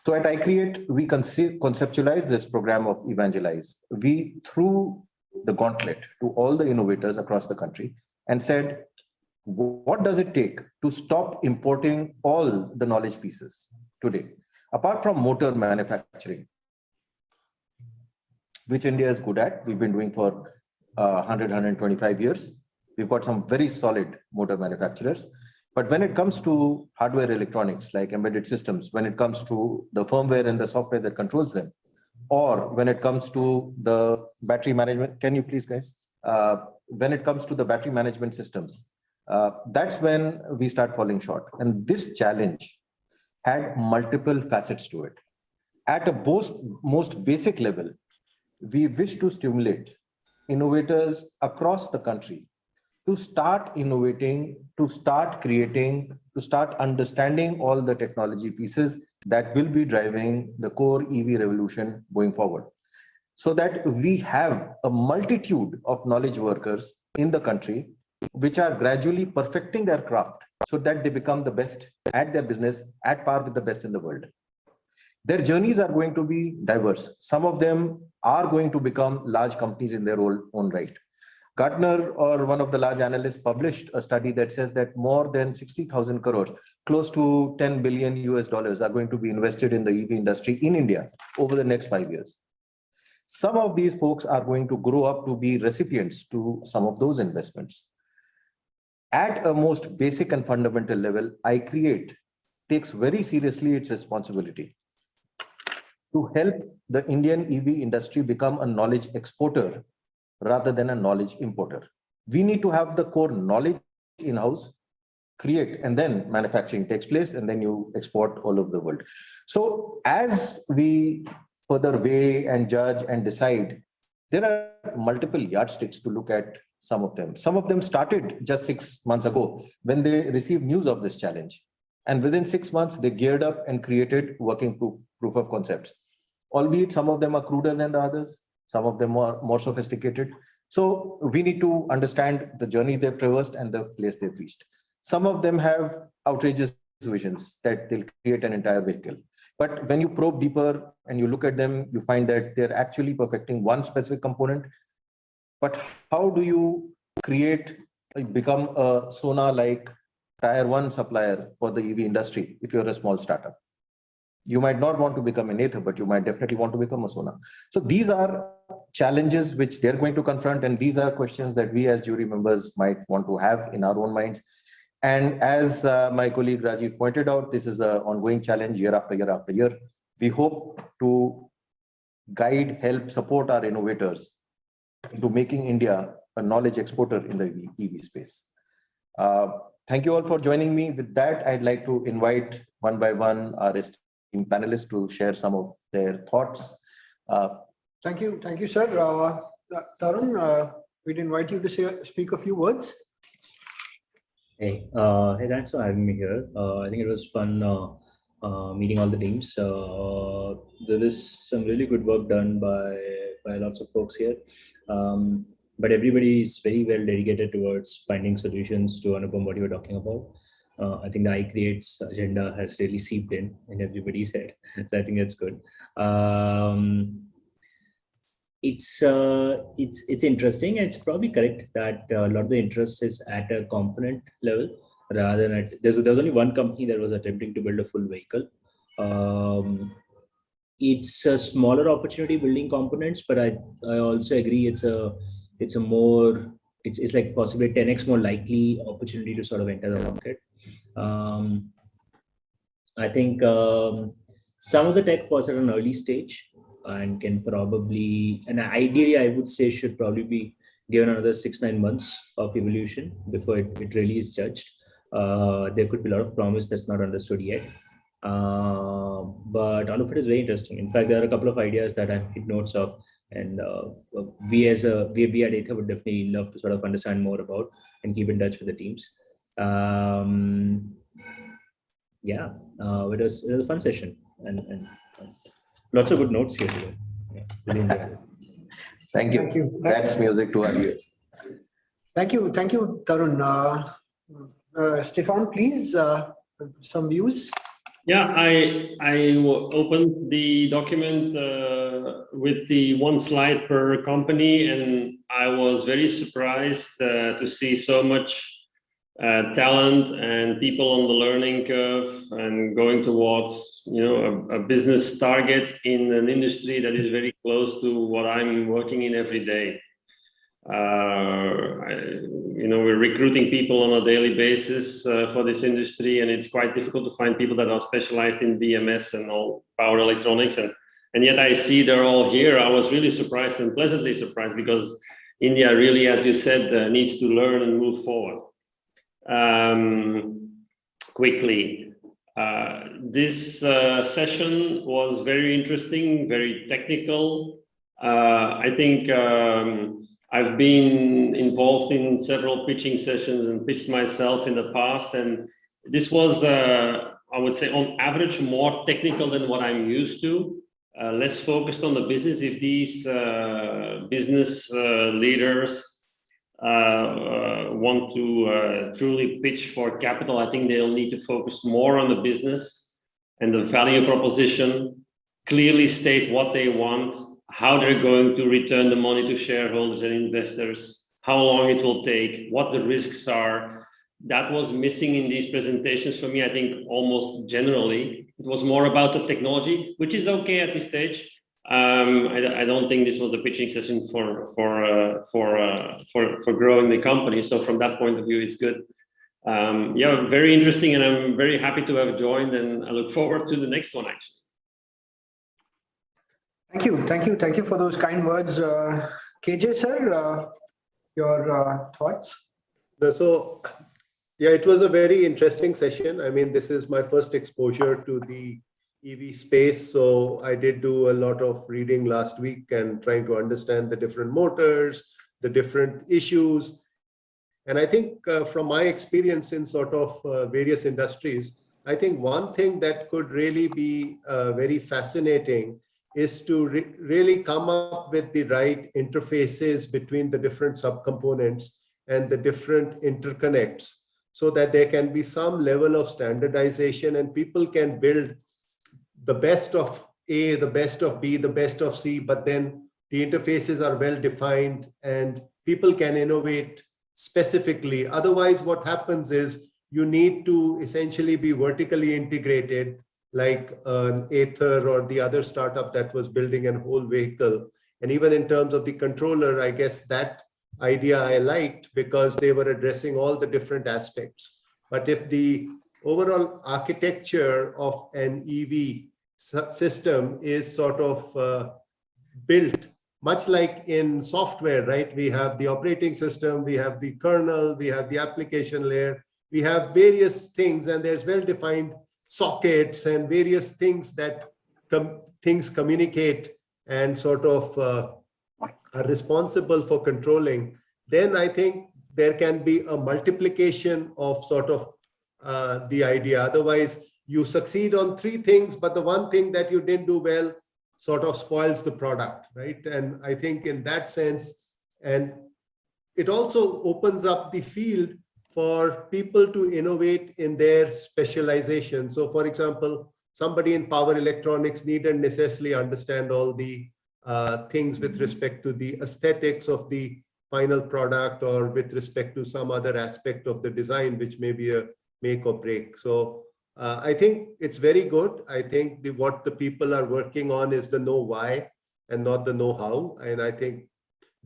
So at iCreate, we conceptualized this program of EVangelise. We threw the gauntlet to all the innovators across the country and said, what does it take to stop importing all the knowledge pieces today? Apart from motor manufacturing, which India is good at, we've been doing for 125 years. We've got some very solid motor manufacturers. But when it comes to hardware electronics, like embedded systems, when it comes to the firmware and the software that controls them, or when it comes to the battery management, can you please guys? When it comes to the battery management systems, that's when we start falling short. And this challenge had multiple facets to it. At a most basic level, we wish to stimulate innovators across the country to start innovating, to start creating, to start understanding all the technology pieces that will be driving the core EV revolution going forward, so that we have a multitude of knowledge workers in the country which are gradually perfecting their craft so that they become the best at their business at par with the best in the world. Their journeys are going to be diverse. Some of them are going to become large companies in their own right. Gartner, or one of the large analysts, published a study that says that more than 60,000 crores, close to 10 billion US dollars, are going to be invested in the EV industry in India over the next 5 years. Some of these folks are going to grow up to be recipients to some of those investments. At a most basic and fundamental level, iCreate takes very seriously its responsibility to help the Indian EV industry become a knowledge exporter rather than a knowledge importer. We need to have the core knowledge in-house, create, and then manufacturing takes place, and then you export all over the world. So as we further weigh and judge and decide, there are multiple yardsticks to look at some of them. Some of them started just 6 months ago when they received news of this challenge. And within 6 months, they geared up and created working proof of concepts. Albeit some of them are cruder than the others, some of them are more sophisticated. So we need to understand the journey they've traversed and the place they've reached. Some of them have outrageous visions that they'll create an entire vehicle. But when you probe deeper and you look at them, you find that they're actually perfecting one specific component. But how do you become a Sona-like tier 1 supplier for the EV industry if you're a small startup? You might not want to become an Ather, but you might definitely want to become a Sona. So these are challenges which they're going to confront, and these are questions that we as jury members might want to have in our own minds. And as my colleague Rajiv pointed out, this is an ongoing challenge year after year after year. We hope to guide, help, support our innovators into making India a knowledge exporter in the EV space. Thank you all for joining me. With that, I'd like to invite one by one our esteemed panelists to share some of their thoughts.
Thank you, sir. Tarun, we'd invite you to speak a few words.
Hey, thanks for having me here. I think it was fun meeting all the teams. There is some really good work done by lots of folks here. But everybody is very well dedicated towards finding solutions to Anupam, what you were talking about. I think the iCreate's agenda has really seeped in everybody's head. So I think that's good. It's interesting, and it's probably correct that a lot of the interest is at a component level rather than at. There was only one company that was attempting to build a full vehicle. It's a smaller opportunity building components, but I also agree it's like possibly 10x more likely opportunity to sort of enter the market. I think some of the tech was at an early stage and can probably, and ideally I would say should probably be given another 6-9 months of evolution before it really is judged. There could be a lot of promise that's not understood yet. But all of it is very interesting. In fact, there are a couple of ideas that I've hit notes of, and we at Ather would definitely love to sort of understand more about and keep in touch with the teams. Yeah, it was a fun session and lots of good notes here today. Yeah, really enjoyed it.
Thank you. That's music to our ears.
Thank you, Tarun. Stefan, please, some views.
Yeah, I opened the document with the one slide per company, and I was very surprised to see so much talent and people on the learning curve and going towards, a business target in an industry that is very close to what I'm working in every day. We're recruiting people on a daily basis for this industry, and it's quite difficult to find people that are specialized in BMS and all power electronics, and yet I see they're all here. I was really surprised and pleasantly surprised, because India really, as you said, needs to learn and move forward quickly. This session was very interesting, very technical. I think I've been involved in several pitching sessions and pitched myself in the past, and this was, I would say, on average, more technical than what I'm used to. Less focused on the business. If these business leaders want to truly pitch for capital, I think they'll need to focus more on the business and the value proposition, clearly state what they want, how they're going to return the money to shareholders and investors, how long it will take, what the risks are. That was missing in these presentations for me. I think almost generally it was more about the technology, which is okay at this stage. I don't think this was a pitching session for growing the company. So from that point of view, it's good. Yeah, very interesting, and I'm very happy to have joined, and I look forward to the next one actually.
Thank you for those kind words, KJ sir. Your thoughts?
So, yeah, it was a very interesting session. I mean, this is my first exposure to the EV space. So I did do a lot of reading last week and trying to understand the different motors, the different issues. And I think from my experience in sort of various industries, I think one thing that could really be very fascinating is to really come up with the right interfaces between the different subcomponents and the different interconnects, so that there can be some level of standardization and people can build the best of A, the best of B, the best of C, but then the interfaces are well defined and people can innovate specifically. Otherwise, what happens is you need to essentially be vertically integrated, like an Ather or the other startup that was building a whole vehicle. And even in terms of the controller, I guess that idea I liked because they were addressing all the different aspects. But if the overall architecture of an EV system is sort of built much like in software, right? We have the operating system, we have the kernel, we have the application layer, we have various things, and there's well-defined sockets and various things that things communicate and sort of are responsible for controlling. Then I think there can be a multiplication of sort of the idea. Otherwise, you succeed on three things, but the one thing that you didn't do well sort of spoils the product, right? And I think in that sense, and it also opens up the field for people to innovate in their specialization. So for example, somebody in power electronics needn't necessarily understand all the things with respect to the aesthetics of the final product or with respect to some other aspect of the design, which may be a make or break. So I think it's very good. I think what the people are working on is the know why and not the know how. And I think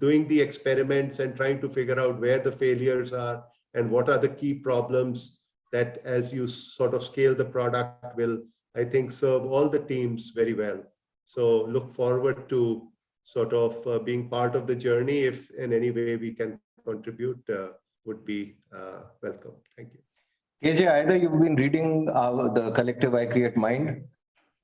doing the experiments and trying to figure out where the failures are and what are the key problems that as you sort of scale the product will, I think, serve all the teams very well. So look forward to sort of being part of the journey. If in any way we can contribute, would be welcome. Thank you.
KJ, either you've been reading the collective iCreate mind,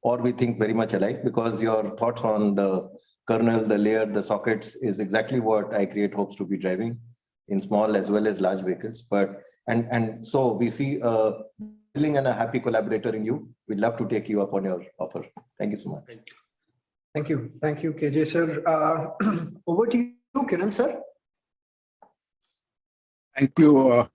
or we think very much alike, because your thoughts on the kernel, the layer, the sockets is exactly what iCreate hopes to be driving in small as well as large vehicles. But and so we see a willing and a happy collaborator in you. We'd love to take you up on your offer. Thank you so much.
Thank you, KJ sir. Over to you, Kiran sir.
Thank you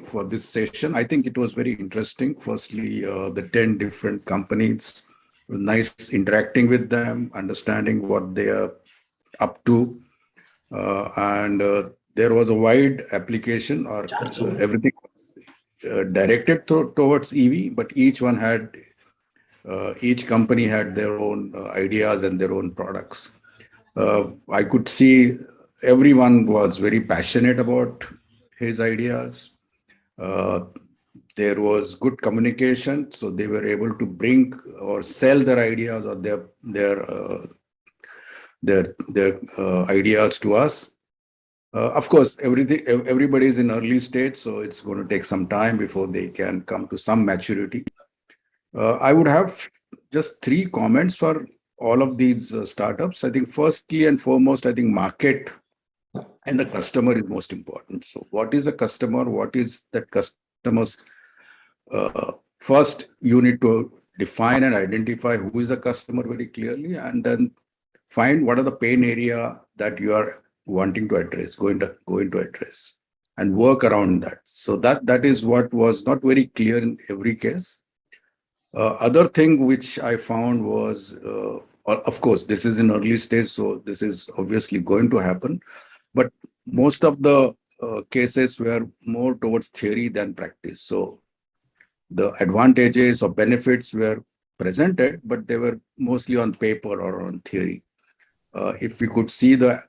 for this session. I think it was very interesting. Firstly, the 10 different companies, nice interacting with them, understanding what they are up to. And there was a wide application or everything directed towards EV, but each one had, each company had their own ideas and their own products. I could see everyone was very passionate about his ideas. There was good communication, so they were able to bring or sell their ideas or their ideas to us. Of course, everybody is in early stage, so it's going to take some time before they can come to some maturity. I would have just 3 comments for all of these startups. I think firstly and foremost, I think market and the customer is most important. So what is a customer? What is that customer's first you need to define and identify who is the customer very clearly, and then find what are the pain area that you are wanting to address, going to address, and work around that. So that is what was not very clear in every case. Other thing which I found was, of course, this is in early stage, so this is obviously going to happen, but most of the cases were more towards theory than practice. So the advantages or benefits were presented, but they were mostly on paper or on theory. If we could see the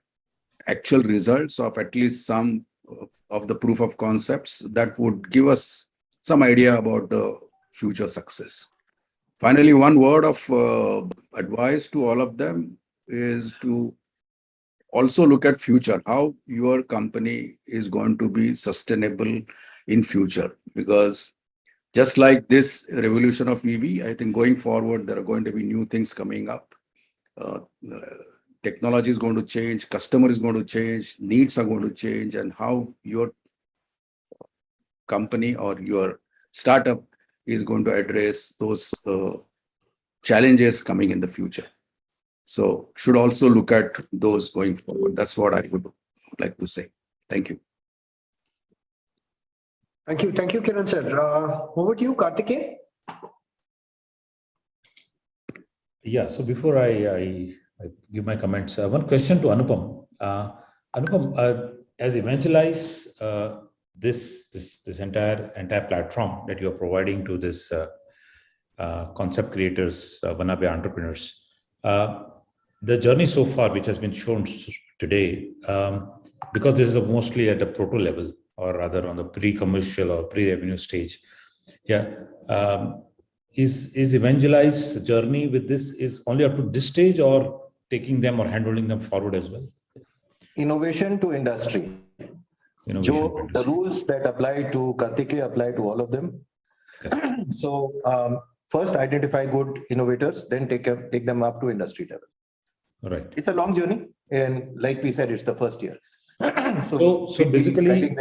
actual results of at least some of the proof of concepts, that would give us some idea about the future success. Finally, one word of advice to all of them is to also look at future, how your company is going to be sustainable in future, because just like this revolution of EV, I think going forward, there are going to be new things coming up. Technology is going to change, customer is going to change, needs are going to change, and how your company or your startup is going to address those challenges coming in the future. So should also look at those going forward. That's what I would like to say. Thank you.
Thank you, Kiran sir. Over to you, Karthikeyan.
Yeah, so before I give my comments, one question to Anupam. Anupam, as EVangelise, this entire platform that you're providing to this concept creators, wannabe entrepreneurs, the journey so far, which has been shown today, because this is mostly at the proto level, or rather on the pre-commercial or pre-revenue stage. Yeah. Is EVangelise journey with this is only up to this stage, or taking them or handholding them forward as well?
Innovation to industry. Joe, the rules that apply to Karthikeyan apply to all of them. Okay. So first identify good innovators, then take them up to industry level.
Right.
It's a long journey, and like we said, it's the first year.
So basically,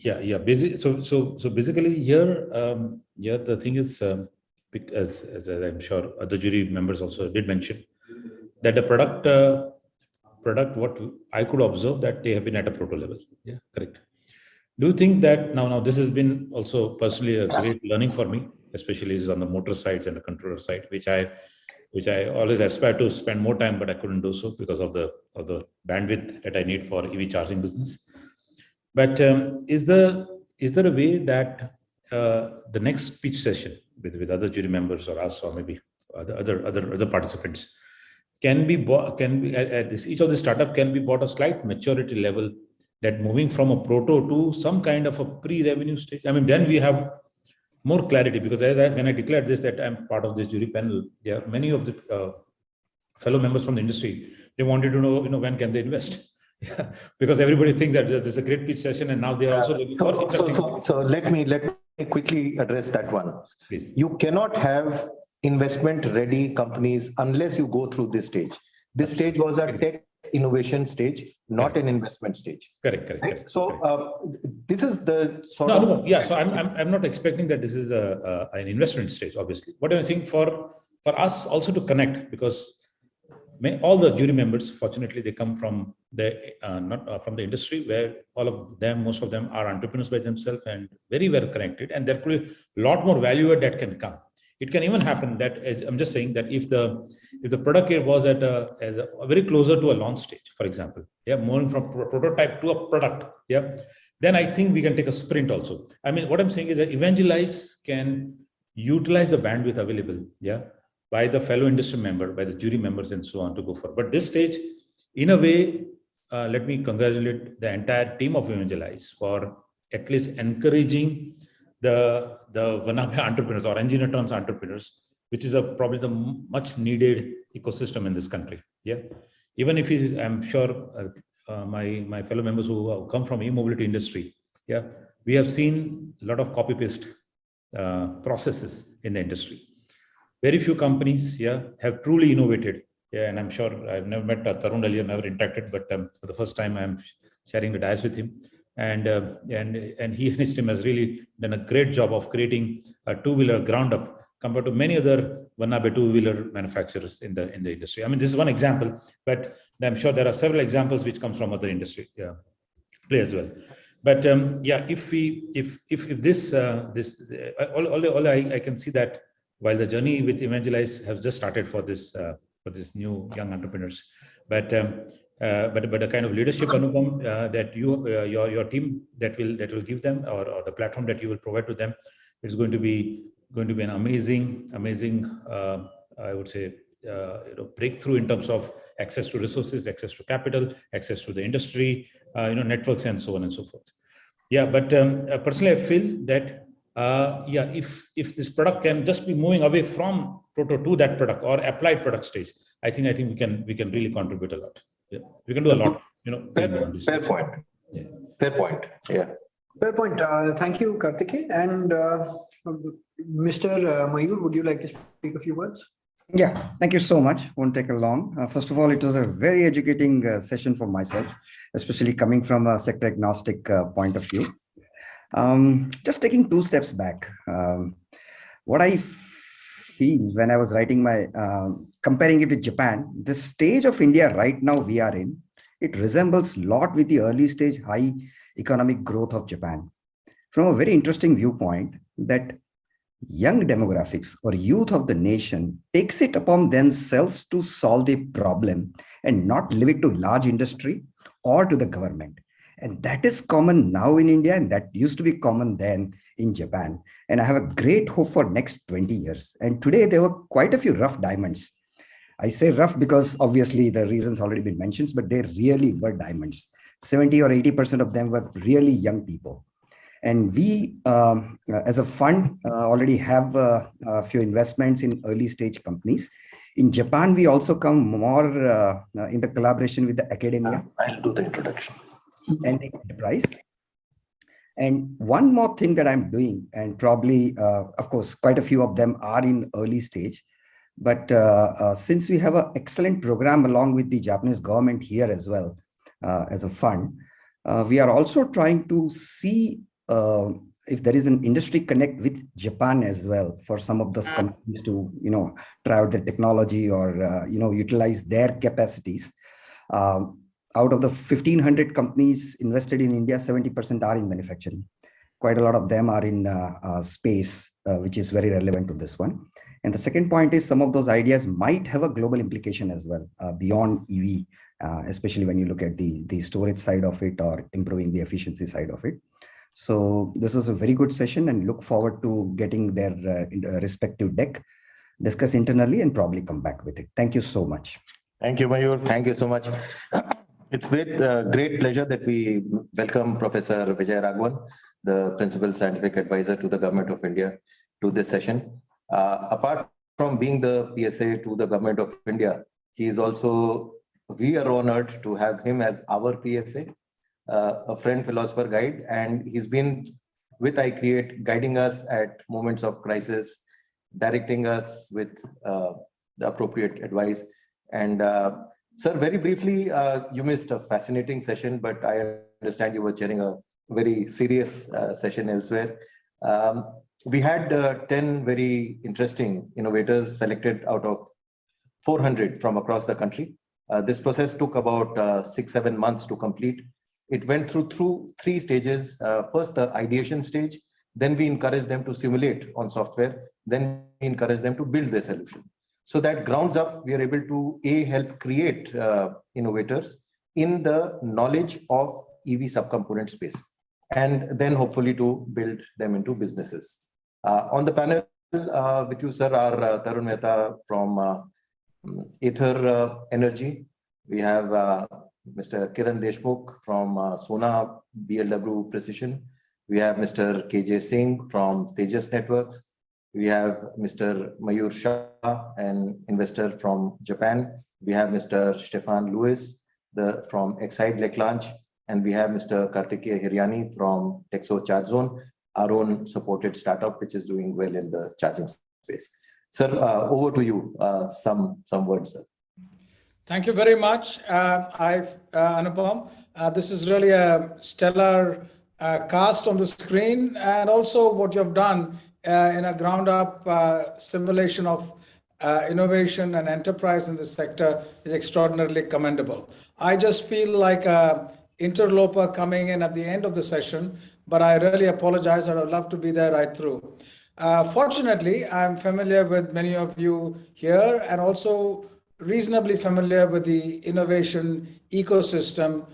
so basically here, the thing is, as I'm sure other jury members also did mention, that the product, what I could observe, that they have been at a proto level. Yeah, correct. Do you think that now this has been also personally a great learning for me, especially is on the motor sides and the controller side, which I always aspire to spend more time, but I couldn't do so because of the bandwidth that I need for EV charging business. But is there a way that the next pitch session with other jury members or us, or maybe other participants, can be at this, each of the startup can be bought a slight maturity level, that moving from a proto to some kind of a pre-revenue stage? I mean, then we have more clarity, because when I declared this, that I'm part of this jury panel, yeah, many of the fellow members from the industry, they wanted to know, when can they invest? Yeah, because everybody thinks that there's a great pitch session, and now they are also looking for.
So let me quickly address that one.
Please.
You cannot have investment-ready companies unless you go through this stage. This stage was a tech innovation stage, not an investment stage.
Correct.
So this is the sort
of. Yeah. So I'm not expecting that this is an investment stage. Obviously, what I think for us also to connect, because all the jury members, fortunately, they come from not from the industry, where most of them are entrepreneurs by themselves and very well connected, and there could be a lot more value add that can come. It can even happen that, as I'm just saying, that if the product was at a very closer to a launch stage, for example, yeah, moving from prototype to a product, yeah, then I think we can take a sprint also. I mean, what I'm saying is that EVangelise can utilize the bandwidth available, yeah, by the fellow industry member, by the jury members, and so on to go forward. But this stage, in a way, let me congratulate the entire team of EVangelise for at least encouraging the wannabe entrepreneurs, or engineer terms entrepreneurs, which is probably the much needed ecosystem in this country. Yeah, even if I'm sure my fellow members who come from e-mobility industry, yeah, we have seen a lot of copy paste processes in the industry. very few companies, have truly innovated. And I'm sure I've never met Tarun earlier, never interacted, but for the first time I'm sharing the dais with him. And he and his team has really done a great job of creating a two-wheeler ground up compared to many other one-way two-wheeler manufacturers in the industry. I mean, this is one example, but I'm sure there are several examples which come from other industry play as well. But if this all I can see that while the journey with EVangelise has just started for this new young entrepreneurs, but a kind of leadership, Anupam, that your team that will give them, or the platform that you will provide to them, is going to be an amazing I would say breakthrough in terms of access to resources, access to capital, access to the industry, networks, and so on and so forth. But personally, I feel that if this product can just be moving away from proto to that product or applied product stage, I think we can really contribute a lot. We can do a lot.
Fair point. Fair point. Fair point.
Thank you, Karthikeyan. And Mr. Mayur, would you like to speak a few words?
Yeah, thank you so much. Won't take a long. First of all, it was a very educating session for myself, especially coming from a sector agnostic point of view. Just taking 2 steps back, what I feel when I was writing my, comparing it to Japan, the stage of India right now we are in, it resembles a lot with the early stage high economic growth of Japan. From a very interesting viewpoint, that young demographics or youth of the nation takes it upon themselves to solve the problem and not leave it to large industry or to the government. And that is common now in India, and that used to be common then in Japan. And I have a great hope for next 20 years. And today there were quite a few rough diamonds. I say rough because obviously the reasons already been mentioned, but they really were diamonds. 70 or 80% of them were really young people. And we, as a fund, already have a few investments in early stage companies. In Japan, we also come more in the collaboration with the academia.
I'll do the introduction.
And the enterprise. And one more thing that I'm doing, and probably, of course, quite a few of them are in early stage. But since we have an excellent program along with the Japanese government here as well as a fund, we are also trying to see if there is an industry connect with Japan as well for some of those companies to, try out their technology or, utilize their capacities. Out of the 1,500 companies invested in India, 70% are in manufacturing. Quite a lot of them are in space, which is very relevant to this one. And the second point is some of those ideas might have a global implication as well beyond EV, especially when you look at the storage side of it or improving the efficiency side of it. So this was a very good session and look forward to getting their respective deck, discuss internally and probably come back with it. Thank you so much.
Thank you, Mayur. Thank you so much. It's with great pleasure that we welcome Professor Vijay Raghavan, the Principal Scientific Advisor to the Government of India, to this session. Apart from being the PSA to the Government of India, he is also, we are honored to have him as our PSA, a friend, philosopher, guide, and he's been with iCreate, guiding us at moments of crisis, directing us with the appropriate advice. And sir, very briefly, you missed a fascinating session, but I understand you were chairing a very serious session elsewhere. We had 10 very interesting innovators selected out of 400 from across the country. This process took about 6-7 months to complete. It went through 3 stages. First, the ideation stage. Then we encouraged them to simulate on software. Then we encouraged them to build their solution. So that grounds up, we are able to help create innovators in the knowledge of EV subcomponent space, and then hopefully to build them into businesses. On the panel with you, sir, are Tarun Mehta from Ether Energy. We have Mr. Kiran Deshmukh from Sona BLW Precision. We have Mr. KJ Singh from Tejas Networks. We have Mr. Mayur Shah, an investor from Japan. We have Mr. Stefan Lewis from Excite Launch, and we have Mr. Karthikeyan Hiryani from Texo Charge Zone, our own supported startup, which is doing well in the charging space. Sir, over to you. Some words, sir.
Thank you very much, Anupam. This is really a stellar cast on the screen, and also what you have done in a ground-up stimulation of innovation and enterprise in this sector is extraordinarily commendable. I just feel like an interloper coming in at the end of the session, but I really apologize. I would love to be there right through. Fortunately, I'm familiar with many of you here and also reasonably familiar with the innovation ecosystem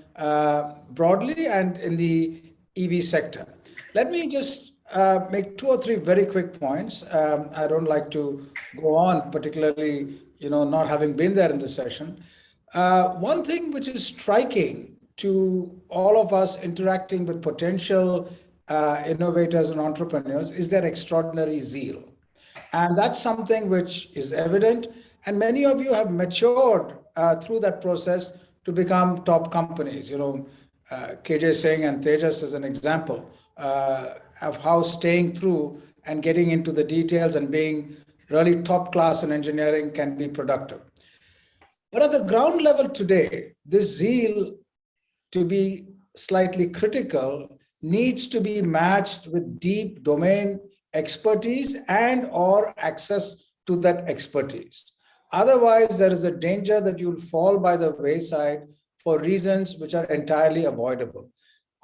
broadly and in the EV sector. Let me just make 2 or 3 very quick points. I don't like to go on, particularly, not having been there in the session. One thing which is striking to all of us interacting with potential innovators and entrepreneurs is their extraordinary zeal. And that's something which is evident. And many of you have matured through that process to become top companies. KJ Singh and Tejas is an example of how staying through and getting into the details and being really top class in engineering can be productive. But at the ground level today, this zeal, to be slightly critical, needs to be matched with deep domain expertise and or access to that expertise. Otherwise, there is a danger that you'll fall by the wayside for reasons which are entirely avoidable.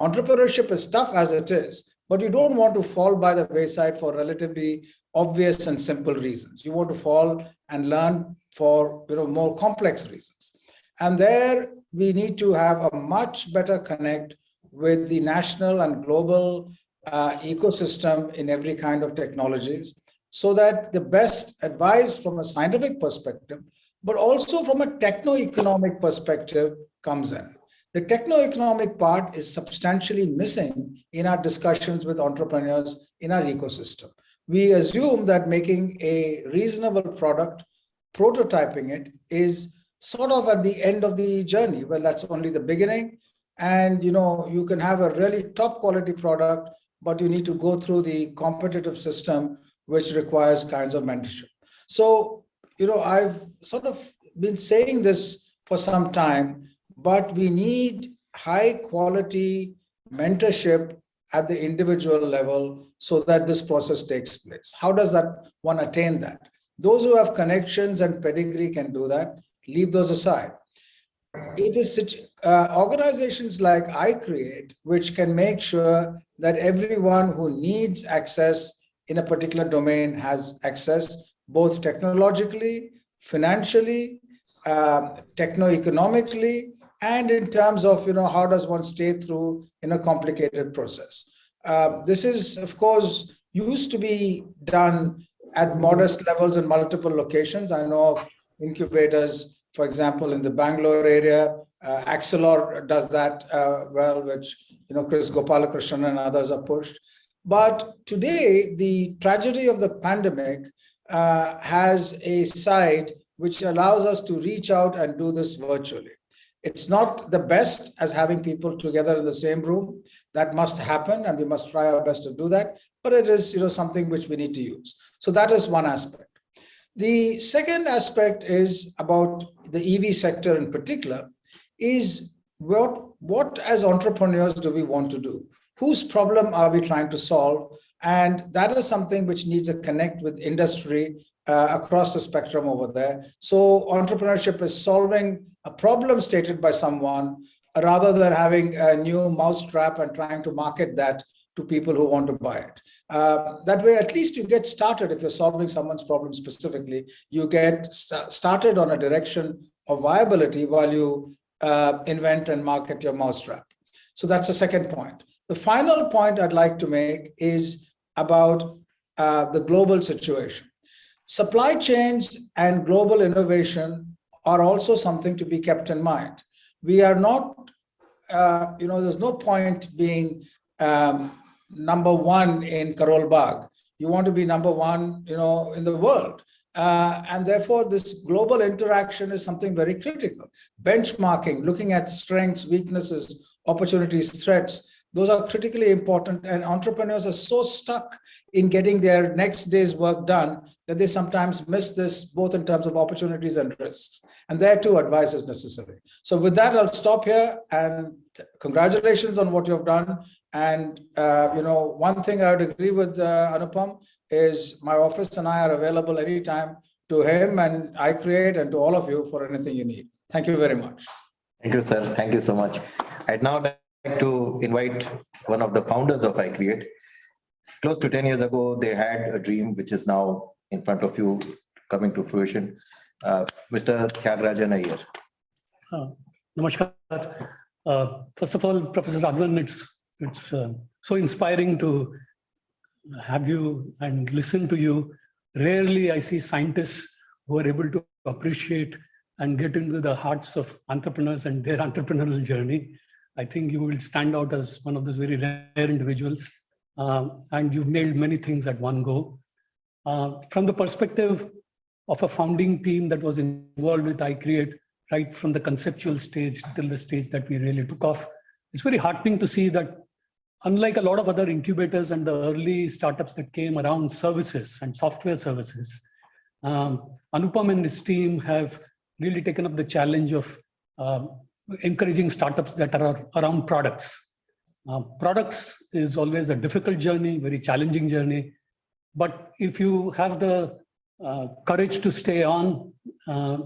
Entrepreneurship is tough as it is, but you don't want to fall by the wayside for relatively obvious and simple reasons. You want to fall and learn for more complex reasons. And there we need to have a much better connect with the national and global ecosystem in every kind of technologies, so that the best advice from a scientific perspective, but also from a techno-economic perspective comes in. The techno-economic part is substantially missing in our discussions with entrepreneurs in our ecosystem. We assume that making a reasonable product, prototyping it, is sort of at the end of the journey. Well, that's only the beginning. And you can have a really top quality product, but you need to go through the competitive system, which requires kinds of mentorship. So, I've sort of been saying this for some time, but we need high quality mentorship at the individual level so that this process takes place. How does that one attain that? Those who have connections and pedigree can do that. Leave those aside. It is organizations like iCreate which can make sure that everyone who needs access in a particular domain has access, both technologically, financially, techno-economically, and in terms of how does one stay through in a complicated process. This is, of course, used to be done at modest levels in multiple locations. I know of incubators, for example, in the Bangalore area. Axelor does that well, which Chris Gopalakrishnan and others are pushed. But today, the tragedy of the pandemic has a side which allows us to reach out and do this virtually. It's not the best as having people together in the same room. That must happen, and we must try our best to do that. But it is something which we need to use. So that is one aspect. The second aspect is about the EV sector in particular, is what as entrepreneurs do we want to do? Whose problem are we trying to solve? And that is something which needs a connect with industry across the spectrum over there. So entrepreneurship is solving a problem stated by someone rather than having a new mousetrap and trying to market that to people who want to buy it. That way, at least you get started. If you're solving someone's problem specifically, you get started on a direction of viability while you invent and market your mousetrap. So that's the second point. The final point I'd like to make is about the global situation. Supply chains and global innovation are also something to be kept in mind. We are not, there's no point being number one in Karol Bagh. You want to be number one, in the world. And therefore, this global interaction is something very critical. Benchmarking, looking at strengths, weaknesses, opportunities, threats. Those are critically important, and entrepreneurs are so stuck in getting their next day's work done that they sometimes miss this, both in terms of opportunities and risks. And there too, advice is necessary. So with that, I'll stop here, and congratulations on what you've done. And one thing I would agree with Anupam is my office and I are available anytime to him and iCreate and to all of you for anything you need. Thank you very much.
Thank you, sir. Thank you so much. I'd now like to invite one of the founders of iCreate. Close to 10 years ago, they had a dream which is now in front of you, coming to fruition. Mr. Tyagarajan Iyer.
Namaskar. First of all, Professor Raghavan, it's so inspiring to have you and listen to you. Rarely I see scientists who are able to appreciate and get into the hearts of entrepreneurs and their entrepreneurial journey. I think you will stand out as one of those very rare individuals, and you've nailed many things at one go. From the perspective of a founding team that was involved with iCreate, right from the conceptual stage till the stage that we really took off, it's very heartening to see that unlike a lot of other incubators and the early startups that came around services and software services, Anupam and his team have really taken up the challenge of encouraging startups that are around products. Products is always a difficult journey, very challenging journey. But if you have the courage to stay on,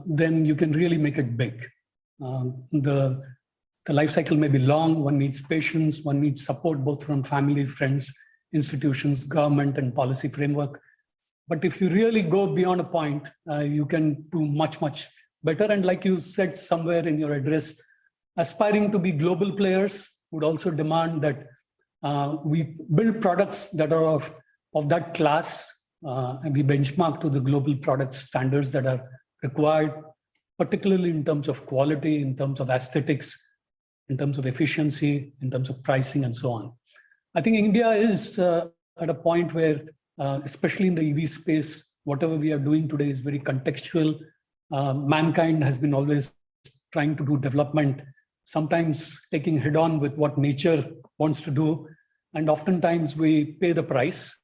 then you can really make it big. The life cycle may be long, one needs patience, one needs support both from family, friends, institutions, government, and policy framework. But if you really go beyond a point, you can do much, much better. And like you said somewhere in your address, aspiring to be global players would also demand that we build products that are of that class, and we benchmark to the global product standards that are required, particularly in terms of quality, in terms of aesthetics, in terms of efficiency, in terms of pricing, and so on. I think India is at a point where, especially in the EV space, whatever we are doing today is very contextual. Mankind has been always trying to do development, sometimes taking head on with what nature wants to do. And oftentimes we pay the price.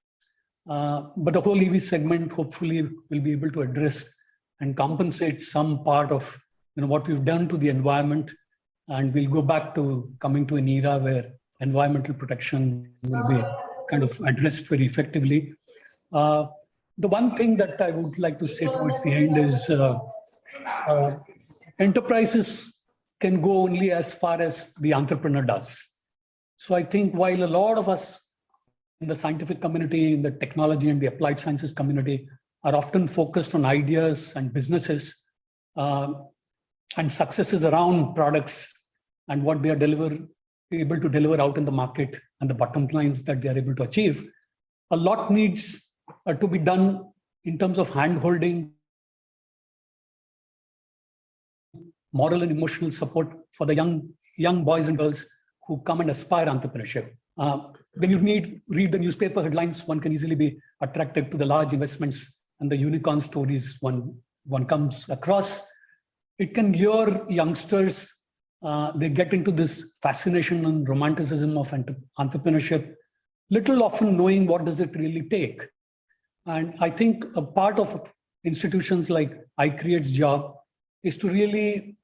But the whole EV segment hopefully will be able to address and compensate some part of what we've done to the environment. And we'll go back to coming to an era where environmental protection will be kind of addressed very effectively. The one thing that I would like to say towards the end is enterprises can go only as far as the entrepreneur does. So I think while a lot of us in the scientific community, in the technology and the applied sciences community are often focused on ideas and businesses and successes around products and what they are able to deliver out in the market and the bottom lines that they are able to achieve, a lot needs to be done in terms of hand-holding, moral and emotional support for the young boys and girls who come and aspire entrepreneurship. When you read the newspaper headlines, one can easily be attracted to the large investments and the unicorn stories one comes across. It can lure youngsters. They get into this fascination and romanticism of entrepreneurship, little often knowing what does it really take. And I think a part of institutions like iCreate's job is to really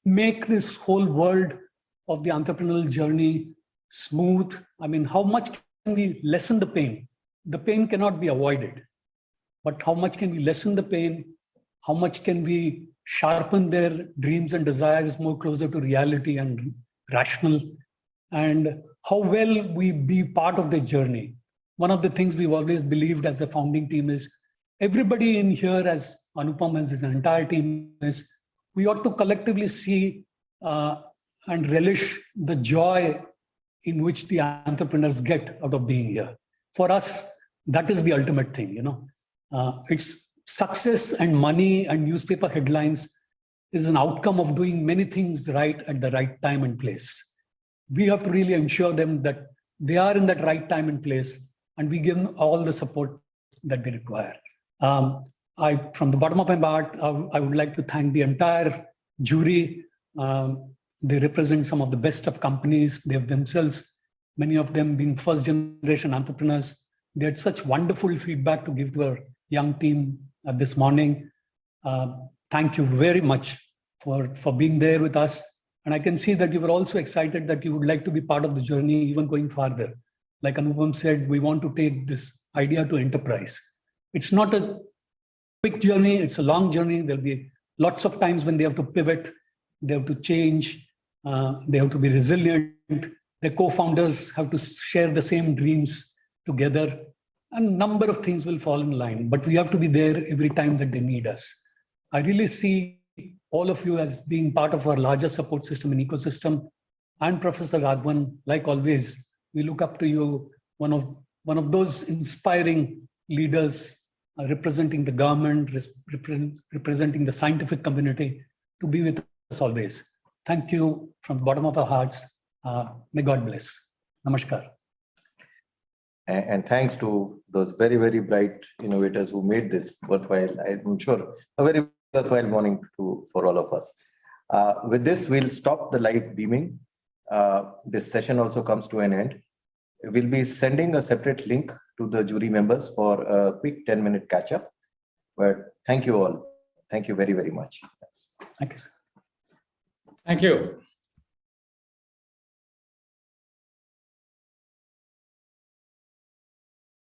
make this whole world of the entrepreneurial journey smooth. I mean, how much can we lessen the pain? The pain cannot be avoided, but how much can we lessen the pain? How much can we sharpen their dreams and desires more closer to reality and rational? And how well we be part of the journey. One of the things we've always believed as a founding team is everybody in here, as Anupam as his entire team is, we ought to collectively see and relish the joy in which the entrepreneurs get out of being here. For us, that is the ultimate thing, It's success and money and newspaper headlines is an outcome of doing many things right at the right time and place. We have to really ensure them that they are in that right time and place, and we give them all the support that they require. From the bottom of my heart, I would like to thank the entire jury, They represent some of the best of companies. They have themselves, many of them being first generation entrepreneurs. They had such wonderful feedback to give to our young team this morning. Thank you very much for being there with us. And I can see that you were also excited that you would like to be part of the journey, even going farther. Like Anupam said, we want to take this idea to enterprise. It's not a quick journey, it's a long journey. There'll be lots of times when they have to pivot, they have to change, they have to be resilient. Their co-founders have to share the same dreams together. A number of things will fall in line, but we have to be there every time that they need us. I really see all of you as being part of our larger support system and ecosystem. And Professor Raghavan, like always, we look up to you, one of those inspiring leaders representing the government, representing the scientific community, to be with us always. Thank you from the bottom of our hearts. May God bless. Namaskar.
And thanks to those very, very bright innovators who made this worthwhile, I'm sure, a very worthwhile morning for all of us. With this, we'll stop the live beaming. This session also comes to an end. We'll be sending a separate link to the jury members for a quick 10-minute catch-up. But thank you all. Thank you very, very much.
Thank you, sir.
Thank you.